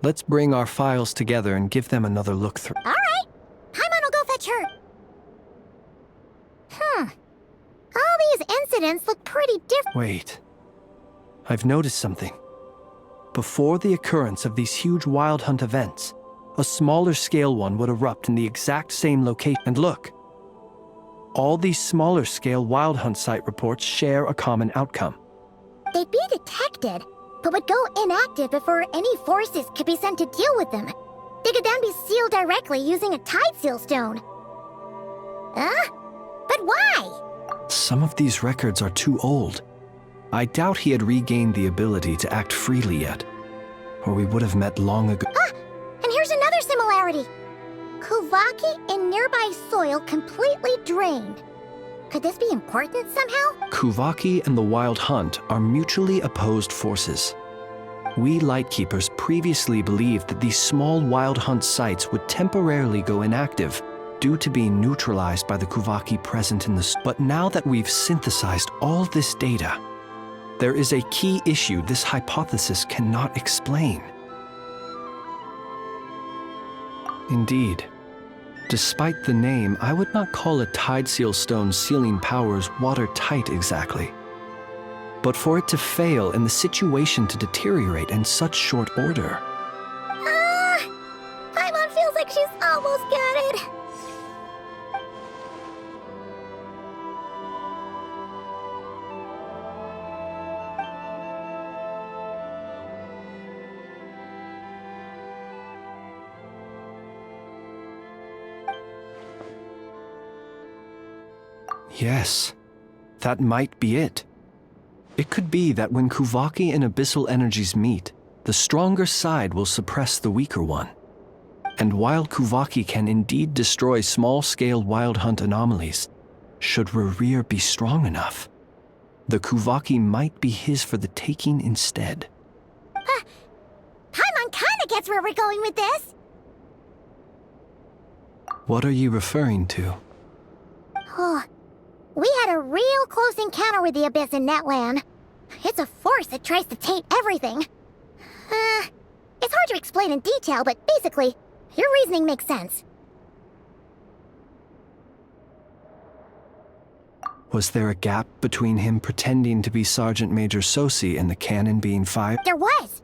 Let's bring our files together and give them another look through. All right. Paimon will go fetch her. All these incidents look pretty different. Wait. I've noticed something. Before the occurrence of these huge Wild Hunt events, a smaller scale one would erupt in the exact same location. And look. All these smaller scale Wild Hunt site reports share a common outcome. They'd be detected, but would go inactive before any forces could be sent to deal with them. They could then be sealed directly using a tide seal stone. But why? Some of these records are too old. I doubt he had regained the ability to act freely yet, or we would have met long ago. And here's another similarity. Kuvaki in nearby soil completely drained. Could this be important somehow? Kuvaki and the Wild Hunt are mutually opposed forces. We Lightkeepers previously believed that these small Wild Hunt sites would temporarily go inactive due to being neutralized by the Kuvaki present in the... But now that we've synthesized all this data, there is a key issue this hypothesis cannot explain. Indeed. Despite the name, I would not call a tide seal stone's sealing powers watertight exactly. But for it to fail and the situation to deteriorate in such short order... Paimon feels like she's almost got it. Yes, that might be it. It could be that when Kuvaki and Abyssal energies meet, the stronger side will suppress the weaker one. And while Kuvaki can indeed destroy small-scale Wild Hunt anomalies, should Rerir be strong enough, the Kuvaki might be his for the taking instead. Paimon kinda gets where we're going with this. What are you referring to? Oh, we had a real close encounter with the Abyss in Netland. It's a force that tries to taint everything. It's hard to explain in detail, but basically, your reasoning makes sense. Was there a gap between him pretending to be Sergeant Major Sosi and the cannon being fired? There was.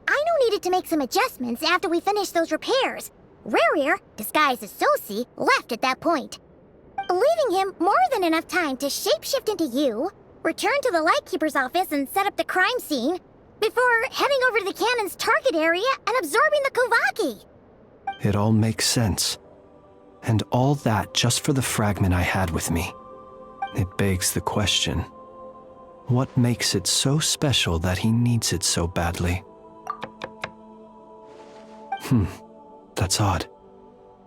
Aino needed to make some adjustments after we finished those repairs. Rerir, disguised as Sosi, left at that point, leaving him more than enough time to shapeshift into you, return to the Lightkeeper's office and set up the crime scene, before heading over to the cannon's target area and absorbing the Kuvaki. It all makes sense. And all that just for the fragment I had with me. It begs the question, What makes it so special that he needs it so badly? That's odd.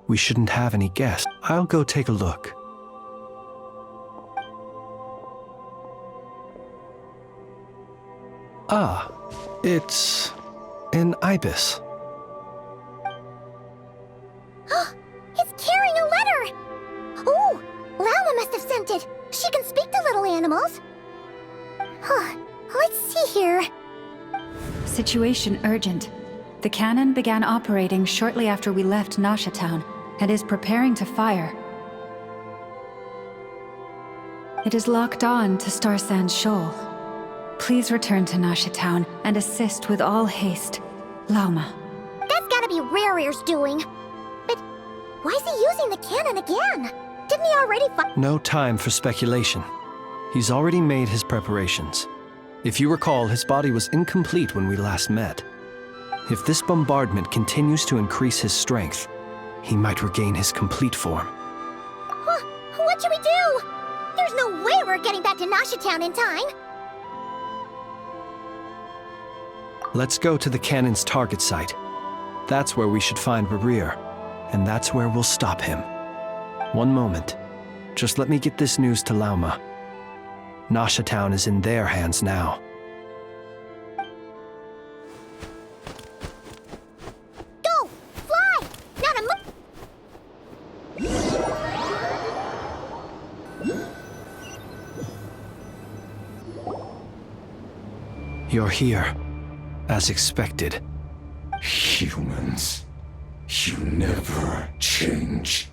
We shouldn't have any guests. I'll go take a look. Ah, it's an ibis. It's carrying a letter! Ooh, Lama must have sent it. She can speak to little animals. Huh, let's see here. Situation urgent. The cannon began operating shortly after we left Nasha Town and is preparing to fire. It is locked on to Star Sand Shoal. Please return to Nasha Town and assist with all haste. Lauma. That's gotta be Rare's doing. But why is he using the cannon again? Didn't he already No time for speculation. He's already made his preparations. If you recall, his body was incomplete when we last met. If this bombardment continues to increase his strength, he might regain his complete form. Huh, what should we do? There's no way we're getting back to Nasha Town in time. Let's go to the cannon's target site. That's where we should find Rarir, and that's where we'll stop him. One moment. Just let me get this news to Lauma. Nasha Town is in their hands now. Go! Fly! Not a You're here, as expected. Humans, you never change.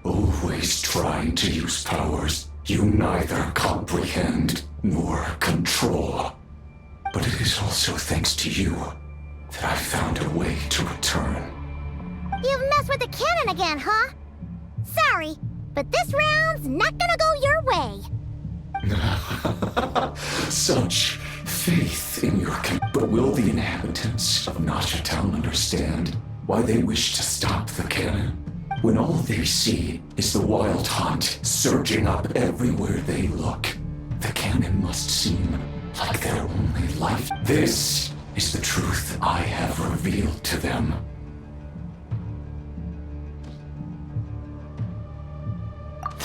Always trying to use powers you neither comprehend nor control. But it is also thanks to you that I found a way to return. You've messed with the cannon again, huh? Sorry, but this round's not gonna go your way. Such faith in your but will the inhabitants of Nasha Town understand why they wish to stop the cannon? When all they see is the wild hunt surging up everywhere they look, the cannon must seem like their only life. This is the truth I have revealed to them.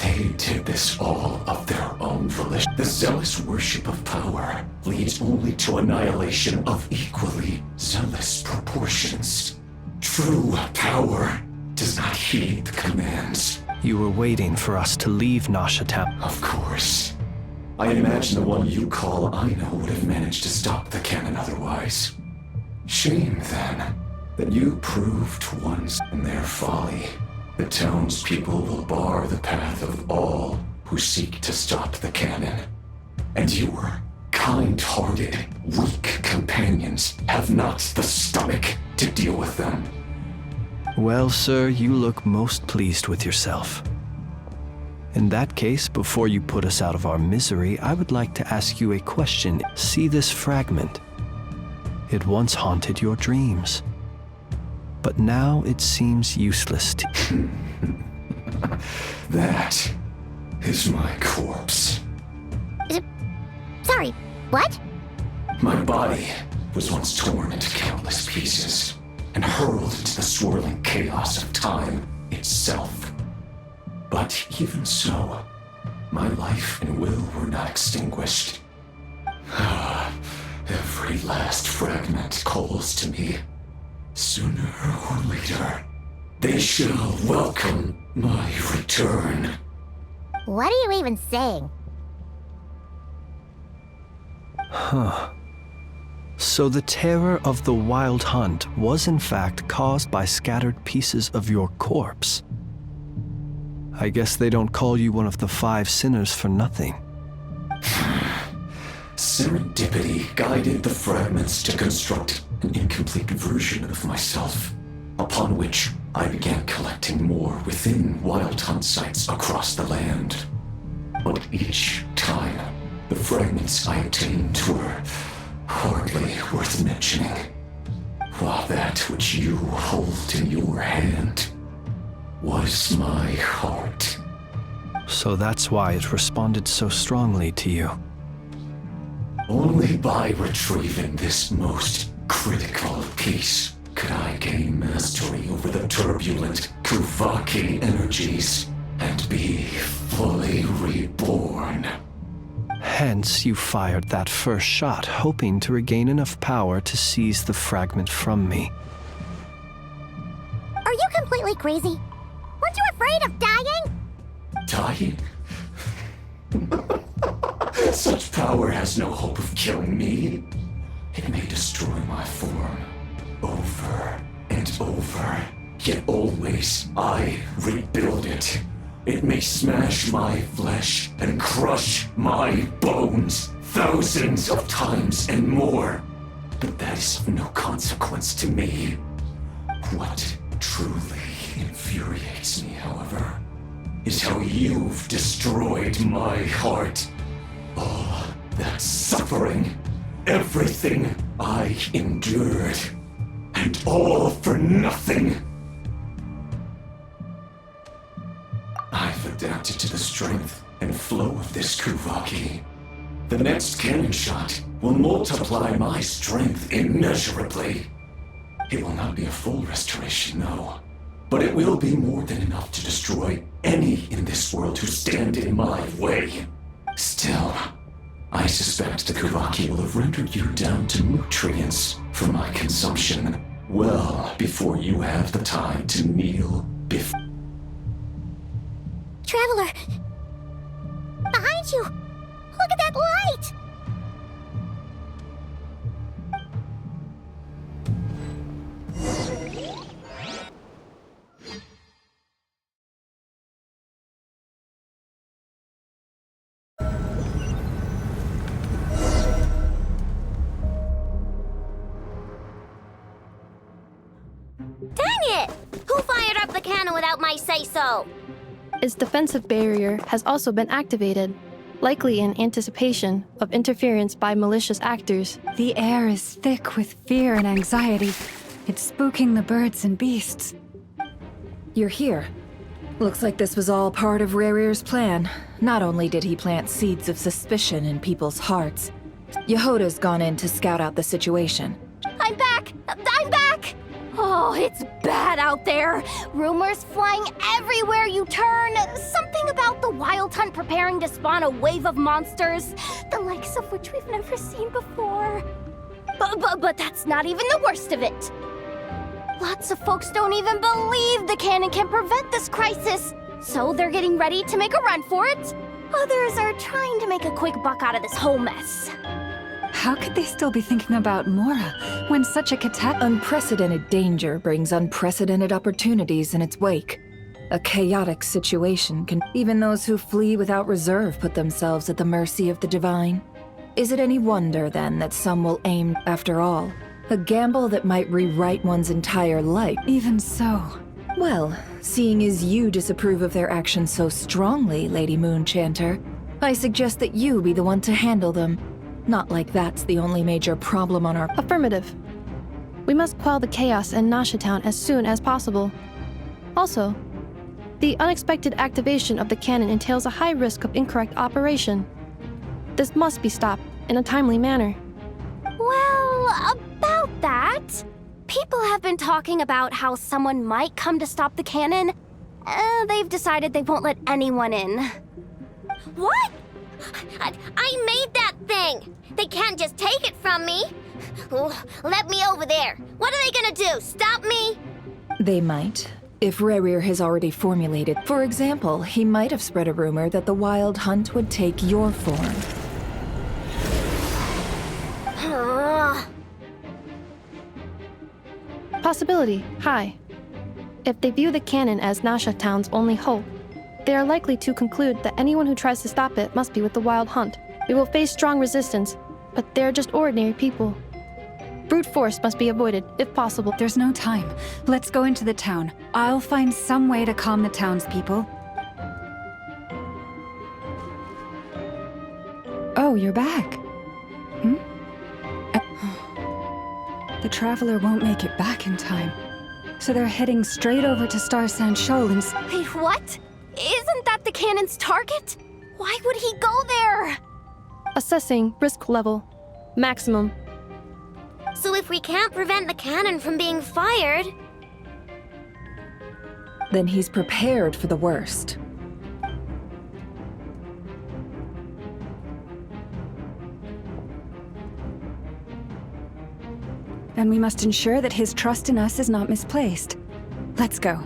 They did this all of their own volition. The zealous worship of power leads only to annihilation of equally zealous proportions. True power does not heed the commands. You were waiting for us to leave Nasha Town. Of course. I imagine the one you call Aino would have managed to stop the cannon otherwise. Shame, then, that you proved once in their folly. The townspeople will bar the path of all who seek to stop the cannon. And your kind-hearted, weak companions have not the stomach to deal with them. Well, sir, you look most pleased with yourself. In that case, before you put us out of our misery, I would like to ask you a question. See this fragment? It once haunted your dreams. But now it seems useless to... That is my corpse. Sorry, what? My body was once torn into countless pieces and hurled into the swirling chaos of time itself. But even so, my life and will were not extinguished. Every last fragment calls to me. Sooner or later, they shall welcome my return. What are you even saying? Huh. So the terror of the wild hunt was in fact caused by scattered pieces of your corpse. I guess they don't call you one of the 5 sinners for nothing. Serendipity guided the fragments to construct an incomplete version of myself, upon which I began collecting more within wild hunt sites across the land. But each time, the fragments I obtained were hardly worth mentioning, while that which you hold in your hand was my heart. So that's why it responded so strongly to you. Only by retrieving this most critical piece could I gain mastery over the turbulent Kuvaki energies and be fully reborn. Hence, you fired that first shot, hoping to regain enough power to seize the fragment from me. Are you completely crazy? Weren't you afraid of dying? Dying? Such power has no hope of killing me. It may destroy my form over and over, yet always I rebuild it. It may smash my flesh and crush my bones thousands of times and more, but that is of no consequence to me. What truly infuriates me, however, is how you've destroyed my heart. All that suffering, everything I endured, and all for nothing. I've adapted to the strength and flow of this Kuvaki. The next cannon shot will multiply my strength immeasurably. It will not be a full restoration, no, but it will be more than enough to destroy any in this world who stand in my way. Still, I suspect the Kuvaki will have rendered you down to nutrients for my consumption well before you have the time to kneel before. Traveler! Behind you! Look at that light! Dang it! Who fired up the cannon without my say-so? Its defensive barrier has also been activated, likely in anticipation of interference by malicious actors. The air is thick with fear and anxiety. It's spooking the birds and beasts. You're here. Looks like this was all part of Rerir's plan. Not only did he plant seeds of suspicion in people's hearts, Yehoda's gone in to scout out the situation. I'm back! I'm back! Oh, it's bad out there. Rumors flying everywhere you turn. Something about the Wild Hunt preparing to spawn a wave of monsters, the likes of which we've never seen before. But that's not even the worst of it. Lots of folks don't even believe the cannon can prevent this crisis, so they're getting ready to make a run for it. Others are trying to make a quick buck out of this whole mess. How could they still be thinking about Mora when such a Unprecedented danger brings unprecedented opportunities in its wake. A chaotic situation can even those who flee without reserve put themselves at the mercy of the divine. Is it any wonder, then, that some will aim after all? A gamble that might rewrite one's entire life. Even so. Well, seeing as you disapprove of their actions so strongly, Lady Moonchanter, I suggest that you be the one to handle them. Not like that's the only major problem on our— Affirmative. We must quell the chaos in Nasha Town as soon as possible. Also, the unexpected activation of the cannon entails a high risk of incorrect operation. This must be stopped in a timely manner. Well, about that, people have been talking about how someone might come to stop the cannon. They've decided they won't let anyone in. What? I made that thing! They can't just take it from me! Let me over there! What are they gonna do? Stop me? They might. If Rerir has already formulated. For example, he might have spread a rumor that the Wild Hunt would take your form. Possibility high. If they view the cannon as Nasha Town's only hope, they are likely to conclude that anyone who tries to stop it must be with the Wild Hunt. We will face strong resistance, but they're just ordinary people. Brute force must be avoided, if possible. There's no time. Let's go into the town. I'll find some way to calm the townspeople. Oh, you're back. The Traveler won't make it back in time. So they're heading straight over to Star Sand Shoal and— Wait, what? Isn't that the cannon's target? Why would he go there? Assessing risk level. Maximum. So if we can't prevent the cannon from being fired... Then he's prepared for the worst. And we must ensure that his trust in us is not misplaced. Let's go.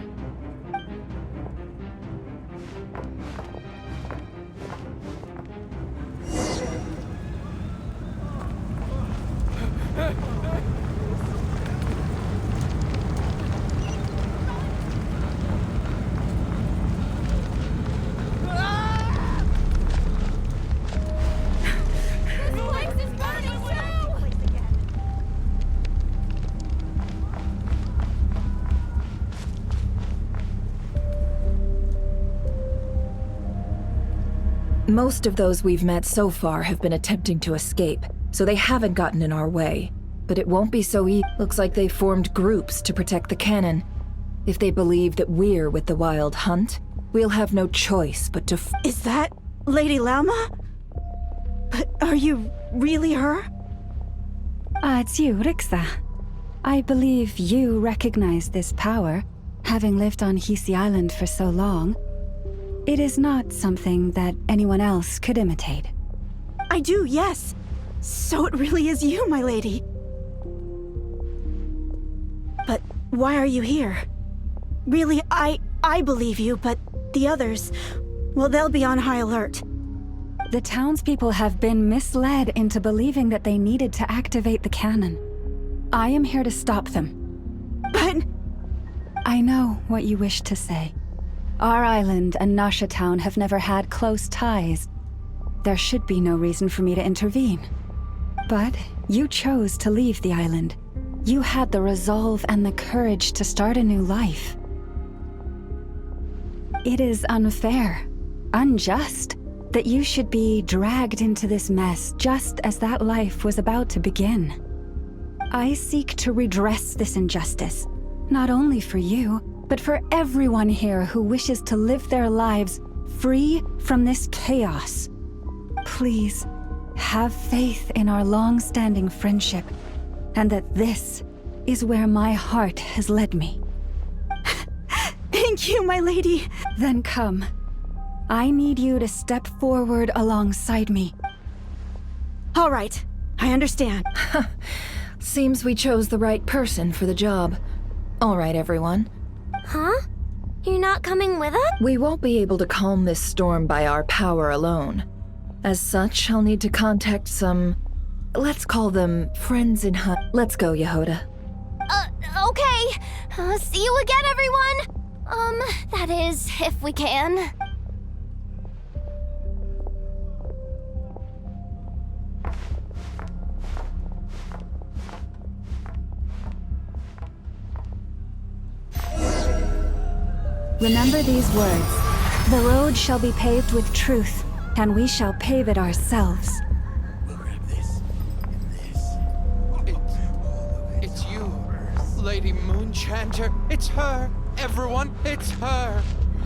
Most of those we've met so far have been attempting to escape, so they haven't gotten in our way. But it won't be so easy. Looks like they formed groups to protect the cannon. If they believe that we're with the Wild Hunt, we'll have no choice but to Is that Lady Lama? But are you really her? It's you, Rixa. I believe you recognize this power, having lived on Hisi Island for so long. It is not something that anyone else could imitate. I do, yes. So it really is you, my lady. But why are you here? Really, I believe you, but the others, well, they'll be on high alert. The townspeople have been misled into believing that they needed to activate the cannon. I am here to stop them. But... I know what you wish to say. Our island and Nasha Town have never had close ties. There should be no reason for me to intervene. But you chose to leave the island. You had the resolve and the courage to start a new life. It is unfair, unjust, that you should be dragged into this mess just as that life was about to begin. I seek to redress this injustice, not only for you, but for everyone here who wishes to live their lives free from this chaos. Please, have faith in our long-standing friendship, and that this is where my heart has led me. Thank you, my lady. Then come. I need you to step forward alongside me. All right, I understand. Seems we chose the right person for the job. All right, everyone. Huh? You're not coming with us? We won't be able to calm this storm by our power alone. As such, I'll need to contact some... let's call them friends in hunt. Let's go, Yehoda. Okay. See you again, everyone! That is, if we can. Remember these words. The road shall be paved with truth, and we shall pave it ourselves. It's you, Lady Moonchanter. It's her. Everyone, it's her.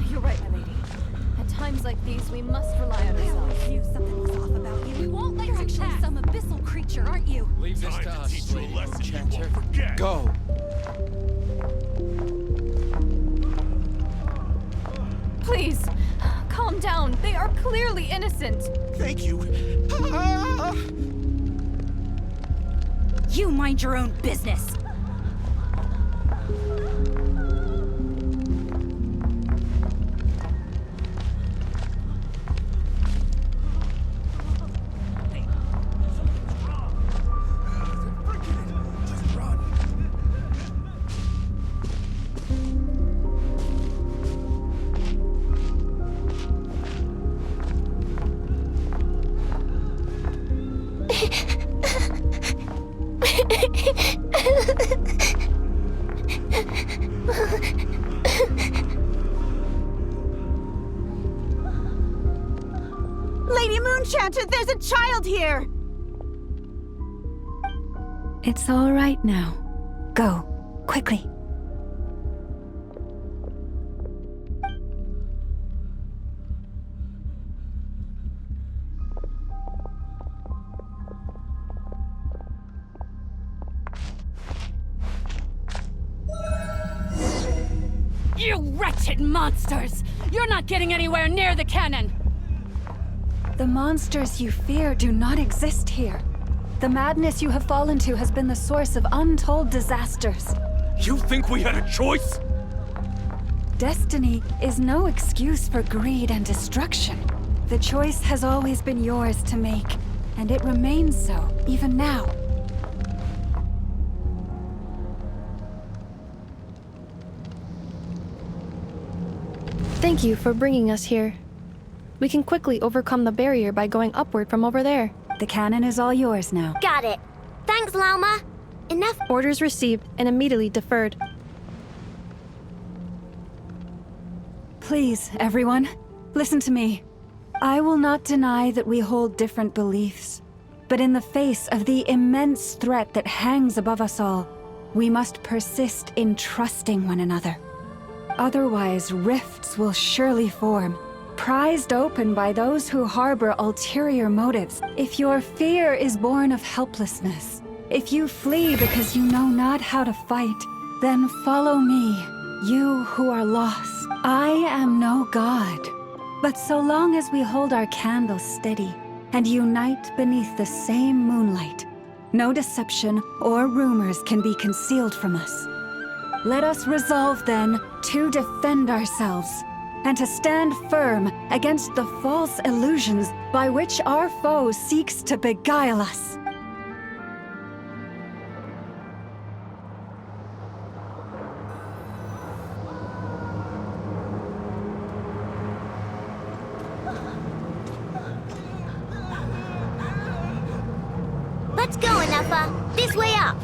You're right, my lady. At times like these, we must rely on ourselves. Knew something was off about you. We won't let you actually some abyssal creature, aren't you? Leave this to us, Lady Moonchanter. Go. Please, calm down. They are clearly innocent. Thank you. You mind your own business. Lady Moonchanter, there's a child here! It's all right now. Go, quickly. You wretched monsters! You're not getting anywhere near the cannon! The monsters you fear do not exist here. The madness you have fallen to has been the source of untold disasters. You think we had a choice? Destiny is no excuse for greed and destruction. The choice has always been yours to make, and it remains so, even now. Thank you for bringing us here. We can quickly overcome the barrier by going upward from over there. The cannon is all yours now. Got it. Thanks, Lauma. Enough. Orders received and immediately deferred. Please, everyone, listen to me. I will not deny that we hold different beliefs, but in the face of the immense threat that hangs above us all, we must persist in trusting one another. Otherwise, rifts will surely form, prized open by those who harbor ulterior motives. If your fear is born of helplessness, if you flee because you know not how to fight, then follow me, you who are lost. I am no god, but so long as we hold our candles steady and unite beneath the same moonlight, no deception or rumors can be concealed from us. Let us resolve then to defend ourselves and to stand firm against the false illusions by which our foe seeks to beguile us. Let's go, Anafa. This way up.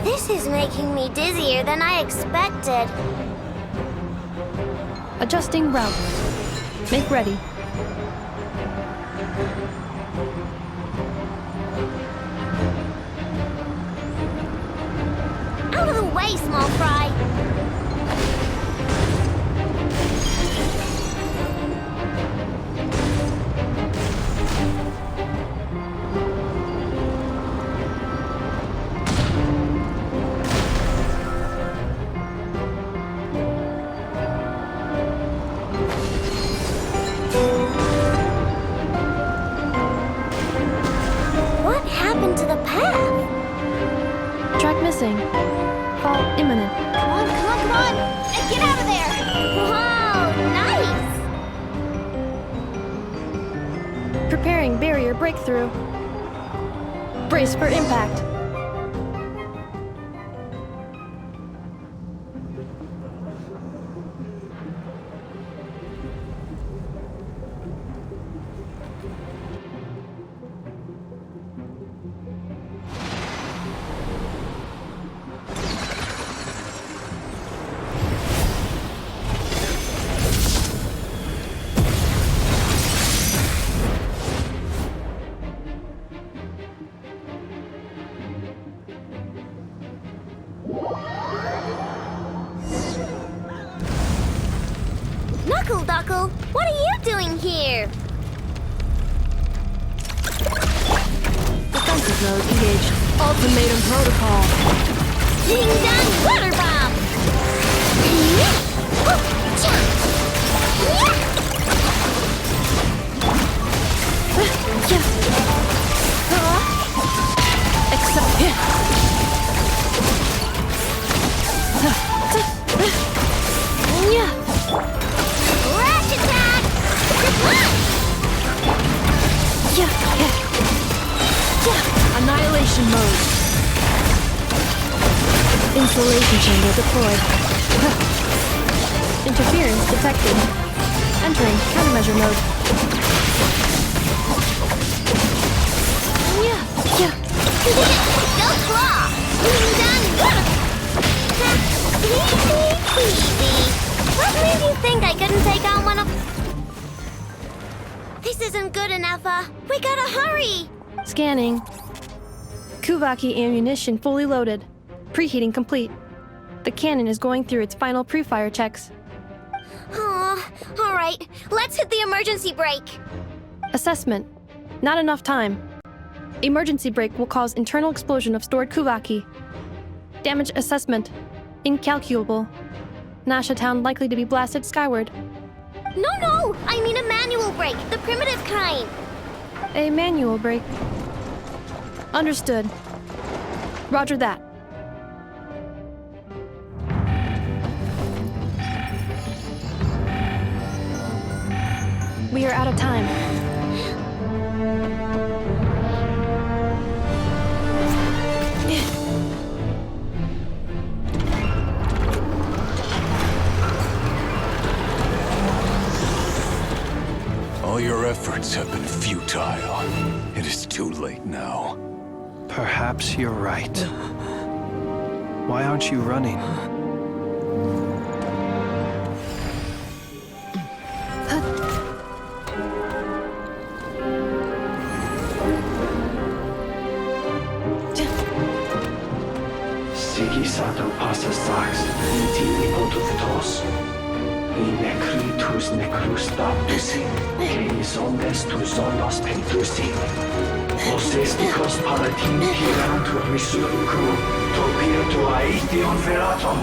This is making me dizzier than I expected. Adjusting route. Make ready. Out of the way, small fry. Missing. Fall imminent. Come on, come on, come on! And get out of there! Whoa, nice! Preparing barrier breakthrough. Brace for impact. Knuckle-Duckle, what are you doing here? Defensive mode engaged. Ultimatum protocol. Ding-dong water bomb! Except Rash attack! Annihilation mode. Insulation chamber deployed. Interference detected. Entering countermeasure mode. Go claw! Ding-dong water! Easy. What made you think I couldn't take on one of... This isn't good enough, we gotta hurry! Scanning. Kuvaki ammunition fully loaded. Preheating complete. The cannon is going through its final pre-fire checks. Oh, alright. Let's hit the emergency brake. Assessment. Not enough time. Emergency brake will cause internal explosion of stored Kuvaki. Damage assessment. Incalculable. Nasha Town likely to be blasted skyward. No! I mean a manual brake, the primitive kind. A manual brake. Understood. Roger that. We are out of time. All your efforts have been futile. It is too late now. Perhaps you're right. Why aren't you running? Sigisato passa sax, intimi potuvitos. Necritus necrus baptisi, que omnes tu zonos pentusi. Osesticos palatin pirantur resurrecru, topirtu aethion veratum.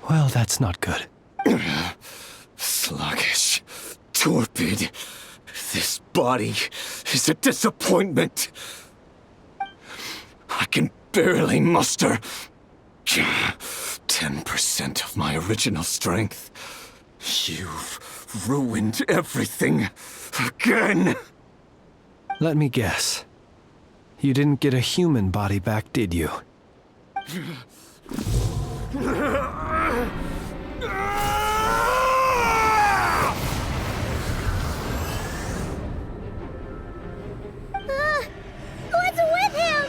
Well, that's not good. Sluggish, torpid. This body is a disappointment. I can barely muster 10% of my original strength. You've ruined everything again. Let me guess. You didn't get a human body back, did you? What's with him?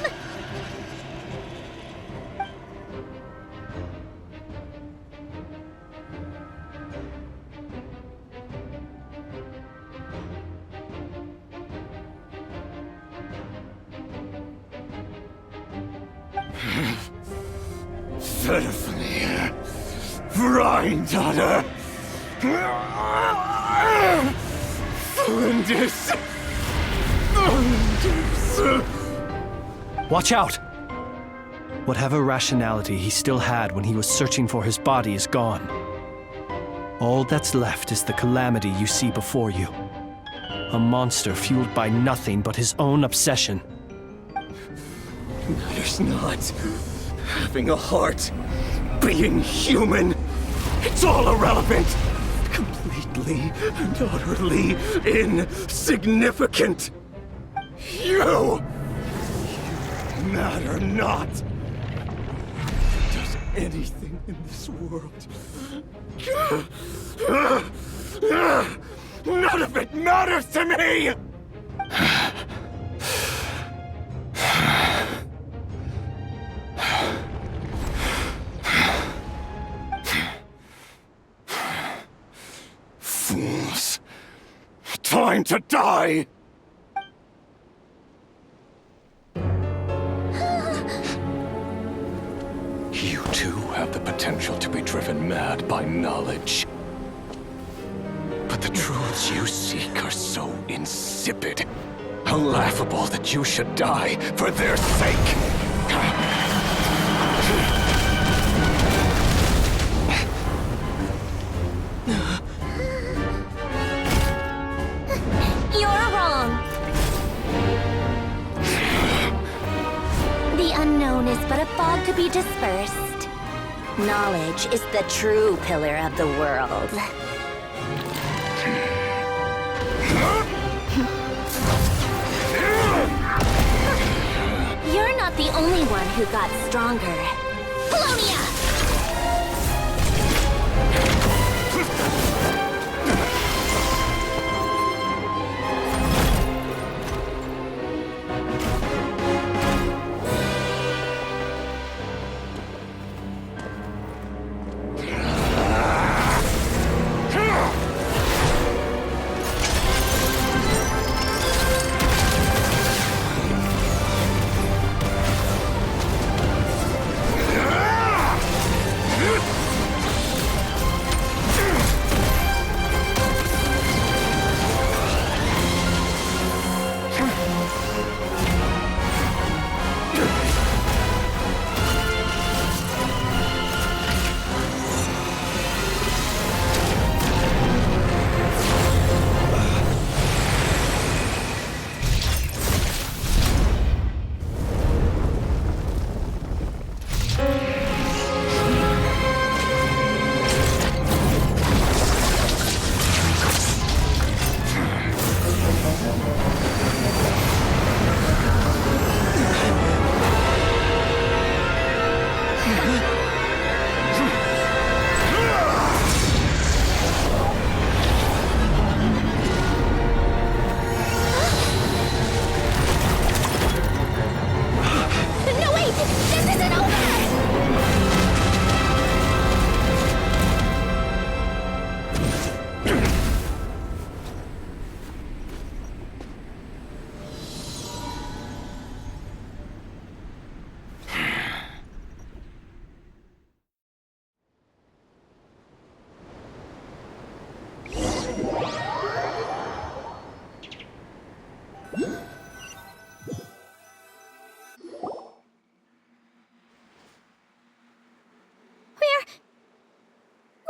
Verfnir, Vrindaughter, Flinders. Watch out! Whatever rationality he still had when he was searching for his body is gone. All that's left is the calamity you see before you. A monster fueled by nothing but his own obsession. Matters not. Having a heart, being human, it's all irrelevant. Completely and utterly insignificant. You matter not. Does anything in this world. None of it matters to me! Fools. Time to die! You too have the potential to be driven mad by knowledge. But the truths you seek are so insipid, how laughable that you should die for their sake. You're wrong. The unknown is but a fog to be dispersed. Knowledge is the true pillar of the world. You're not the only one who got stronger. Polonia!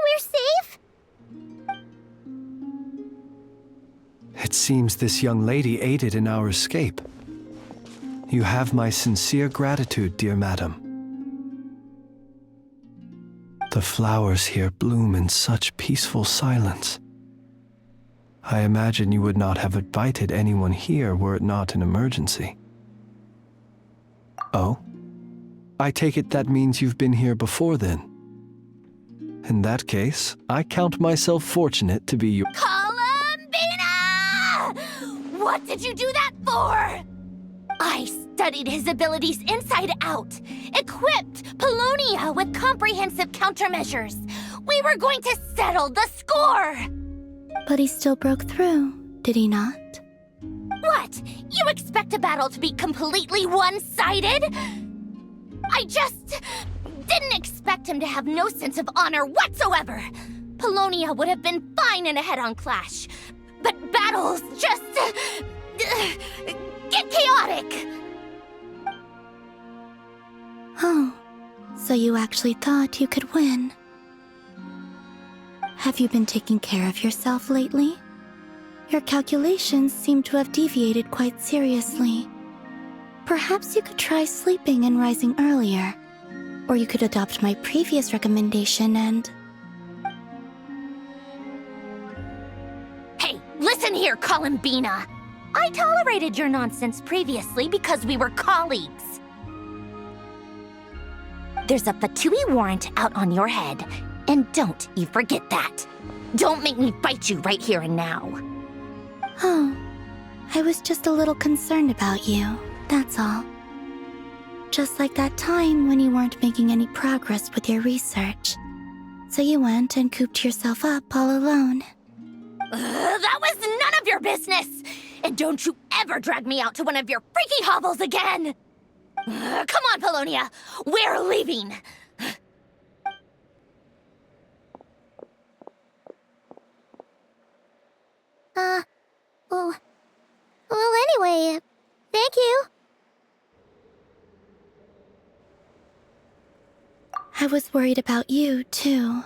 We're safe? It seems this young lady aided in our escape. You have my sincere gratitude, dear madam. The flowers here bloom in such peaceful silence. I imagine you would not have invited anyone here were it not an emergency. Oh? I take it that means you've been here before then. In that case, I count myself fortunate to be your— Columbina! What did you do that for? I studied his abilities inside out, equipped Polonia with comprehensive countermeasures. We were going to settle the score! But he still broke through, did he not? What? You expect a battle to be completely one-sided? I just didn't expect him to have no sense of honor whatsoever. Polonia would have been fine in a head-on clash, but battles just get chaotic. Oh, so you actually thought you could win. Have you been taking care of yourself lately? Your calculations seem to have deviated quite seriously. Perhaps you could try sleeping and rising earlier. Or you could adopt my previous recommendation and... Hey, listen here, Columbina! I tolerated your nonsense previously because we were colleagues. There's a Fatui warrant out on your head, and don't you forget that. Don't make me fight you right here and now. Oh, I was just a little concerned about you, that's all. Just like that time when you weren't making any progress with your research. So you went and cooped yourself up all alone. That was none of your business! And don't you ever drag me out to one of your freaky hovels again! Come on, Polonia! We're leaving! Well, anyway, thank you. I was worried about you, too.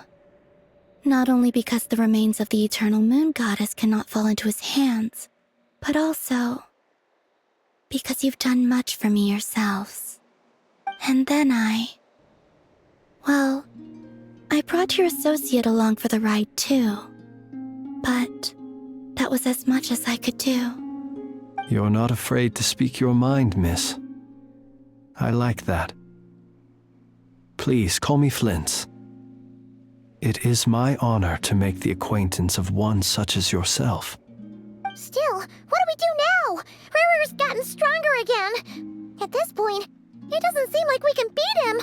Not only because the remains of the eternal moon goddess cannot fall into his hands, but also because you've done much for me yourselves. And then well, I brought your associate along for the ride, too. But that was as much as I could do. You're not afraid to speak your mind, miss. I like that. Please call me Flint's. It is my honor to make the acquaintance of one such as yourself. Still, what do we do now? Riri's gotten stronger again. At this point, it doesn't seem like we can beat him.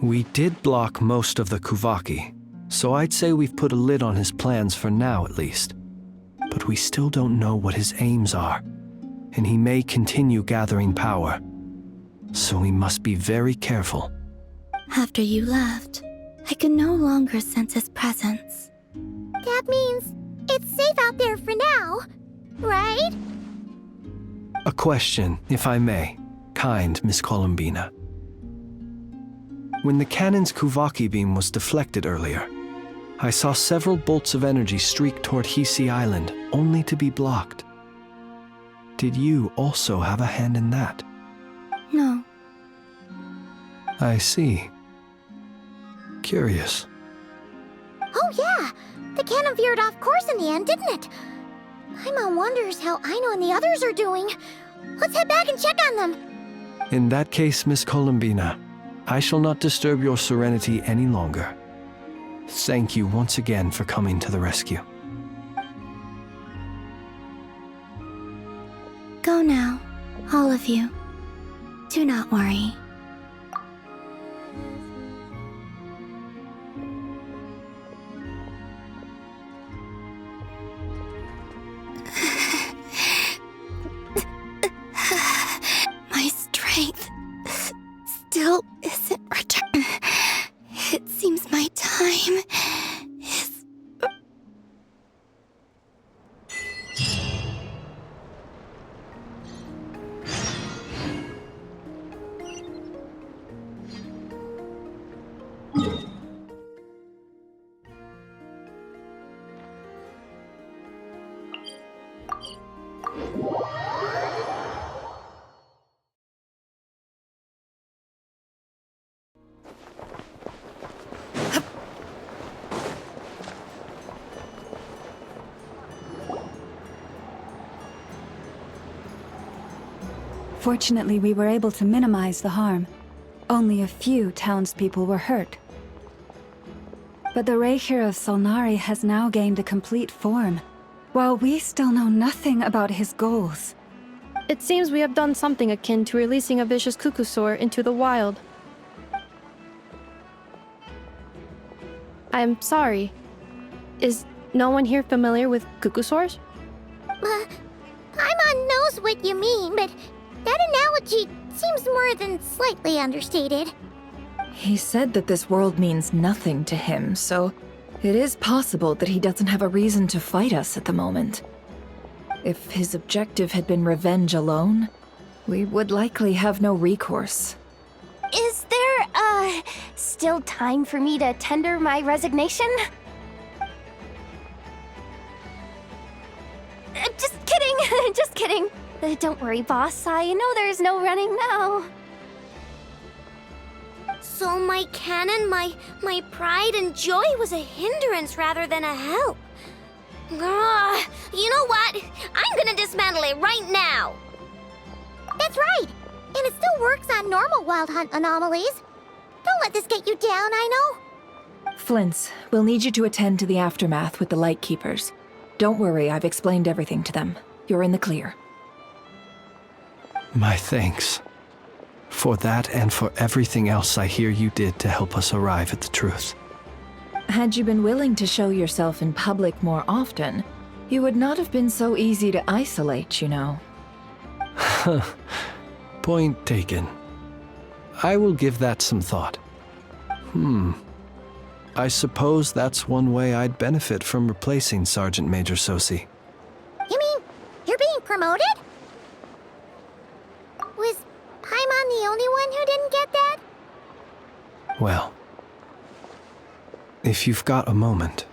We did block most of the Kuvaki, so I'd say we've put a lid on his plans for now at least. But we still don't know what his aims are, and he may continue gathering power. So we must be very careful. After you left, I could no longer sense his presence. That means it's safe out there for now, right? A question, if I may, kind Miss Columbina. When the cannon's Kuvaki beam was deflected earlier, I saw several bolts of energy streak toward Hisi Island, only to be blocked. Did you also have a hand in that? No. I see. Curious. Oh yeah, the cannon veered off course in the end, didn't it? Paimon wonders how Aino and the others are doing. Let's head back and check on them. In that case, Miss Columbina, I shall not disturb your serenity any longer. Thank you once again for coming to the rescue. Go now, all of you. Do not worry. My strength still isn't returned. It seems my time is... Fortunately, we were able to minimize the harm. Only a few townspeople were hurt. But the Reikir of Solnari has now gained a complete form, while we still know nothing about his goals. It seems we have done something akin to releasing a vicious Kukusaur into the wild. I'm sorry. Is no one here familiar with Kukusaurs? Paimon knows what you mean, but that analogy seems more than slightly understated. He said that this world means nothing to him, so it is possible that he doesn't have a reason to fight us at the moment. If his objective had been revenge alone, we would likely have no recourse. Is there, still time for me to tender my resignation? Just kidding, just kidding. Don't worry, boss. I know there's no running now. So my cannon, my pride and joy was a hindrance rather than a help. You know what? I'm gonna dismantle it right now. That's right! And it still works on normal Wild Hunt anomalies. Don't let this get you down, I know. Flint's, we'll need you to attend to the aftermath with the Lightkeepers. Don't worry, I've explained everything to them. You're in the clear. My thanks. For that and for everything else I hear you did to help us arrive at the truth. Had you been willing to show yourself in public more often, you would not have been so easy to isolate, you know. Point taken. I will give that some thought. I suppose that's one way I'd benefit from replacing Sergeant Major Sosi. You mean you're being promoted? Was Paimon the only one who didn't get that? Well, if you've got a moment.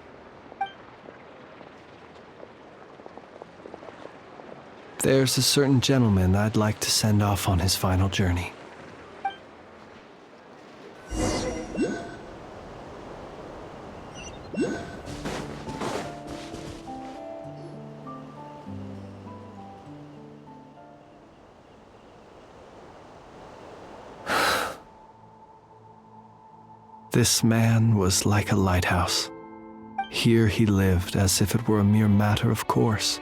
There's a certain gentleman I'd like to send off on his final journey. This man was like a lighthouse. Here he lived as if it were a mere matter of course,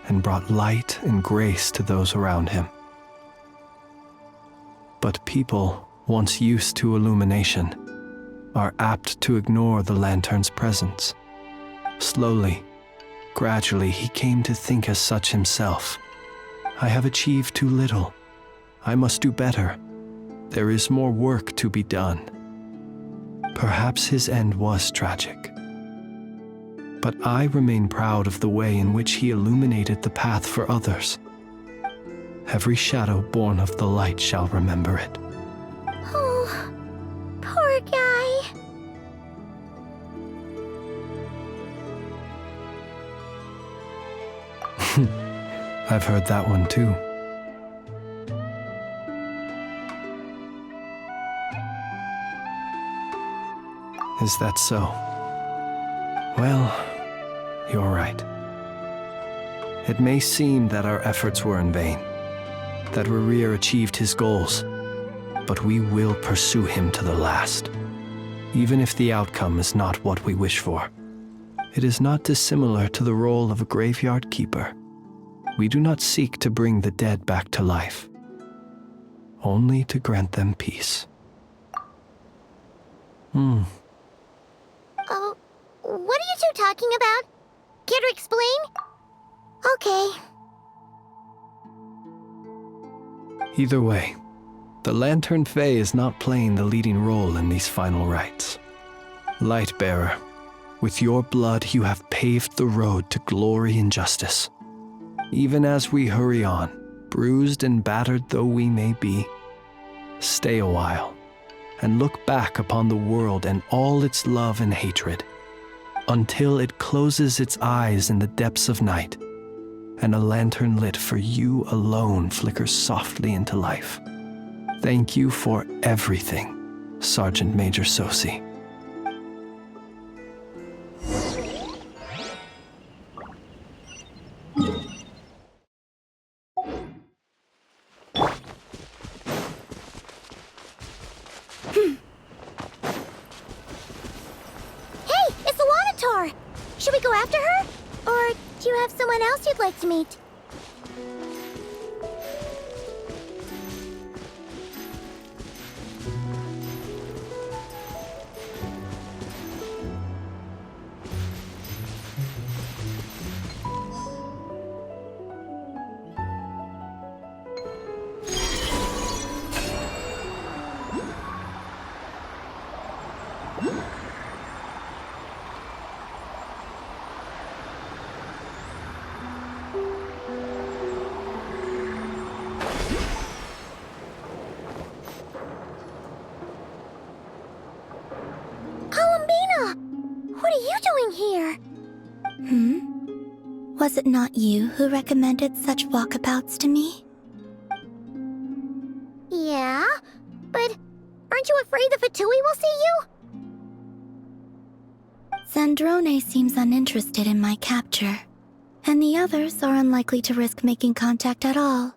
and brought light and grace to those around him. But people, once used to illumination, are apt to ignore the lantern's presence. Slowly, gradually, he came to think as such himself. I have achieved too little. I must do better. There is more work to be done. Perhaps his end was tragic. But I remain proud of the way in which he illuminated the path for others. Every shadow born of the light shall remember it. Oh, poor guy. I've heard that one too. Is that so? Well, you're right. It may seem that our efforts were in vain, that Rerir achieved his goals, but we will pursue him to the last, even if the outcome is not what we wish for. It is not dissimilar to the role of a graveyard keeper. We do not seek to bring the dead back to life, only to grant them peace. Oh, what are you two talking about? Care to explain? Okay. Either way, the Lantern Fae is not playing the leading role in these final rites. Lightbearer, with your blood you have paved the road to glory and justice. Even as we hurry on, bruised and battered though we may be, stay a while and look back upon the world and all its love and hatred, until it closes its eyes in the depths of night, and a lantern lit for you alone flickers softly into life. Thank you for everything, Sergeant Major Sosi. Should we go after her? Or do you have someone else you'd like to meet? What are you doing here? Was it not you who recommended such walkabouts to me? Yeah, but aren't you afraid the Fatui will see you? Sandrone seems uninterested in my capture, and the others are unlikely to risk making contact at all.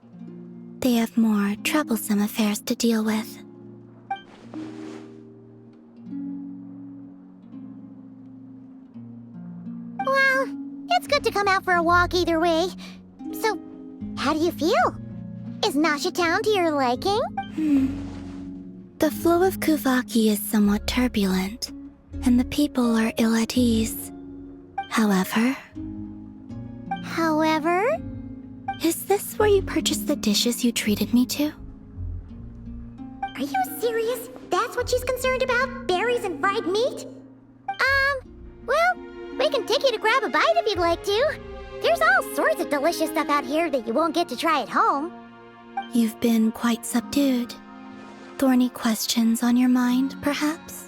They have more troublesome affairs to deal with. Well, it's good to come out for a walk either way. So, how do you feel? Is Nasha Town to your liking? The flow of Kuvaki is somewhat turbulent, and the people are ill at ease. However... Is this where you purchased the dishes you treated me to? Are you serious? That's what she's concerned about? Berries and fried meat? Well, we can take you to grab a bite if you'd like to. There's all sorts of delicious stuff out here that you won't get to try at home. You've been quite subdued. Thorny questions on your mind, perhaps?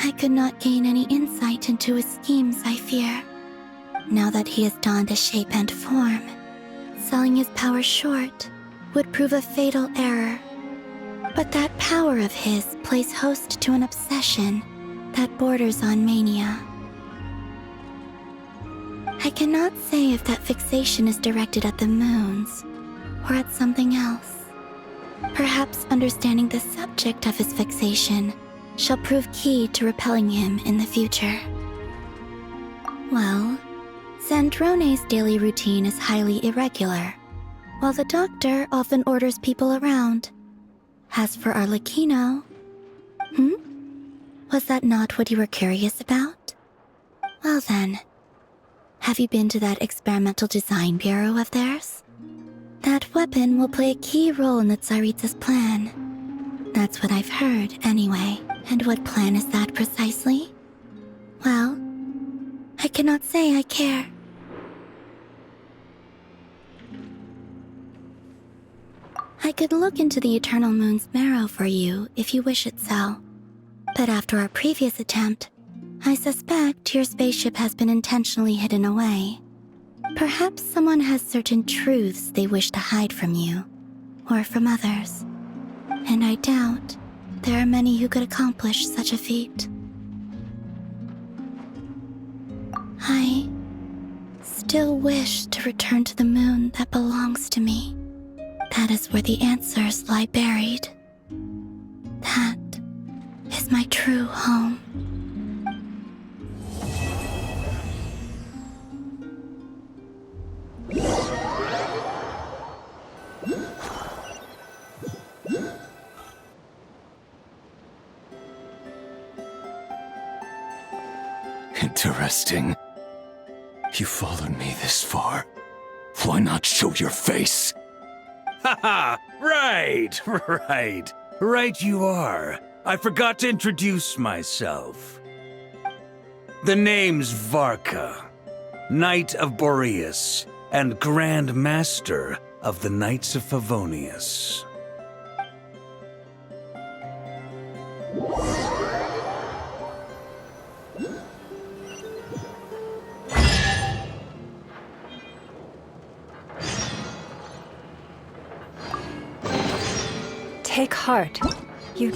I could not gain any insight into his schemes, I fear. Now that he has donned a shape and form, selling his power short would prove a fatal error. But that power of his plays host to an obsession that borders on mania. I cannot say if that fixation is directed at the moons or at something else. Perhaps understanding the subject of his fixation shall prove key to repelling him in the future. Well, Sandrone's daily routine is highly irregular, while the doctor often orders people around. As for Arlecchino... Was that not what you were curious about? Well then, have you been to that experimental design bureau of theirs? That weapon will play a key role in the Tsaritsa's plan. That's what I've heard, anyway. And what plan is that precisely? Well, I cannot say I care. I could look into the Eternal Moon's marrow for you if you wish it so. But after our previous attempt, I suspect your spaceship has been intentionally hidden away. Perhaps someone has certain truths they wish to hide from you, or from others. And I doubt there are many who could accomplish such a feat. I still wish to return to the moon that belongs to me. That is where the answers lie buried. That is my true home. Interesting. You followed me this far. Why not show your face? Haha! Right you are. I forgot to introduce myself. The name's Varka, Knight of Boreas, and Grand Master of the Knights of Favonius. Take heart. You